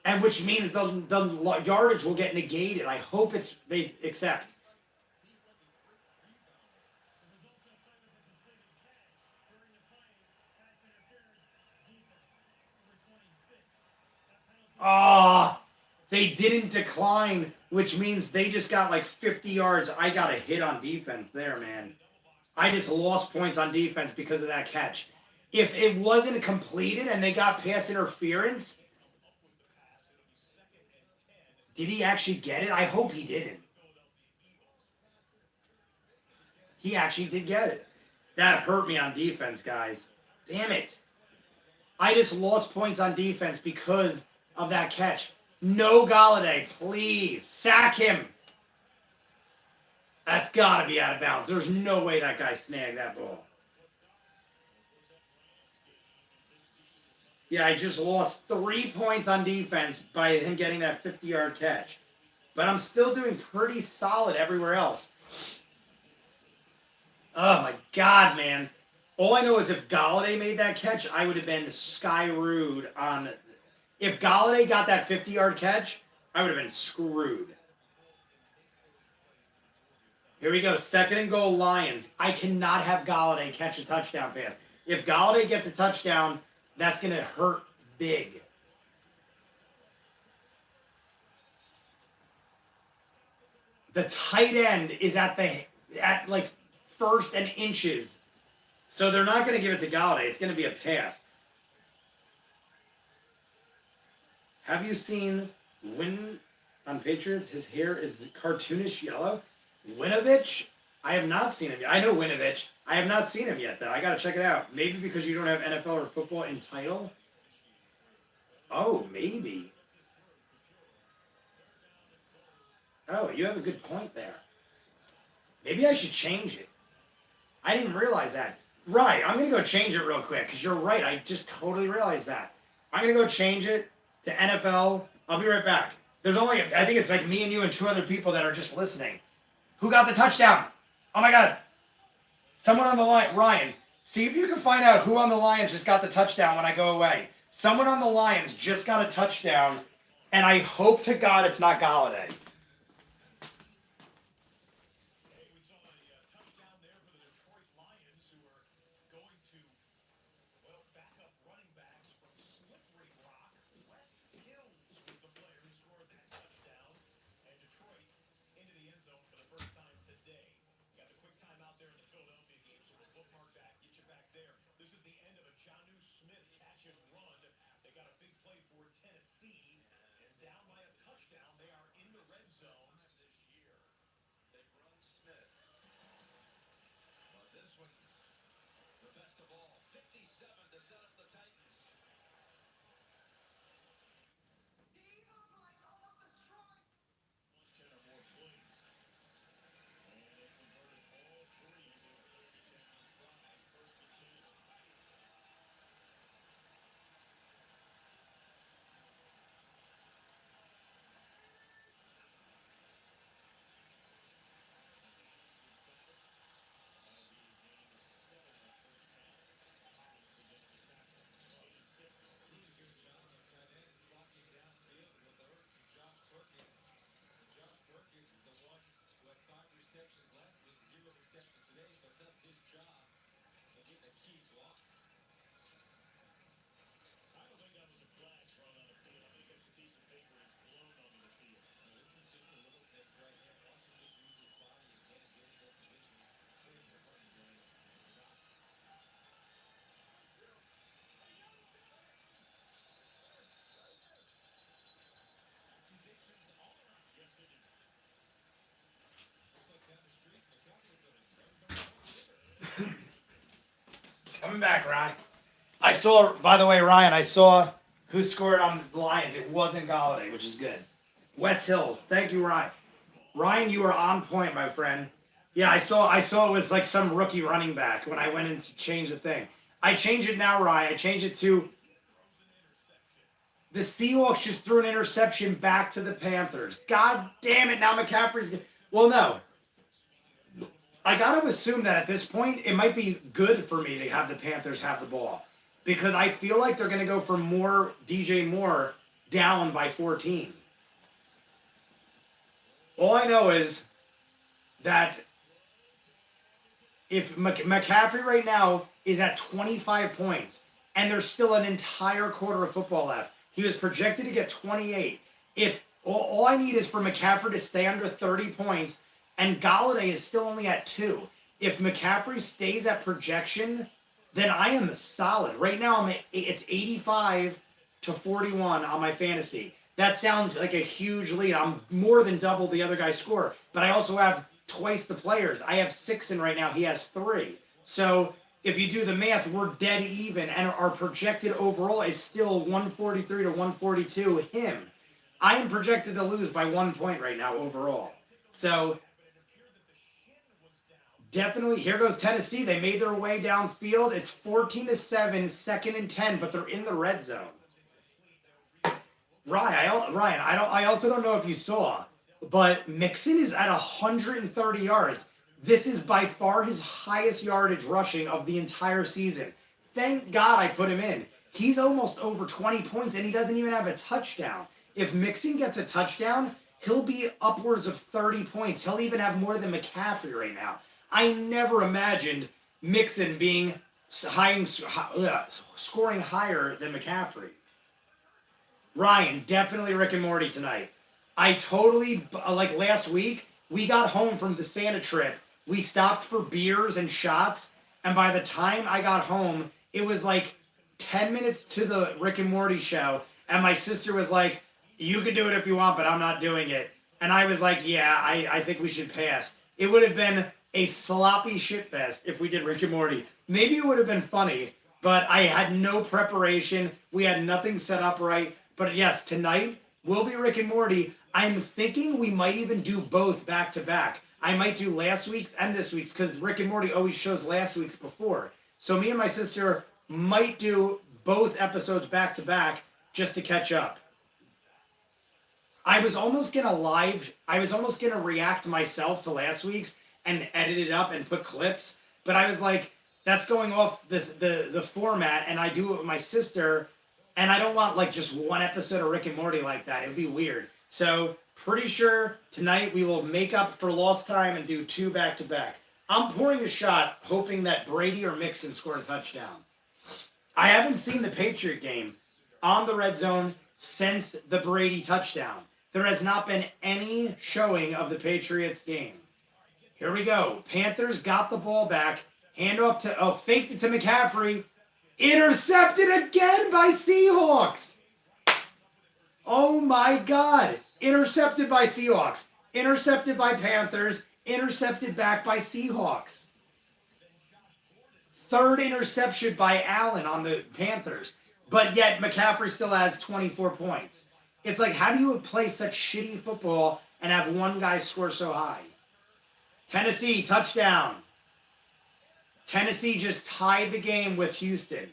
and which means the yardage will get negated. I hope they accept. Ah, they didn't decline, which means they just got like 50 yards. I got a hit on defense there, man. I just lost points on defense because of that catch. If it wasn't completed and they got pass interference, did he actually get it? I hope he didn't. He actually did get it. That hurt me on defense, guys. Damn it. I just lost points on defense because of that catch. No Galladay, please. Sack him. That's got to be out of bounds. There's no way that guy snagged that ball. Yeah, I just lost 3 points on defense by him getting that 50-yard catch. but I'm still doing pretty solid everywhere else. Oh my God, man. All I know is if Galladay made that catch, I would have been sky-rude on. If Galladay got that 50-yard catch, I would have been screwed. Here we go. 2nd and goal, Lions. I cannot have Galladay catch a touchdown pass. If Galladay gets a touchdown, that's going to hurt big. The tight end is at like 1st and inches. So they're not going to give it to Galladay. It's going to be a pass. Have you seen Win on Patriots? His hair is cartoonish yellow. Winovich? I have not seen him yet. I know Winovich. I have not seen him yet, though. I got to check it out. Maybe because you don't have NFL or football in title? Oh, maybe. Oh, you have a good point there. Maybe I should change it. I didn't realize that. Right, I'm going to go change it real quick, because you're right. I just totally realized that. I'm going to go change it to NFL. I'll be right back. There's only, I think it's like me and you and 2 other people that are just listening. Who got the touchdown? Oh, my God. Someone on the line. Ryan, see if you can find out who on the Lions just got the touchdown when I go away. Someone on the Lions just got a touchdown, and I hope to God it's not Galladay. Coming back, Ryan. I saw, by the way, Ryan, I saw who scored on the Lions. It wasn't Galladay, which is good. West Hills. Thank you, Ryan. Ryan, you are on point, my friend. Yeah, I saw it was like some rookie running back when I went in to change the thing. I changed it now, Ryan. I changed it to the Seahawks just threw an interception back to the Panthers. God damn it, now McCaffrey's... Well, no. I got to assume that at this point, it might be good for me to have the Panthers have the ball. Because I feel like they're going to go for more DJ Moore down by 14. All I know is that if McCaffrey right now is at 25 points, and there's still an entire quarter of football left, he was projected to get 28. If all I need is for McCaffrey to stay under 30 points, and Galladay is still only at 2. If McCaffrey stays at projection, then I am solid. Right now, it's 85 to 41 on my fantasy. That sounds like a huge lead. I'm more than double the other guy's score, but I also have twice the players. I have 6 in right now. He has 3. So if you do the math, we're dead even, and our projected overall is still 143 to 142 him. I am projected to lose by 1 point right now overall. So definitely, here goes Tennessee. They made their way downfield. It's 14-7, 2nd and 10, but they're in the red zone. Ryan, I also don't know if you saw. But Mixon is at 130 yards. This is by far his highest yardage rushing of the entire season. Thank God I put him in. He's almost over 20 points, and he doesn't even have a touchdown. If Mixon gets a touchdown, he'll be upwards of 30 points. He'll even have more than McCaffrey right now. I never imagined Mixon being scoring higher than McCaffrey. Ryan, definitely Rick and Morty tonight. I totally, like last week, we got home from the Santa trip. We stopped for beers and shots, and by the time I got home, it was like 10 minutes to the Rick and Morty show, and my sister was like, you can do it if you want, but I'm not doing it. And I was like, yeah, I think we should pass. It would have been a sloppy shitfest if we did Rick and Morty. Maybe it would have been funny, but I had no preparation. We had nothing set up right. But yes, tonight will be Rick and Morty. I'm thinking we might even do both back to back. I might do last week's and this week's because Rick and Morty always shows last week's before. So me and my sister might do both episodes back to back just to catch up. I was almost gonna react myself to last week's and edit it up and put clips, but I was like, that's going off the format, and I do it with my sister, and I don't want like just one episode of Rick and Morty like that. It'd be weird. So pretty sure tonight we will make up for lost time and do two back to back. I'm pouring a shot, hoping that Brady or Mixon score a touchdown. I haven't seen the Patriot game on the Redzone since the Brady touchdown. There has not been any showing of the Patriots game. Here we go. Panthers got the ball back. Handoff to, faked it to McCaffrey. Intercepted again by Seahawks. Oh my God. Intercepted by Seahawks. Intercepted by Panthers. Intercepted back by Seahawks. Third interception by Allen on the Panthers. But yet McCaffrey still has 24 points. It's like, how do you play such shitty football and have one guy score so high? Tennessee, touchdown. Tennessee just tied the game with Houston.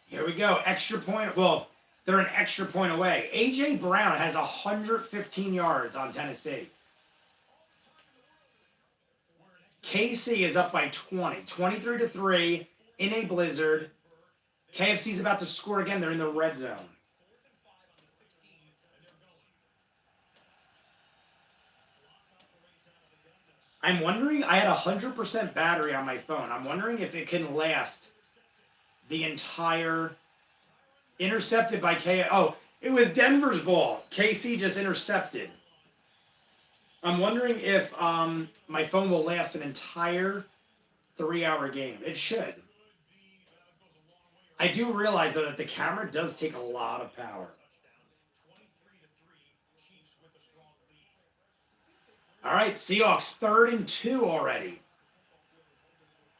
Here we go. Extra point. Well, they're an extra point away. A.J. Brown has 115 yards on Tennessee. KC is up by 20. 23-3 in a blizzard. KFC's about to score again. They're in the red zone. I'm wondering, I had 100% battery on my phone. I'm wondering if it can last the entire... Intercepted by Oh, it was Denver's ball. KC just intercepted. I'm wondering if my phone will last an entire 3-hour game. It should. I do realize, though, that the camera does take a lot of power. All right, Seahawks, 3rd and 2 already.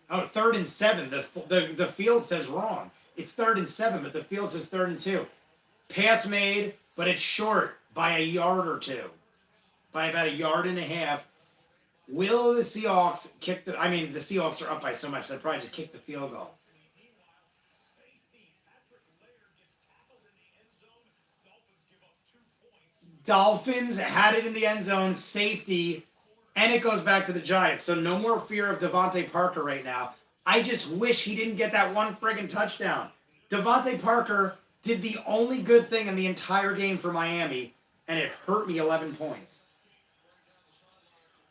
Oh, 3rd and 7. The field says wrong. It's 3rd and 7, but the field says 3rd and 2. Pass made, but it's short by a yard or two. By about a yard and a half. Will the Seahawks kick the... I mean, the Seahawks are up by so much, they'll probably just kick the field goal. Dolphins had it in the end zone, safety, and it goes back to the Giants. So no more fear of Devontae Parker right now. I just wish he didn't get that one friggin' touchdown. Devontae Parker did the only good thing in the entire game for Miami, and it hurt me 11 points.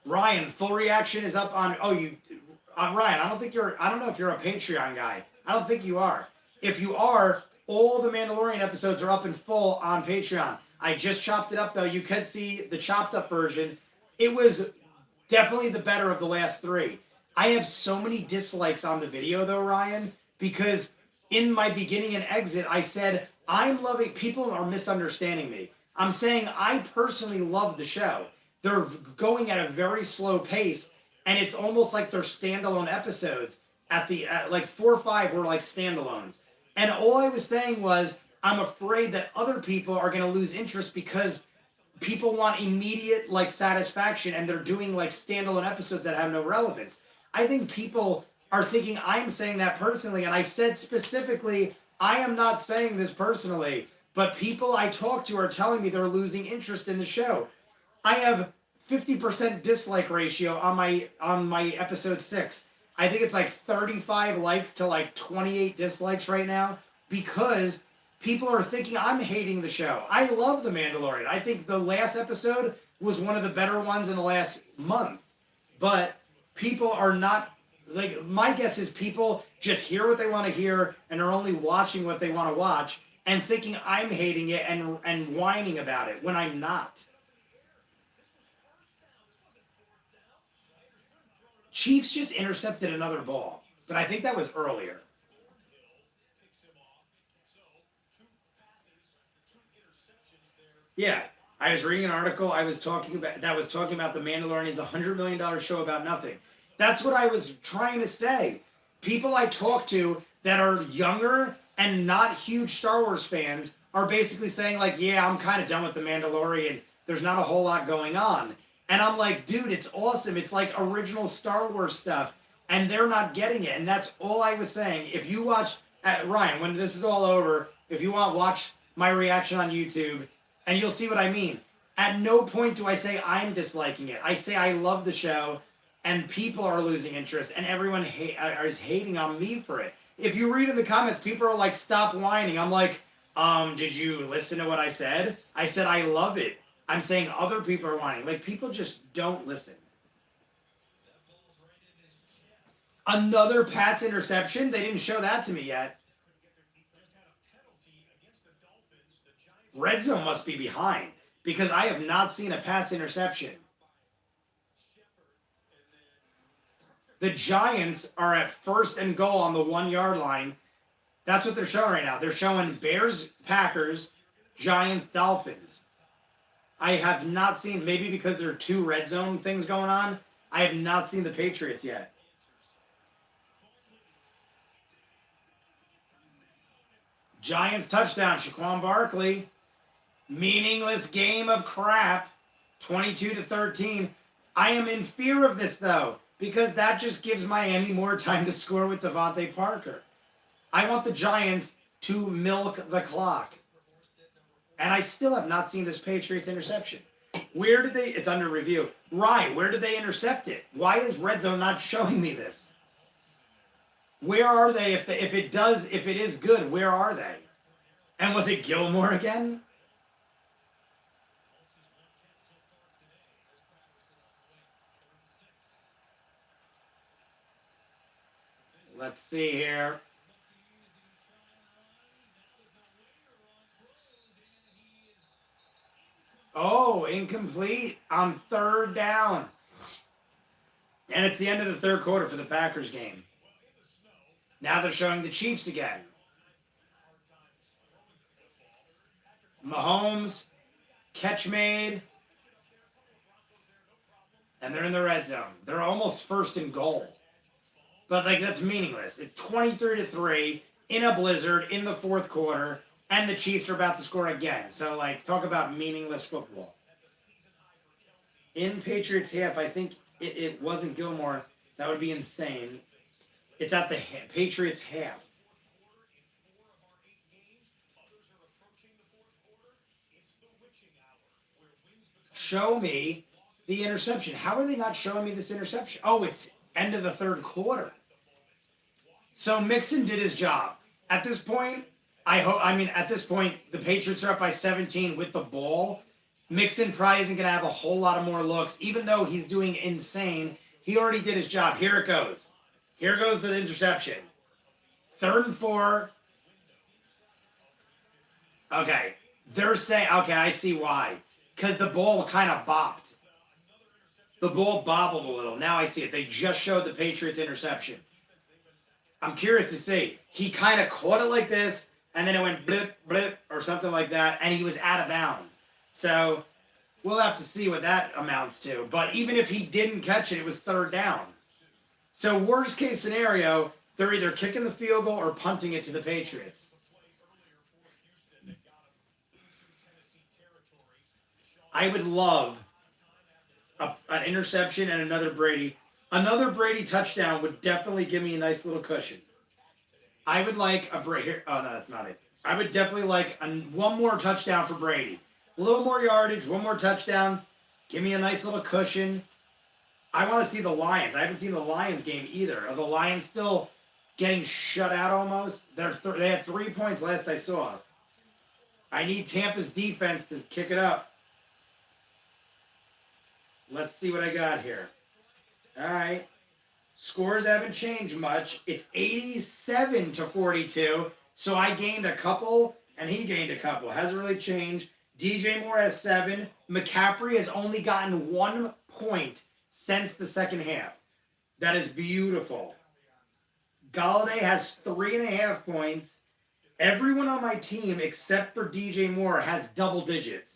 Ryan, full reaction is up on... Oh, Ryan, I don't know if you're a Patreon guy. I don't think you are. If you are, all the Mandalorian episodes are up in full on Patreon. I just chopped it up, though. You could see the chopped up version. It was definitely the better of the last 3. I have so many dislikes on the video, though, Ryan, because in my beginning and exit, I said, I'm loving... People are misunderstanding me. I'm saying I personally love the show. They're going at a very slow pace, and it's almost like they're standalone episodes. Like 4 or 5 were like standalones. And all I was saying was, I'm afraid that other people are going to lose interest because people want immediate like satisfaction, and they're doing like standalone episodes that have no relevance. I think people are thinking I'm saying that personally, and I said specifically, I am not saying this personally, but people I talk to are telling me they're losing interest in the show. I have 50% dislike ratio on my episode 6. I think it's like 35 likes to like 28 dislikes right now because people are thinking I'm hating the show. I love The Mandalorian. I think the last episode was one of the better ones in the last month. But people are not, like, my guess is people just hear what they want to hear and are only watching what they want to watch and thinking I'm hating it and whining about it when I'm not. Chiefs just intercepted another ball, but I think that was earlier. Yeah, I was reading an article I was talking about that was talking about The Mandalorian is $100 million show about nothing. That's what I was trying to say. People I talk to that are younger and not huge Star Wars fans are basically saying like, "Yeah, I'm kind of done with The Mandalorian. There's not a whole lot going on." And I'm like, "Dude, it's awesome. It's like original Star Wars stuff." And they're not getting it. And that's all I was saying. If you watch Ryan, when this is all over, if you want watch my reaction on YouTube and you'll see what I mean. At no point do I say I'm disliking it. I say I love the show, and people are losing interest, and everyone is hating on me for it. If you read in the comments, people are like, "Stop whining." I'm like, did you listen to what I said? I said I love it. I'm saying other people are whining. Like, people just don't listen. Another Pats interception? They didn't show that to me yet. Redzone must be behind because I have not seen a Pats interception. The Giants are at 1st and goal on the 1-yard line. That's what they're showing right now. They're showing Bears, Packers, Giants, Dolphins. I have not seen, maybe because there are 2 red zone things going on, I have not seen the Patriots yet. Giants touchdown, Shaquan Barkley. Meaningless game of crap, 22-13. I am in fear of this, though, because that just gives Miami more time to score with Devontae Parker. I want the Giants to milk the clock. And I still have not seen this Patriots interception. Where did they, it's under review. Right, where did they intercept it? Why is Redzone not showing me this? Where are they if it is good, where are they? And was it Gilmore again? Let's see here. Oh, incomplete on 3rd down. And it's the end of the 3rd quarter for the Packers game. Now they're showing the Chiefs again. Mahomes, catch made. And they're in the red zone. They're almost 1st and goal. But, like, that's meaningless. It's 23-3 in a blizzard in the 4th quarter, and the Chiefs are about to score again. So, like, talk about meaningless football. In Patriots half, I think it wasn't Gilmore. That would be insane. It's at the Patriots half. Show me the interception. How are they not showing me this interception? Oh, it's end of the 3rd quarter. So Mixon did his job. At this point, at this point, the Patriots are up by 17 with the ball. Mixon probably isn't going to have a whole lot of more looks. Even though he's doing insane, he already did his job. Here it goes. Here goes the interception. 3rd and 4. Okay. They're saying, okay, I see why. Because the ball kind of bopped. The ball bobbled a little. Now I see it. They just showed the Patriots interception. I'm curious to see. He kind of caught it like this, and then it went blip, blip, or something like that, and he was out of bounds. So we'll have to see what that amounts to. But even if he didn't catch it, it was 3rd down. So worst case scenario, they're either kicking the field goal or punting it to the Patriots. I would love an interception and another Brady. Another Brady touchdown would definitely give me a nice little cushion. I would like a Brady. Oh no, that's not it. I would definitely like one more touchdown for Brady. A little more yardage, one more touchdown. Give me a nice little cushion. I want to see the Lions. I haven't seen the Lions game either. Are the Lions still getting shut out almost? They had 3 points last I saw. I need Tampa's defense to kick it up. Let's see what I got here. All right. Scores haven't changed much. It's 87-42. So I gained a couple, and he gained a couple. Hasn't really changed. DJ Moore has 7. McCaffrey has only gotten 1 point since the second half. That is beautiful. Galladay has 3.5 points. Everyone on my team except for DJ Moore has double digits.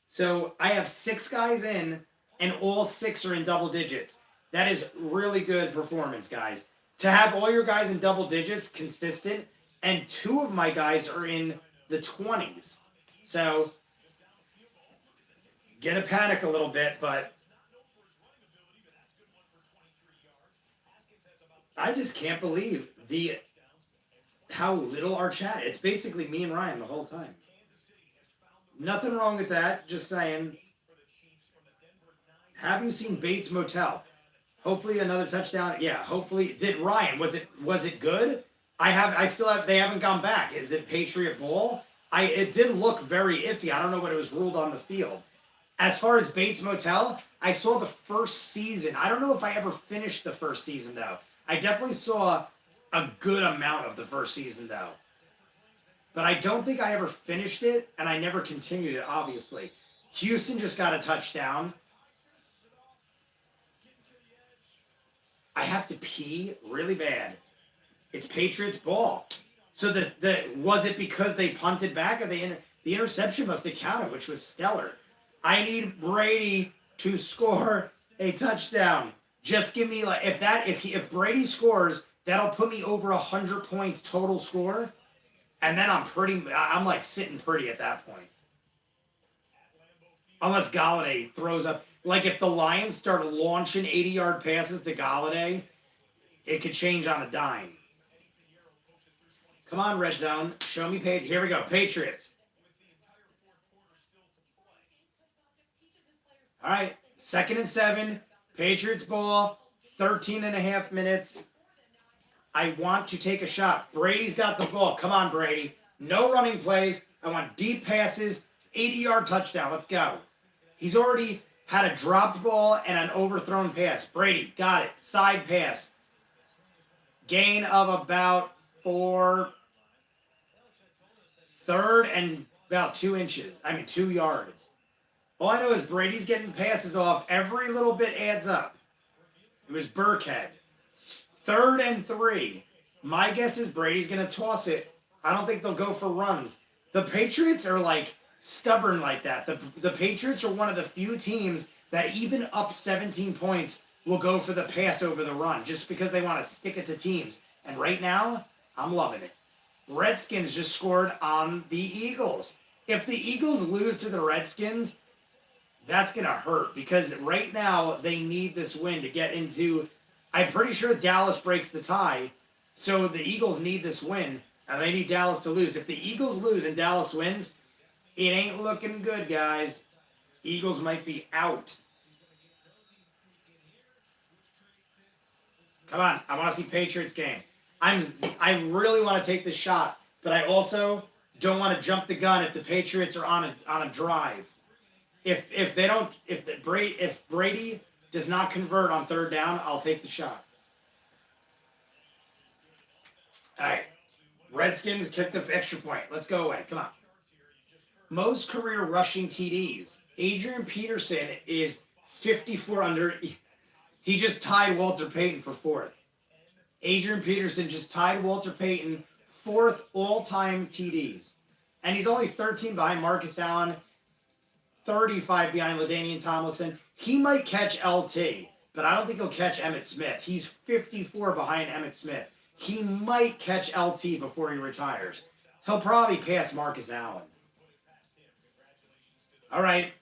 So I have 6 guys in, and all 6 are in double digits. That is really good performance, guys. To have all your guys in double digits, consistent, and 2 of my guys are in the 20s. So, gonna panic a little bit, but I just can't believe how little our chat. It's basically me and Ryan the whole time. Nothing wrong with that. Just saying. Have you seen Bates Motel? Hopefully another touchdown. Yeah, hopefully. Did Ryan, was it good? They haven't gone back. Is it Patriot Bowl? It did look very iffy. I don't know what it was ruled on the field. As far as Bates Motel, I saw the first season. I don't know if I ever finished the first season though. I definitely saw a good amount of the first season though. But I don't think I ever finished it, and I never continued it, obviously. Houston just got a touchdown. I have to pee really bad. It's Patriots ball. So was it because they punted back, or the interception must have counted, which was stellar. I need Brady to score a touchdown. Just give me if Brady scores, that'll put me over 100 points total score, and then I'm like sitting pretty at that point. Unless Galladay throws up. Like if the Lions start launching 80-yard passes to Galladay, it could change on a dime. Come on, Redzone. Show me page. Here we go. Patriots. All right. 2nd and 7. Patriots ball. 13.5 minutes. I want to take a shot. Brady's got the ball. Come on, Brady. No running plays. I want deep passes. 80-yard touchdown. Let's go. He's already had a dropped ball and an overthrown pass. Brady, got it. Side pass. Gain of about 4. 3rd and about 2 inches. 2 yards. All I know is Brady's getting passes off. Every little bit adds up. It was Burkhead. 3rd and 3. My guess is Brady's going to toss it. I don't think they'll go for runs. The Patriots are like stubborn like that. The Patriots are one of the few teams that even up 17 points will go for the pass over the run just because they want to stick it to teams. And right now, I'm loving it. Redskins just scored on the Eagles. If the Eagles lose to the Redskins, that's going to hurt because right now they need this win to get into. I'm pretty sure Dallas breaks the tie, so the Eagles need this win, and they need Dallas to lose. If the Eagles lose and Dallas wins, it ain't looking good, guys. Eagles might be out. Come on, I want to see Patriots game. I really want to take this shot, but I also don't want to jump the gun if the Patriots are on a drive. If Brady does not convert on 3rd down, I'll take the shot. All right, Redskins kick the extra point. Let's go away. Come on. Most career rushing TDs. Adrian Peterson is 54 under. He just tied Walter Payton for 4th. Adrian Peterson just tied Walter Payton 4th all-time TDs. And he's only 13 behind Marcus Allen, 35 behind LaDainian Tomlinson. He might catch LT, but I don't think he'll catch Emmitt Smith. He's 54 behind Emmitt Smith. He might catch LT before he retires. He'll probably pass Marcus Allen. All right.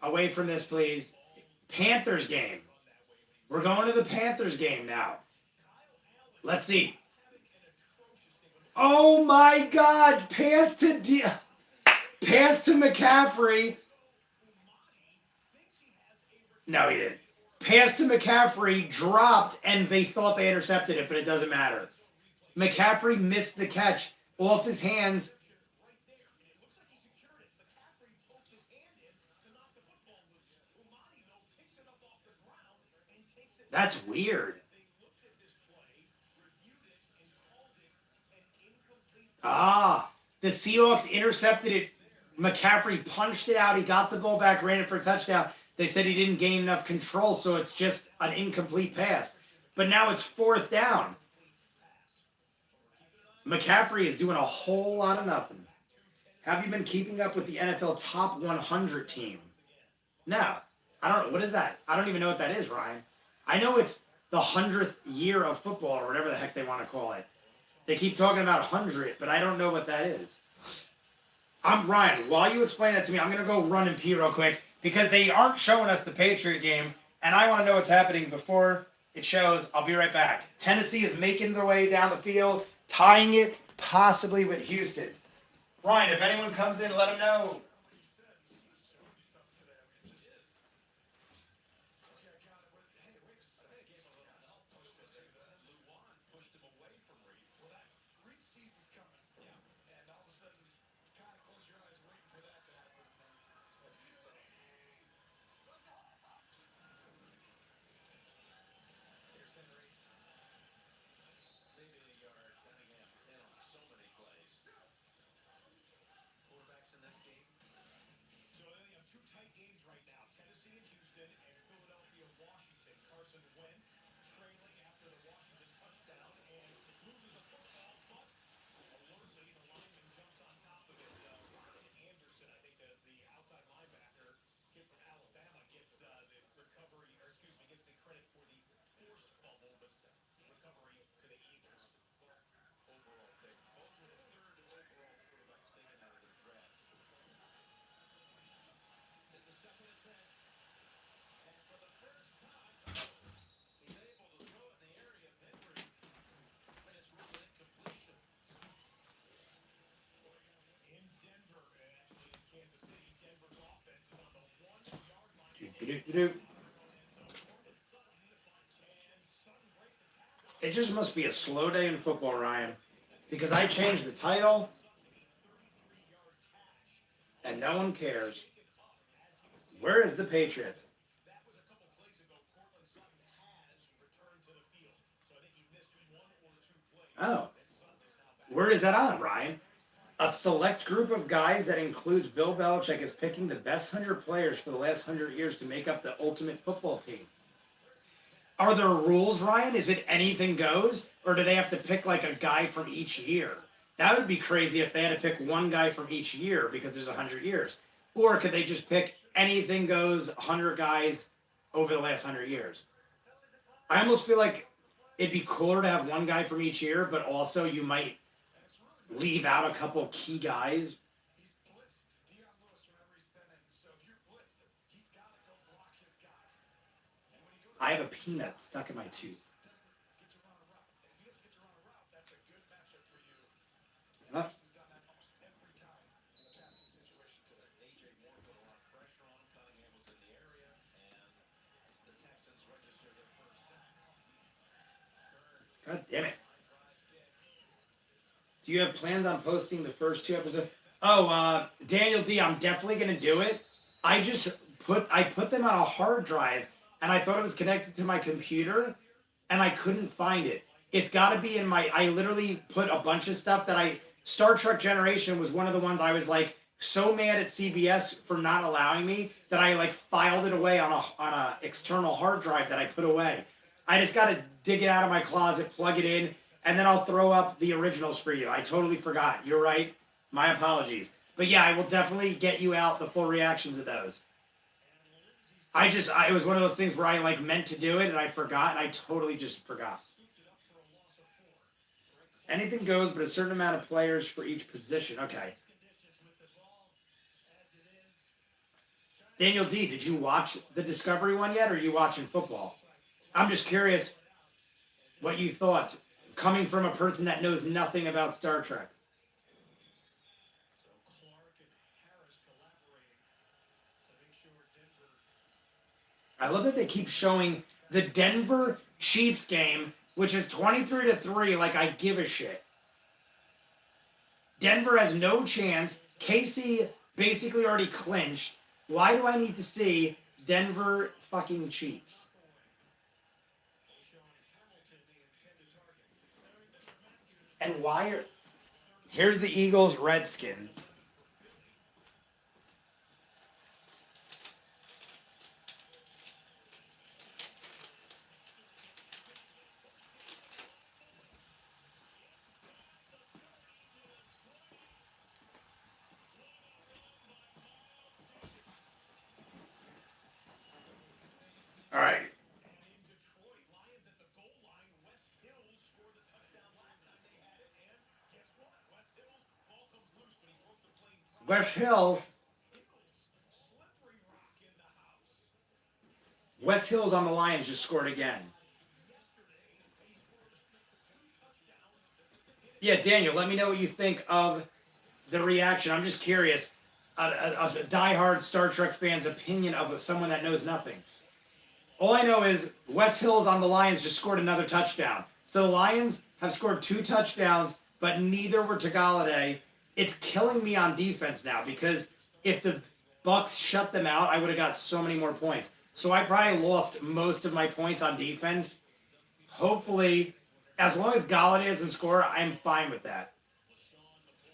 Away from this, please. Panthers game. We're going to the Panthers game now. Let's see. Oh my God! Pass to McCaffrey. No, he didn't. Pass to McCaffrey, dropped, and they thought they intercepted it, but it doesn't matter. McCaffrey missed the catch off his hands. That's weird. Ah, the Seahawks intercepted it. McCaffrey punched it out. He got the ball back, ran it for a touchdown. They said he didn't gain enough control, so it's just an incomplete pass. But now it's 4th down. McCaffrey is doing a whole lot of nothing. Have you been keeping up with the NFL Top 100 team? No. I don't. What is that? I don't even know what that is, Ryan. I know it's the 100th year of football or whatever the heck they want to call it. They keep talking about 100, but I don't know what that is. I'm Ryan. While you explain that to me, I'm going to go run and pee real quick because they aren't showing us the Patriot game, and I want to know what's happening before it shows. I'll be right back. Tennessee is making their way down the field, tying it possibly with Houston. Ryan, if anyone comes in, let them know. It just must be a slow day in football, Ryan, because I changed the title and no one cares. Where is the Patriots? Oh, where is that on, Ryan? A select group of guys that includes Bill Belichick is picking the best 100 players for the last 100 years to make up the ultimate football team. Are there rules, Ryan? Is it anything goes? Or do they have to pick like a guy from each year? That would be crazy if they had to pick one guy from each year because there's 100 years. Or could they just pick anything goes, 100 guys over the last 100 years? I almost feel like it'd be cooler to have one guy from each year, but also you might leave out a couple key guys. I have a peanut stuck in my tooth. Huh? God damn it. Do you have plans on posting the first 2 episodes? Oh, Daniel D, I'm definitely gonna do it. I put them on a hard drive and I thought it was connected to my computer and I couldn't find it. It's gotta be in my I literally put a bunch of stuff that I Star Trek Generation was one of the ones I was like so mad at CBS for not allowing me that I like filed it away on a external hard drive that I put away. I just gotta dig it out of my closet, plug it in, and then I'll throw up the originals for you. I totally forgot. You're right. My apologies. But yeah, I will definitely get you out the full reactions of those. It was one of those things where I like meant to do it and I forgot and I totally just forgot. Anything goes, but a certain amount of players for each position. Okay. Daniel D, did you watch the Discovery one yet or are you watching football? I'm just curious what you thought coming from a person that knows nothing about Star Trek. I love that they keep showing the Denver Chiefs game, which is 23-3, like I give a shit. Denver has no chance. KC basically already clinched. Why do I need to see Denver fucking Chiefs? And why are... Here's the Eagles Redskins. All right. West Hill. West Hills on the Lions just scored again. Yeah, Daniel, let me know what you think of the reaction. I'm just curious. A diehard Star Trek fan's opinion of someone that knows nothing. All I know is West Hills on the Lions just scored another touchdown. So the Lions have scored 2 touchdowns, but neither were to Galladay. It's killing me on defense now because if the Bucks shut them out, I would have got so many more points. So I probably lost most of my points on defense. Hopefully, as long as Galladay doesn't score, I'm fine with that.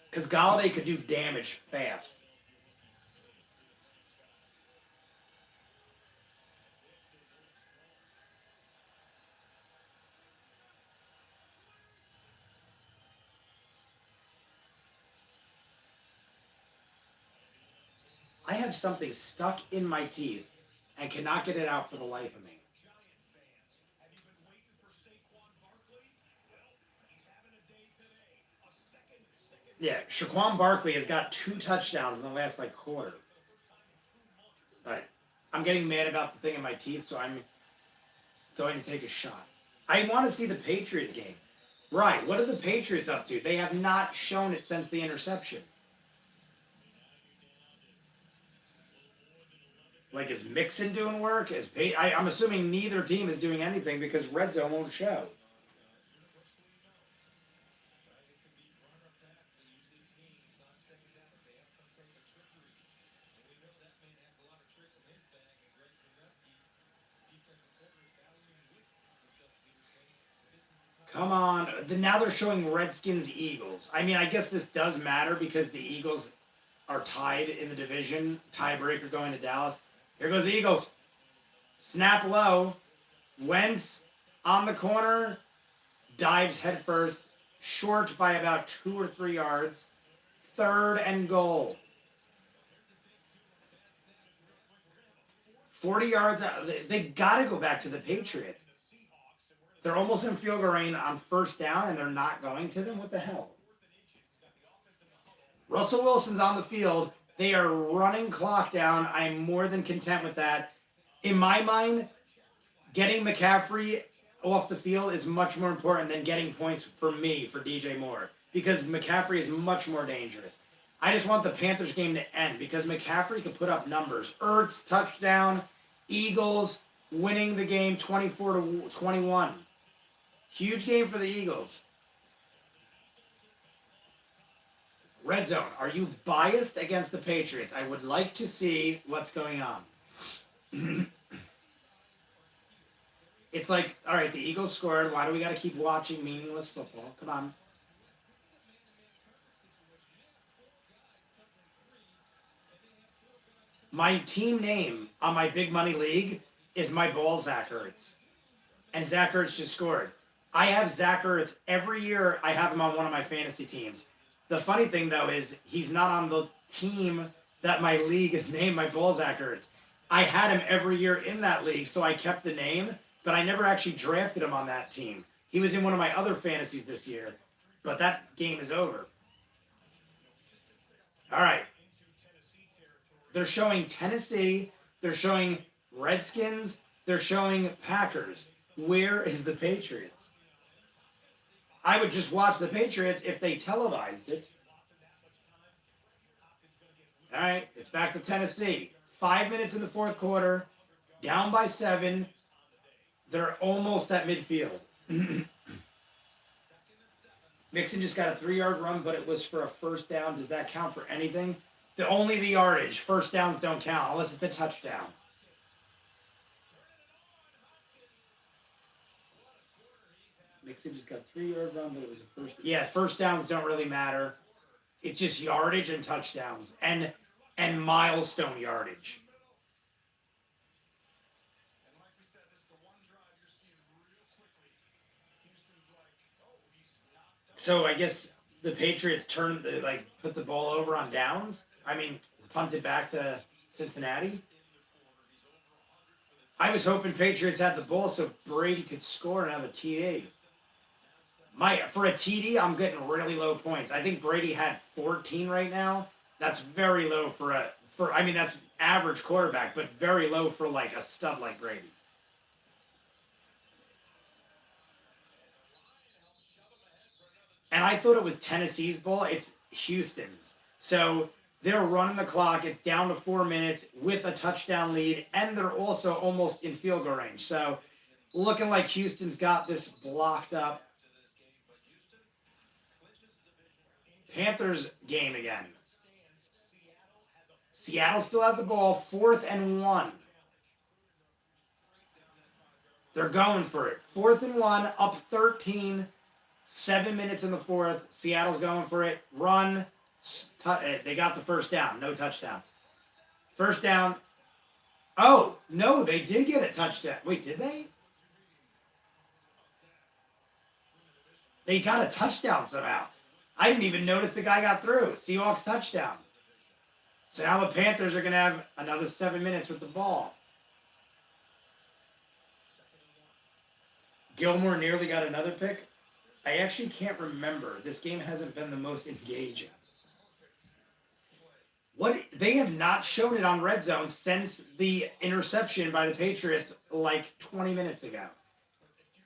Because Galladay could do damage fast. I have something stuck in my teeth and cannot get it out for the life of me. Yeah, Shaquan Barkley has got 2 touchdowns in the last quarter. All right, I'm getting mad about the thing in my teeth, so I'm going to take a shot. I want to see the Patriots game. Right, what are the Patriots up to? They have not shown it since the interception. Like, is Mixon doing work? I'm assuming neither team is doing anything because Redzone won't show. Come on. Now they're showing Redskins-Eagles. I mean, I guess this does matter because the Eagles are tied in the division. Tiebreaker going to Dallas. Here goes the Eagles. Snap low. Wentz on the corner. Dives headfirst. Short by about 2 or 3 yards. 3rd and goal. 40 yards out. They got to go back to the Patriots. They're almost in field goal range on 1st down, and they're not going to them? What the hell? Russell Wilson's on the field. They are running clock down. I'm more than content with that. In my mind, getting McCaffrey off the field is much more important than getting points for me, for DJ Moore, because McCaffrey is much more dangerous. I just want the Panthers game to end because McCaffrey can put up numbers. Ertz, touchdown. Eagles winning the game 24-21. Huge game for the Eagles. Redzone, are you biased against the Patriots? I would like to see what's going on. It's like, all right, the Eagles scored. Why do we got to keep watching meaningless football? Come on. My team name on my big money league is my ball, Zach Ertz. And Zach Ertz just scored. I have Zach Ertz every year. I have him on one of my fantasy teams. The funny thing, though, is he's not on the team that my league is named my ball, Zach Ertz. I had him every year in that league, so I kept the name, but I never actually drafted him on that team. He was in one of my other fantasies this year, but that game is over. All right. They're showing Tennessee. They're showing Redskins. They're showing Packers. Where is the Patriots? I would just watch the Patriots if they televised it. All right, it's back to Tennessee. 5 minutes in the fourth quarter, down by 7. They're almost at midfield. Mixon just got a 3-yard run, but it was for a first down. Does that count for anything? Only the yardage. First downs don't count unless it's a touchdown. Mixon just got a 3-yard run, but it was a first. Yeah, first downs don't really matter. It's just yardage and touchdowns and milestone yardage. So I guess the Patriots put the ball over on downs. I mean, punted back to Cincinnati. I was hoping Patriots had the ball so Brady could score and have a TD. For a TD, I'm getting really low points. I think Brady had 14 right now. That's very low that's average quarterback, but very low for like a stud like Brady. And I thought it was Tennessee's ball. It's Houston's. So they're running the clock. It's down to 4 minutes with a touchdown lead, and they're also almost in field goal range. So looking like Houston's got this blocked up. Panthers game again. Seattle still has the ball. 4th and 1. They're going for it. 4th and 1, up 13. 7 minutes in the fourth. Seattle's going for it. Run. They got the first down. No touchdown. First down. Oh, no, they did get a touchdown. Wait, did they? They got a touchdown somehow. I didn't even notice the guy got through. Seahawks touchdown. So now the Panthers are going to have another 7 minutes with the ball. Gilmore nearly got another pick. I actually can't remember. This game hasn't been the most engaging. They have not shown it on Redzone since the interception by the Patriots like 20 minutes ago.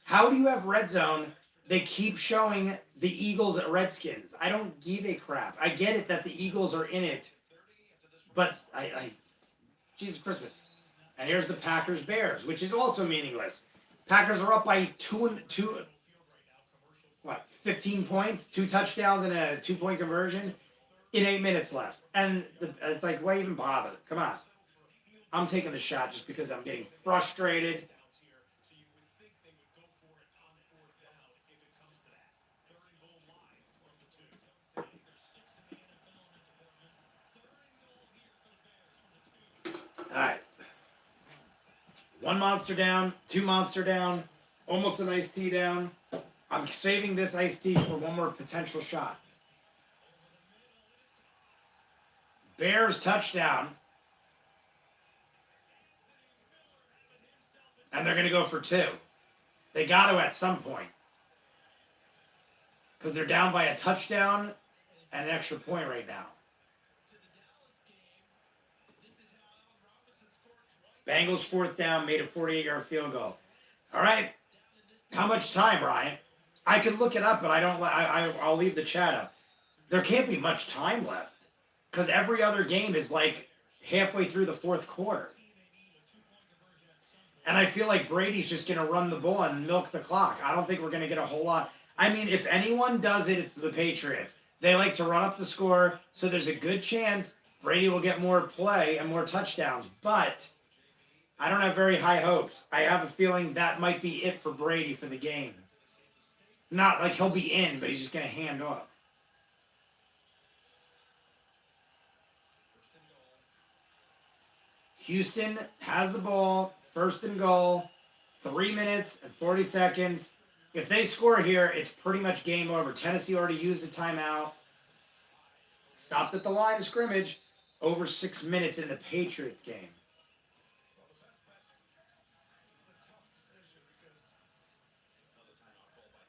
How do you have Redzone? They keep showing the Eagles at Redskins. I don't give a crap. I get it that the Eagles are in it, but Jesus Christmas. And here's the Packers Bears, which is also meaningless. Packers are up by 15 points, 2 touchdowns, and a 2-point conversion in 8 minutes left. And it's like, why even bother? Come on. I'm taking the shot just because I'm getting frustrated. All right. 1 monster down, 2 monster down, almost an iced tea down. I'm saving this iced tea for one more potential shot. Bears touchdown. And they're going to go for 2. They got to at some point. Because they're down by a touchdown and an extra point right now. Bengals 4th down, made a 48-yard field goal. All right. How much time, Ryan? I could look it up, but I'll leave the chat up. There can't be much time left. Because every other game is like halfway through the fourth quarter. And I feel like Brady's just going to run the ball and milk the clock. I don't think we're going to get a whole lot. I mean, if anyone does it, it's the Patriots. They like to run up the score, so there's a good chance Brady will get more play and more touchdowns. But I don't have very high hopes. I have a feeling that might be it for Brady for the game. Not like he'll be in, but he's just going to hand off. Houston has the ball, 1st and goal, 3 minutes and 40 seconds. If they score here, it's pretty much game over. Tennessee already used a timeout. Stopped at the line of scrimmage. Over 6 minutes in the Patriots game.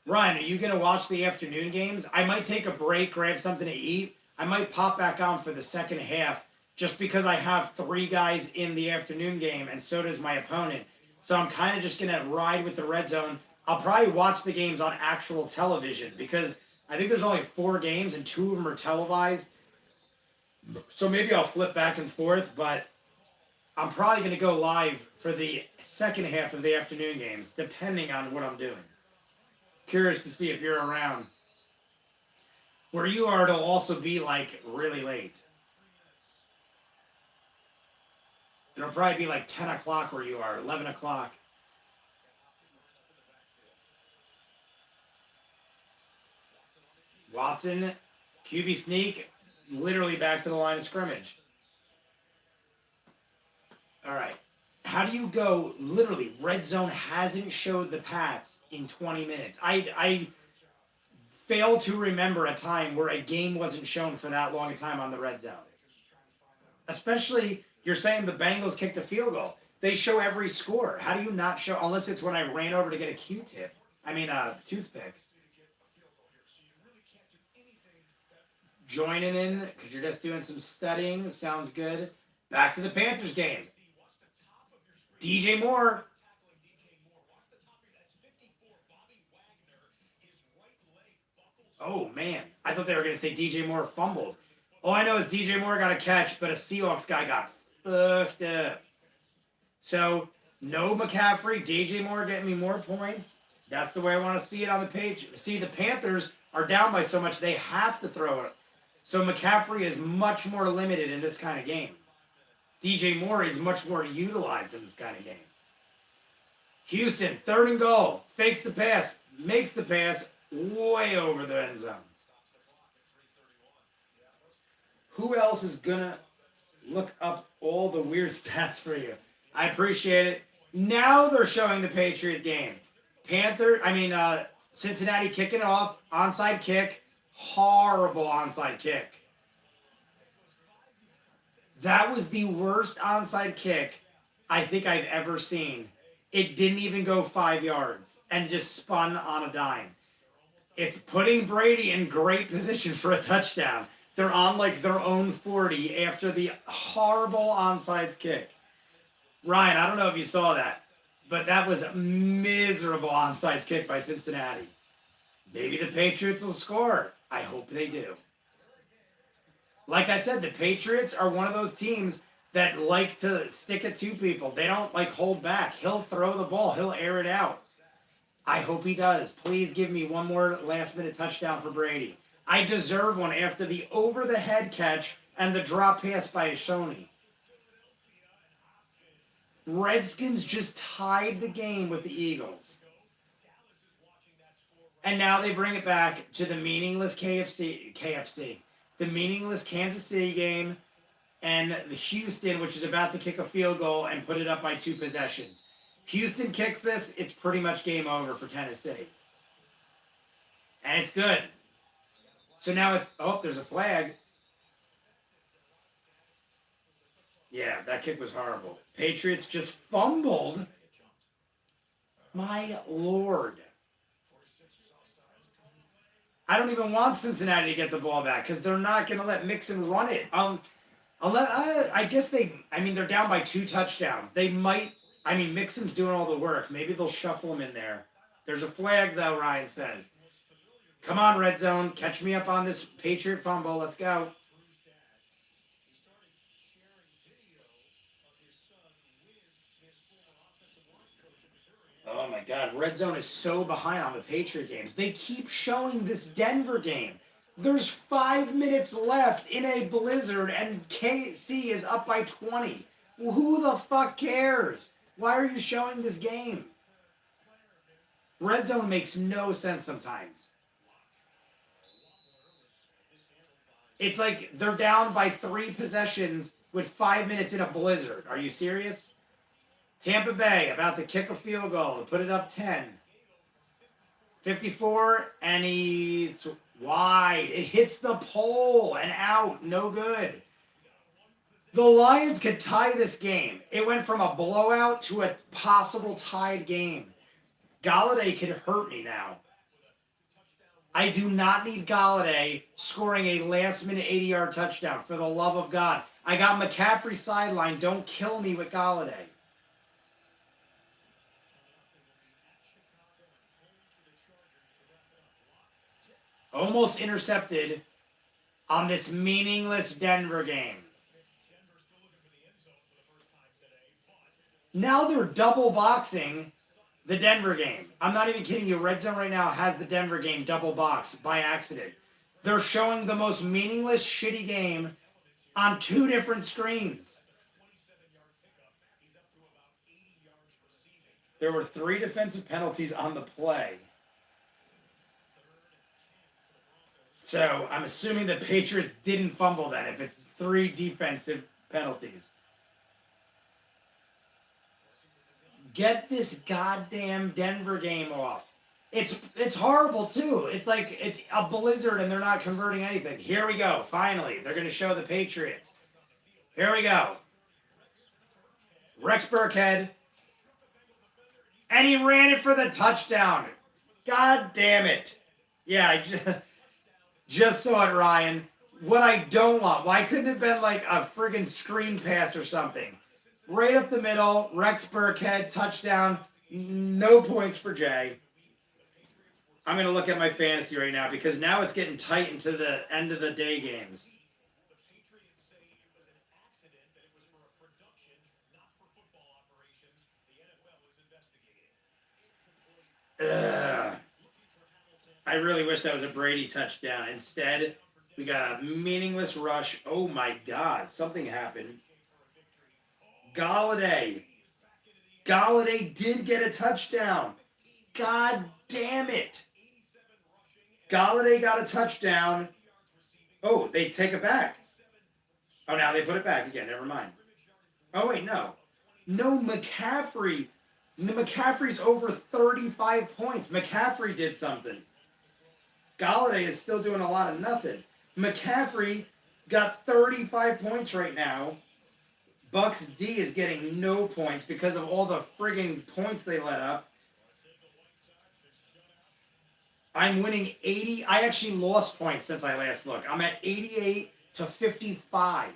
Ryan, are you going to watch the afternoon games? I might take a break, grab something to eat. I might pop back on for the second half just because I have 3 guys in the afternoon game and so does my opponent. So I'm kind of just going to ride with the red zone. I'll probably watch the games on actual television because I think there's only 4 games and 2 of them are televised. So maybe I'll flip back and forth, but I'm probably going to go live for the second half of the afternoon games, depending on what I'm doing. Curious to see if you're around. Where you are, it'll also be like really late. It'll probably be like 10 o'clock where you are, 11 o'clock. Watson, QB sneak, literally back to the line of scrimmage. All right. How do you go, literally, Red Zone hasn't showed the Pats in 20 minutes. I fail to remember a time where a game wasn't shown for that long a time on the Red Zone. Especially, you're saying the Bengals kicked a field goal. They show every score. How do you not show, unless it's when I ran over to get a Q-tip. I mean, a toothpick. Joining in, because you're just doing some studying. Sounds good. Back to the Panthers game. DJ Moore. Oh, man. I thought they were going to say DJ Moore fumbled. All I know is DJ Moore got a catch, but a Seahawks guy got fucked up. So, no McCaffrey. DJ Moore getting me more points. That's the way I want to see it on the page. See, the Panthers are down by so much they have to throw it. So McCaffrey is much more limited in this kind of game. DJ Moore is much more utilized in this kind of game. Houston, 3rd and goal. Fakes the pass. Makes the pass way over the end zone. Who else is going to look up all the weird stats for you? I appreciate it. Now they're showing the Patriot game. Cincinnati kicking it off. Onside kick. Horrible onside kick. That was the worst onside kick I think I've ever seen. It didn't even go 5 yards and just spun on a dime. It's putting Brady in great position for a touchdown. They're on like their own 40 after the horrible onside kick. Ryan, I don't know if you saw that, but that was a miserable onside kick by Cincinnati. Maybe the Patriots will score. I hope they do. Like I said, the Patriots are one of those teams that like to stick it to people. They don't like hold back. He'll throw the ball. He'll air it out. I hope he does. Please give me one more last-minute touchdown for Brady. I deserve one after the over-the-head catch and the drop pass by Shoney. Redskins just tied the game with the Eagles. And now they bring it back to the meaningless the meaningless Kansas City game and the Houston, which is about to kick a field goal and put it up by 2 possessions. Houston kicks this, it's pretty much game over for Tennessee. And it's good. So now it's, there's a flag. Yeah, that kick was horrible. Patriots just fumbled. My Lord. I don't even want Cincinnati to get the ball back because they're not going to let Mixon run it. I guess they're down by 2 touchdowns. They might, Mixon's doing all the work. Maybe they'll shuffle him in there. There's a flag, though, Ryan says. Come on, Red Zone. Catch me up on this Patriot fumble. Let's go. Oh, my God. Red Zone is so behind on the Patriot games. They keep showing this Denver game. There's 5 minutes left in a blizzard, and KC is up by 20. Who the fuck cares? Why are you showing this game? Red Zone makes no sense sometimes. It's like they're down by 3 possessions with 5 minutes in a blizzard. Are you serious? Tampa Bay about to kick a field goal to put it up 10. 54, and he's wide. It hits the pole and out. No good. The Lions could tie this game. It went from a blowout to a possible tied game. Galladay could hurt me now. I do not need Galladay scoring a last-minute 80-yard touchdown. For the love of God. I got McCaffrey sideline. Don't kill me with Galladay. almost intercepted on this meaningless Denver game. Now they're double boxing the Denver game. I'm not even kidding you. Redzone right now has the Denver game double boxed by accident. They're showing the most meaningless, shitty game on 2 different screens. There were 3 defensive penalties on the play. So I'm assuming the Patriots didn't fumble that if it's 3 defensive penalties. Get this goddamn Denver game off. It's horrible too. It's like it's a blizzard and they're not converting anything. Here we go. Finally, they're going to show the Patriots. Here we go. Rex Burkhead. And he ran it for the touchdown. God damn it. Yeah, I just saw it, Ryan. What I don't want. Why couldn't it have been like a friggin' screen pass or something? Right up the middle, Rex Burkhead, touchdown. No points for Jay. I'm going to look at my fantasy right now because now it's getting tight into the end of the day games. Ugh. I really wish that was a Brady touchdown. Instead, we got a meaningless rush. Oh my God, something happened. Galladay did get a touchdown. God damn it. Galladay got a touchdown. Oh, they take it back. Oh, now they put it back again. Never mind. Oh, wait, no. No, McCaffrey. McCaffrey's over 35 points. McCaffrey did something. Galladay is still doing a lot of nothing. McCaffrey got 35 points right now. Bucks D is getting no points because of all the frigging points they let up. I'm winning 80. I actually lost points since I last looked. I'm at 88 to 55.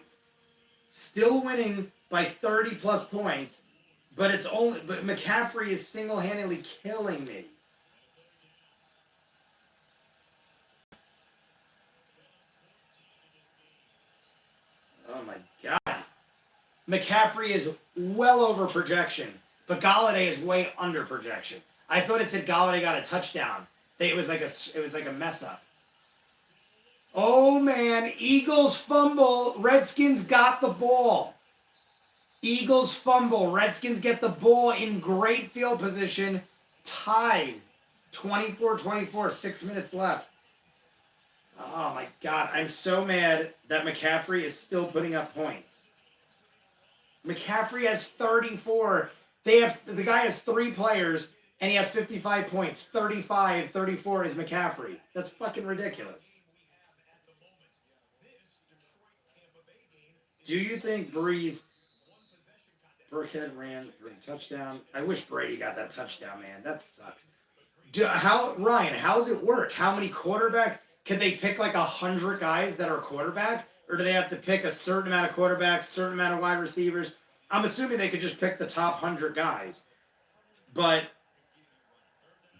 Still winning by 30 plus points, but McCaffrey is single-handedly killing me. Oh my God. McCaffrey is well over projection, but Galladay is way under projection. I thought it said Galladay got a touchdown. It was like a mess up. Oh man, Eagles fumble. Redskins got the ball. Eagles fumble. Redskins get the ball in great field position. Tied. 24-24, 6 minutes left. Oh my God, I'm so mad that McCaffrey is still putting up points. McCaffrey has 34. The guy has 3 players, and he has 55 points. 35, 34 is McCaffrey. That's fucking ridiculous. Do you think Burkhead ran for a touchdown? I wish Brady got that touchdown, man. That sucks. Ryan, how does it work? How many quarterbacks? Can they pick like 100 guys that are quarterback? Or do they have to pick a certain amount of quarterbacks, certain amount of wide receivers? I'm assuming they could just pick the top 100 guys. But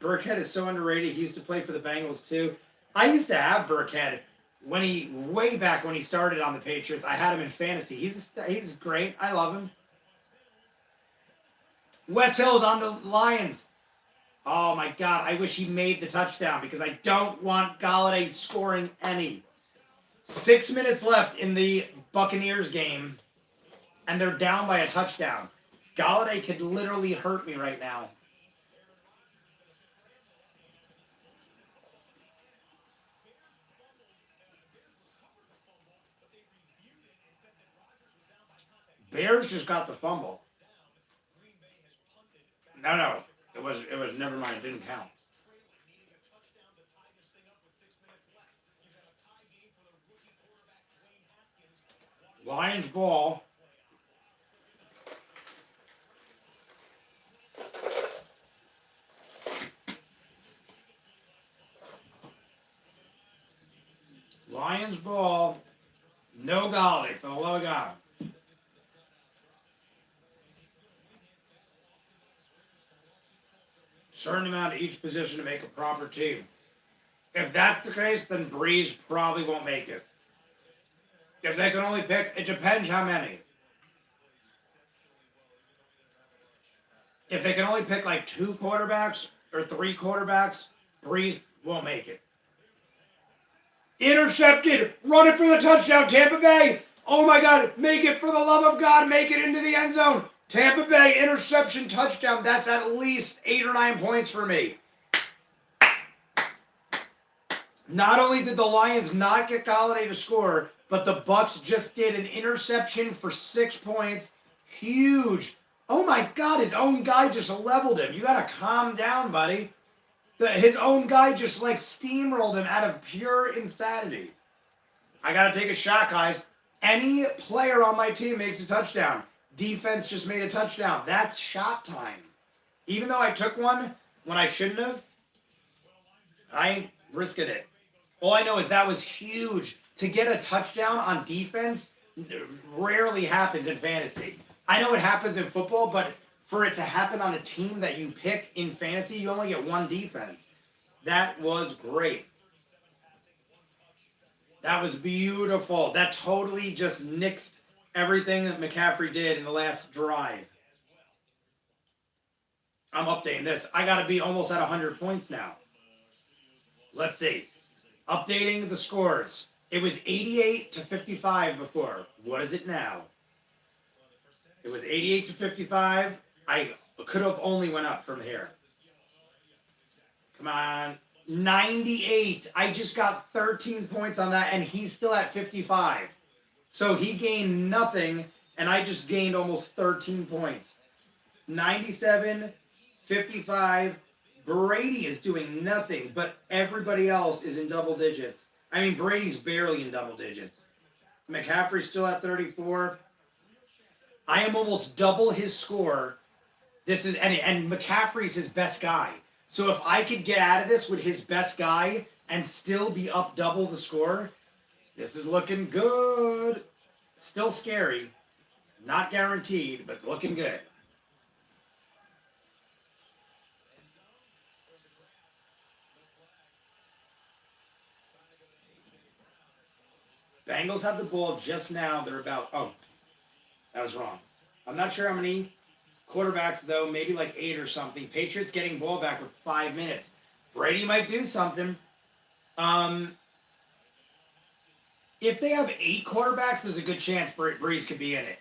Burkhead is so underrated. He used to play for the Bengals too. I used to have Burkhead way back when he started on the Patriots. I had him in fantasy. He's great. I love him. Wes Hill's on the Lions. Oh my God, I wish he made the touchdown because I don't want Galladay scoring any. 6 minutes left in the Buccaneers game, and they're down by a touchdown. Galladay could literally hurt me right now. Bears just got the fumble. No. It was never mind, it didn't count. Lions ball. Lions ball. No Galladay, for the love of God. Certain amount of each position to make a proper team. If that's the case, then Breeze probably won't make it. If they can only pick, it depends how many. If they can only pick like 2 quarterbacks or 3 quarterbacks, Breeze won't make it. Intercepted! Run it for the touchdown, Tampa Bay! Oh my God, make it for the love of God, make it into the end zone! Tampa Bay, interception, touchdown. That's at least 8 or 9 points for me. Not only did the Lions not get Golladay to score, but the Bucs just did an interception for 6 points. Huge. Oh my God, his own guy just leveled him. You gotta calm down, buddy. His own guy just like steamrolled him out of pure insanity. I gotta take a shot, guys. Any player on my team makes a touchdown. Defense just made a touchdown. That's shot time. Even though I took one when I shouldn't have, I ain't risking it. All I know is that was huge. To get a touchdown on defense rarely happens in fantasy. I know it happens in football, but for it to happen on a team that you pick in fantasy, you only get one defense. That was great. That was beautiful. That totally just nixed everything that McCaffrey did in the last drive. I'm updating this. I got to be almost at 100 points now. Let's see. Updating the scores. It was 88 to 55 before. What is it now? It was 88 to 55. I could have only went up from here. Come on. 98. I just got 13 points on that, and he's still at 55. So he gained nothing, and I just gained almost 13 points. 97, 55. Brady is doing nothing, but everybody else is in double digits. I mean, Brady's barely in double digits. McCaffrey's still at 34. I am almost double his score. This is and McCaffrey's his best guy. So if I could get out of this with his best guy and still be up double the score, this is looking good. Still scary. Not guaranteed, but looking good. Bengals have the ball just now. They're about... Oh, that was wrong. I'm not sure how many quarterbacks, though. Maybe like 8 or something. Patriots getting ball back with 5 minutes. Brady might do something. If they have 8 quarterbacks, there's a good chance Breeze could be in it.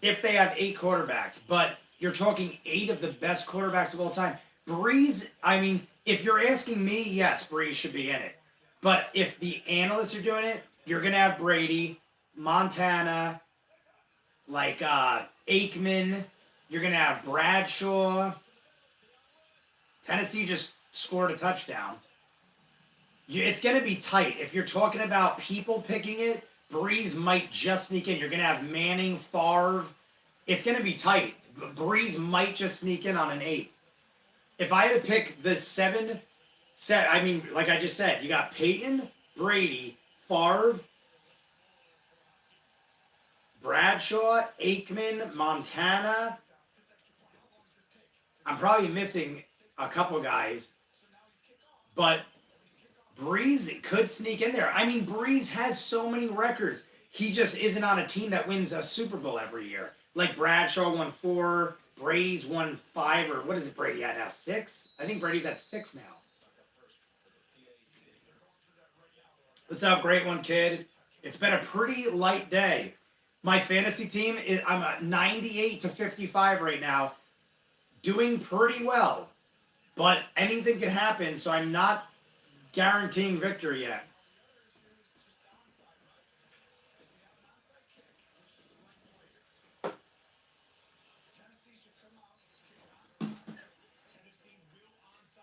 If they have 8 quarterbacks. But you're talking 8 of the best quarterbacks of all time. Breeze, I mean, if you're asking me, yes, Breeze should be in it. But if the analysts are doing it, you're going to have Brady, Montana, like Aikman. You're going to have Bradshaw. Tennessee just scored a touchdown. It's going to be tight. If you're talking about people picking it, Breeze might just sneak in. You're going to have Manning, Favre. It's going to be tight. Breeze might just sneak in on an 8. If I had to pick the 7, I mean, like I just said, you got Peyton, Brady, Favre, Bradshaw, Aikman, Montana. I'm probably missing a couple guys, but Breeze could sneak in there. I mean, Breeze has so many records. He just isn't on a team that wins a Super Bowl every year. Like Bradshaw won 4, Brady's won 5, or what is it Brady at now, 6? I think Brady's at 6 now. What's up, great one, kid? It's been a pretty light day. My fantasy team, I'm at 98 to 55 right now. Doing pretty well. But anything can happen, so I'm not guaranteeing victory yet.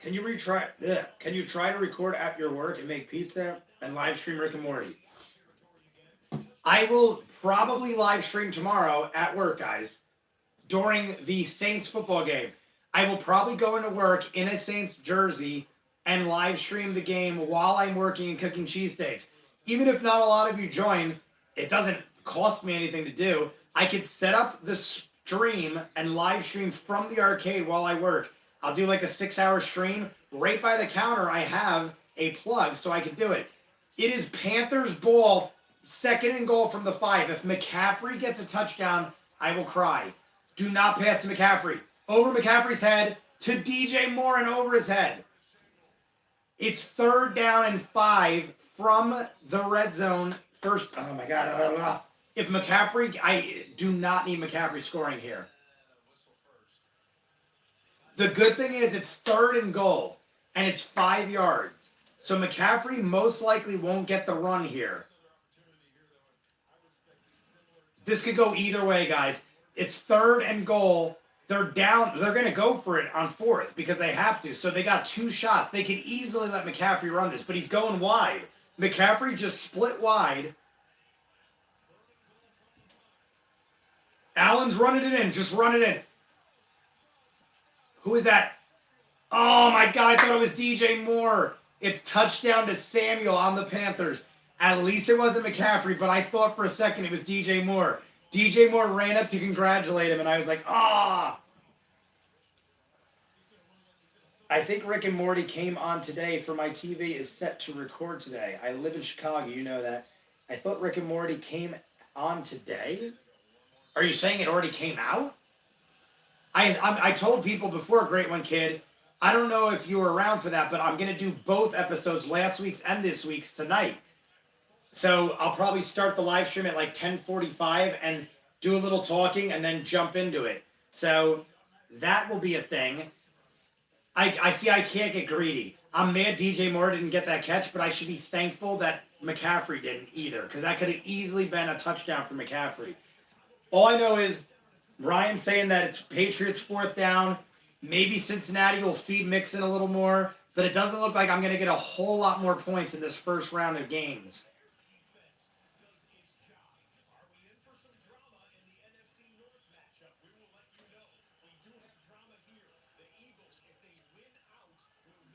Can you try to record at your work and make pizza and live stream Rick and Morty? I will probably live stream tomorrow at work, guys, during the Saints football game. I will probably go into work in a Saints jersey and live stream the game while I'm working and cooking cheesesteaks. Even if not a lot of you join, it doesn't cost me anything to do. I could set up the stream and live stream from the arcade while I work. I'll do like a 6-hour stream. Right by the counter, I have a plug so I could do it. It is Panthers ball, 2nd and goal from the 5. If McCaffrey gets a touchdown, I will cry. Do not pass to McCaffrey. Over McCaffrey's head to DJ Moore and over his head. It's 3rd down and 5 from the red zone. First, oh my God. If McCaffrey, I do not need McCaffrey scoring here. The good thing is it's 3rd and goal, and it's 5 yards. So McCaffrey most likely won't get the run here. This could go either way, guys. It's 3rd and goal. They're down. They're going to go for it on 4th because they have to. So they got 2 shots. They could easily let McCaffrey run this, but he's going wide. McCaffrey just split wide. Allen's running it in. Just run it in. Who is that? Oh, my God. I thought it was DJ Moore. It's touchdown to Samuel on the Panthers. At least it wasn't McCaffrey, but I thought for a second it was DJ Moore. DJ Moore ran up to congratulate him, and I was like, ah! I think Rick and Morty came on today for my TV is set to record today. I live in Chicago, you know that. I thought Rick and Morty came on today? Are you saying it already came out? I told people before, Great One Kid, I don't know if you were around for that, but I'm going to do both episodes, last week's and this week's, tonight. So I'll probably start the live stream at like 10:45 and do a little talking and then jump into it. So that will be a thing. I see I can't get greedy. I'm mad DJ Moore didn't get that catch, but I should be thankful that McCaffrey didn't either, because that could have easily been a touchdown for McCaffrey. All I know is Ryan saying that it's Patriots 4th down. Maybe Cincinnati will feed Mixon a little more, but it doesn't look like I'm going to get a whole lot more points in this first round of games.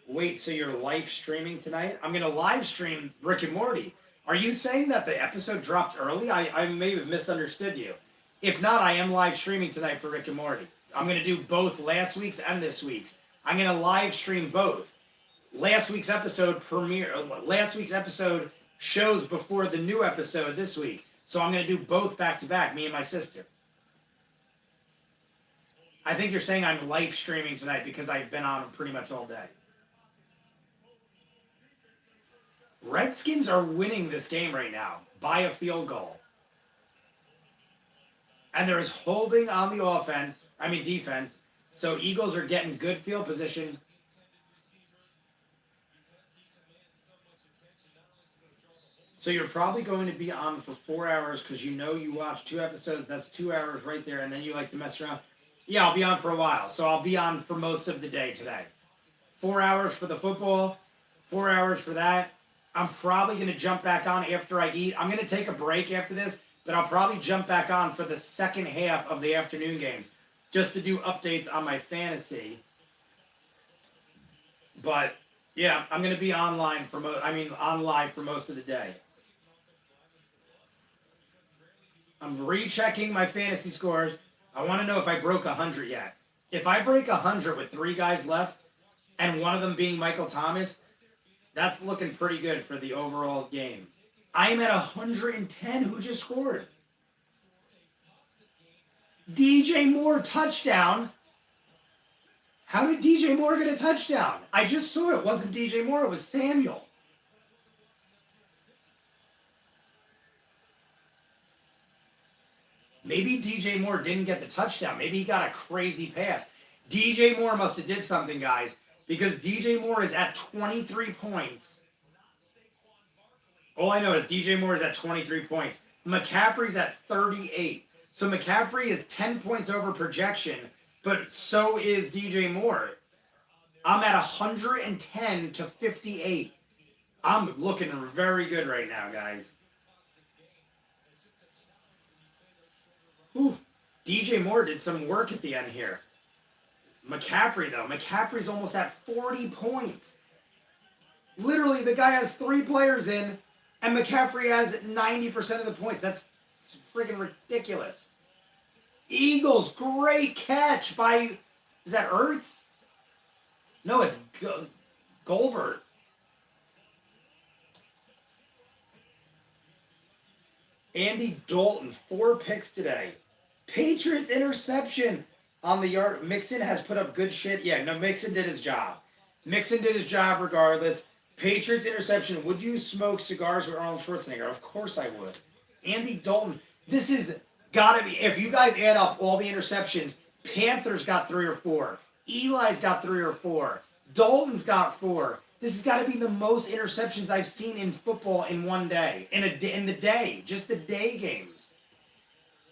Wait, so you're live streaming tonight? I'm going to live stream Rick and Morty. Are you saying that the episode dropped early? I may have misunderstood you. If not, I am live streaming tonight for Rick and Morty. I'm going to do both last week's and this week's. I'm going to live stream both. Last week's episode shows before the new episode this week. So I'm going to do both back to back, me and my sister. I think you're saying I'm live streaming tonight because I've been on pretty much all day. Redskins are winning this game right now by a field goal. And there is holding on the defense. So Eagles are getting good field position. So you're probably going to be on for 4 hours because you know you watch 2 episodes. That's 2 hours right there. And then you like to mess around. Yeah, I'll be on for a while. So I'll be on for most of the day today. 4 hours for the football. 4 hours for that. I'm probably going to jump back on after I eat. I'm going to take a break after this, but I'll probably jump back on for the second half of the afternoon games just to do updates on my fantasy. But, yeah, I'm going to be on live for most of the day. I'm rechecking my fantasy scores. I want to know if I broke 100 yet. If I break 100 with 3 guys left, and one of them being Michael Thomas, that's looking pretty good for the overall game. I am at 110. Who just scored? DJ Moore touchdown. How did DJ Moore get a touchdown? I just saw it. It wasn't DJ Moore. It was Samuel. Maybe DJ Moore didn't get the touchdown. Maybe he got a crazy pass. DJ Moore must have did something, guys. Because DJ Moore is at 23 points. All I know is DJ Moore is at 23 points. McCaffrey's at 38. So McCaffrey is 10 points over projection, but so is DJ Moore. I'm at 110 to 58. I'm looking very good right now, guys. Ooh, DJ Moore did some work at the end here. McCaffrey, though. McCaffrey's almost at 40 points. Literally, the guy has 3 players in, and McCaffrey has 90% of the points. That's freaking ridiculous. Eagles, great catch by, is that Ertz? No, it's Goldberg. Andy Dalton, 4 picks today. Patriots interception on the yard. Mixon has put up good shit. Yeah, no, Mixon did his job. Mixon did his job regardless. Patriots interception. Would you smoke cigars with Arnold Schwarzenegger? Of course I would. Andy Dalton. This is gotta be. If you guys add up all the interceptions, Panthers got 3 or 4. Eli's got 3 or 4. Dalton's got 4. This has got to be the most interceptions I've seen in football in one day. In the day. Just the day games.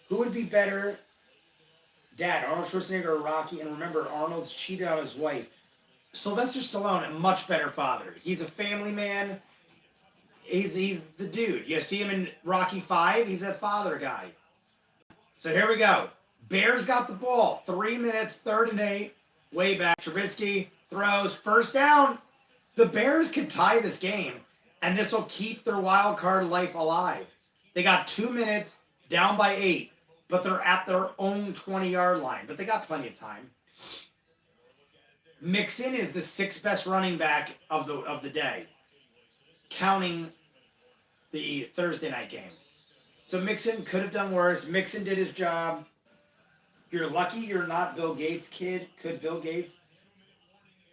Who would be better? Dad, Arnold Schwarzenegger or Rocky? And remember, Arnold's cheated on his wife. Sylvester Stallone, a much better father. He's a family man. He's the dude. You see him in Rocky 5? He's a father guy. So here we go. Bears got the ball. 3 minutes, 3rd and 8. Way back. Trubisky throws. First down. The Bears could tie this game, and this will keep their wild card life alive. They got 2 minutes, down by 8, but they're at their own 20-yard line. But they got plenty of time. Mixon is the 6th best running back of the day, counting the Thursday night games. So Mixon could have done worse. Mixon did his job. You're lucky you're not Bill Gates' kid. Could Bill Gates?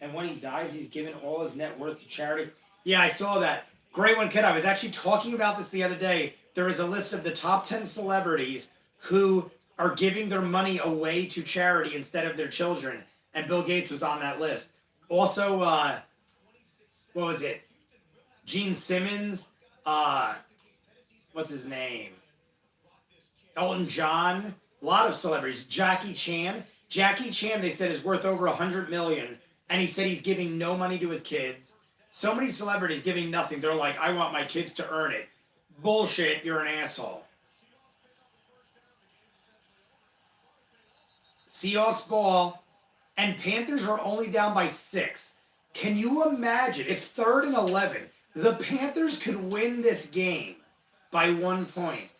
And when he dies, he's given all his net worth to charity. Yeah, I saw that. Great one, kid. I was actually talking about this the other day. There is a list of the top 10 celebrities who are giving their money away to charity instead of their children. And Bill Gates was on that list. Also, what was it? Gene Simmons. What's his name? Elton John. A lot of celebrities. Jackie Chan. Jackie Chan, they said, is worth over $100 million. And he said he's giving no money to his kids. So many celebrities giving nothing. They're like, I want my kids to earn it. Bullshit, you're an asshole. Seahawks ball. And Panthers are only down by 6. Can you imagine? It's 3rd and 11. The Panthers could win this game by 1 point.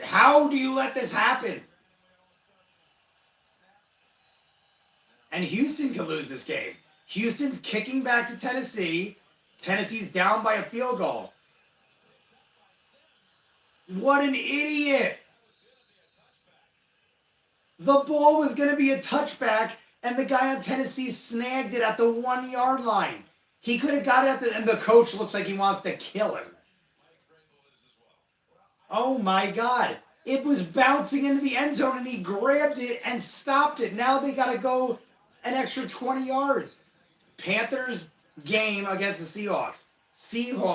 How do you let this happen? And Houston could lose this game. Houston's kicking back to Tennessee. Tennessee's down by a field goal. What an idiot. The ball was going to be a touchback, and the guy on Tennessee snagged it at the 1-yard line. He could have got it and the coach looks like he wants to kill him. Oh my God. It was bouncing into the end zone, and he grabbed it and stopped it. Now they got to go an extra 20 yards. Panthers game against the Seahawks. Seahawks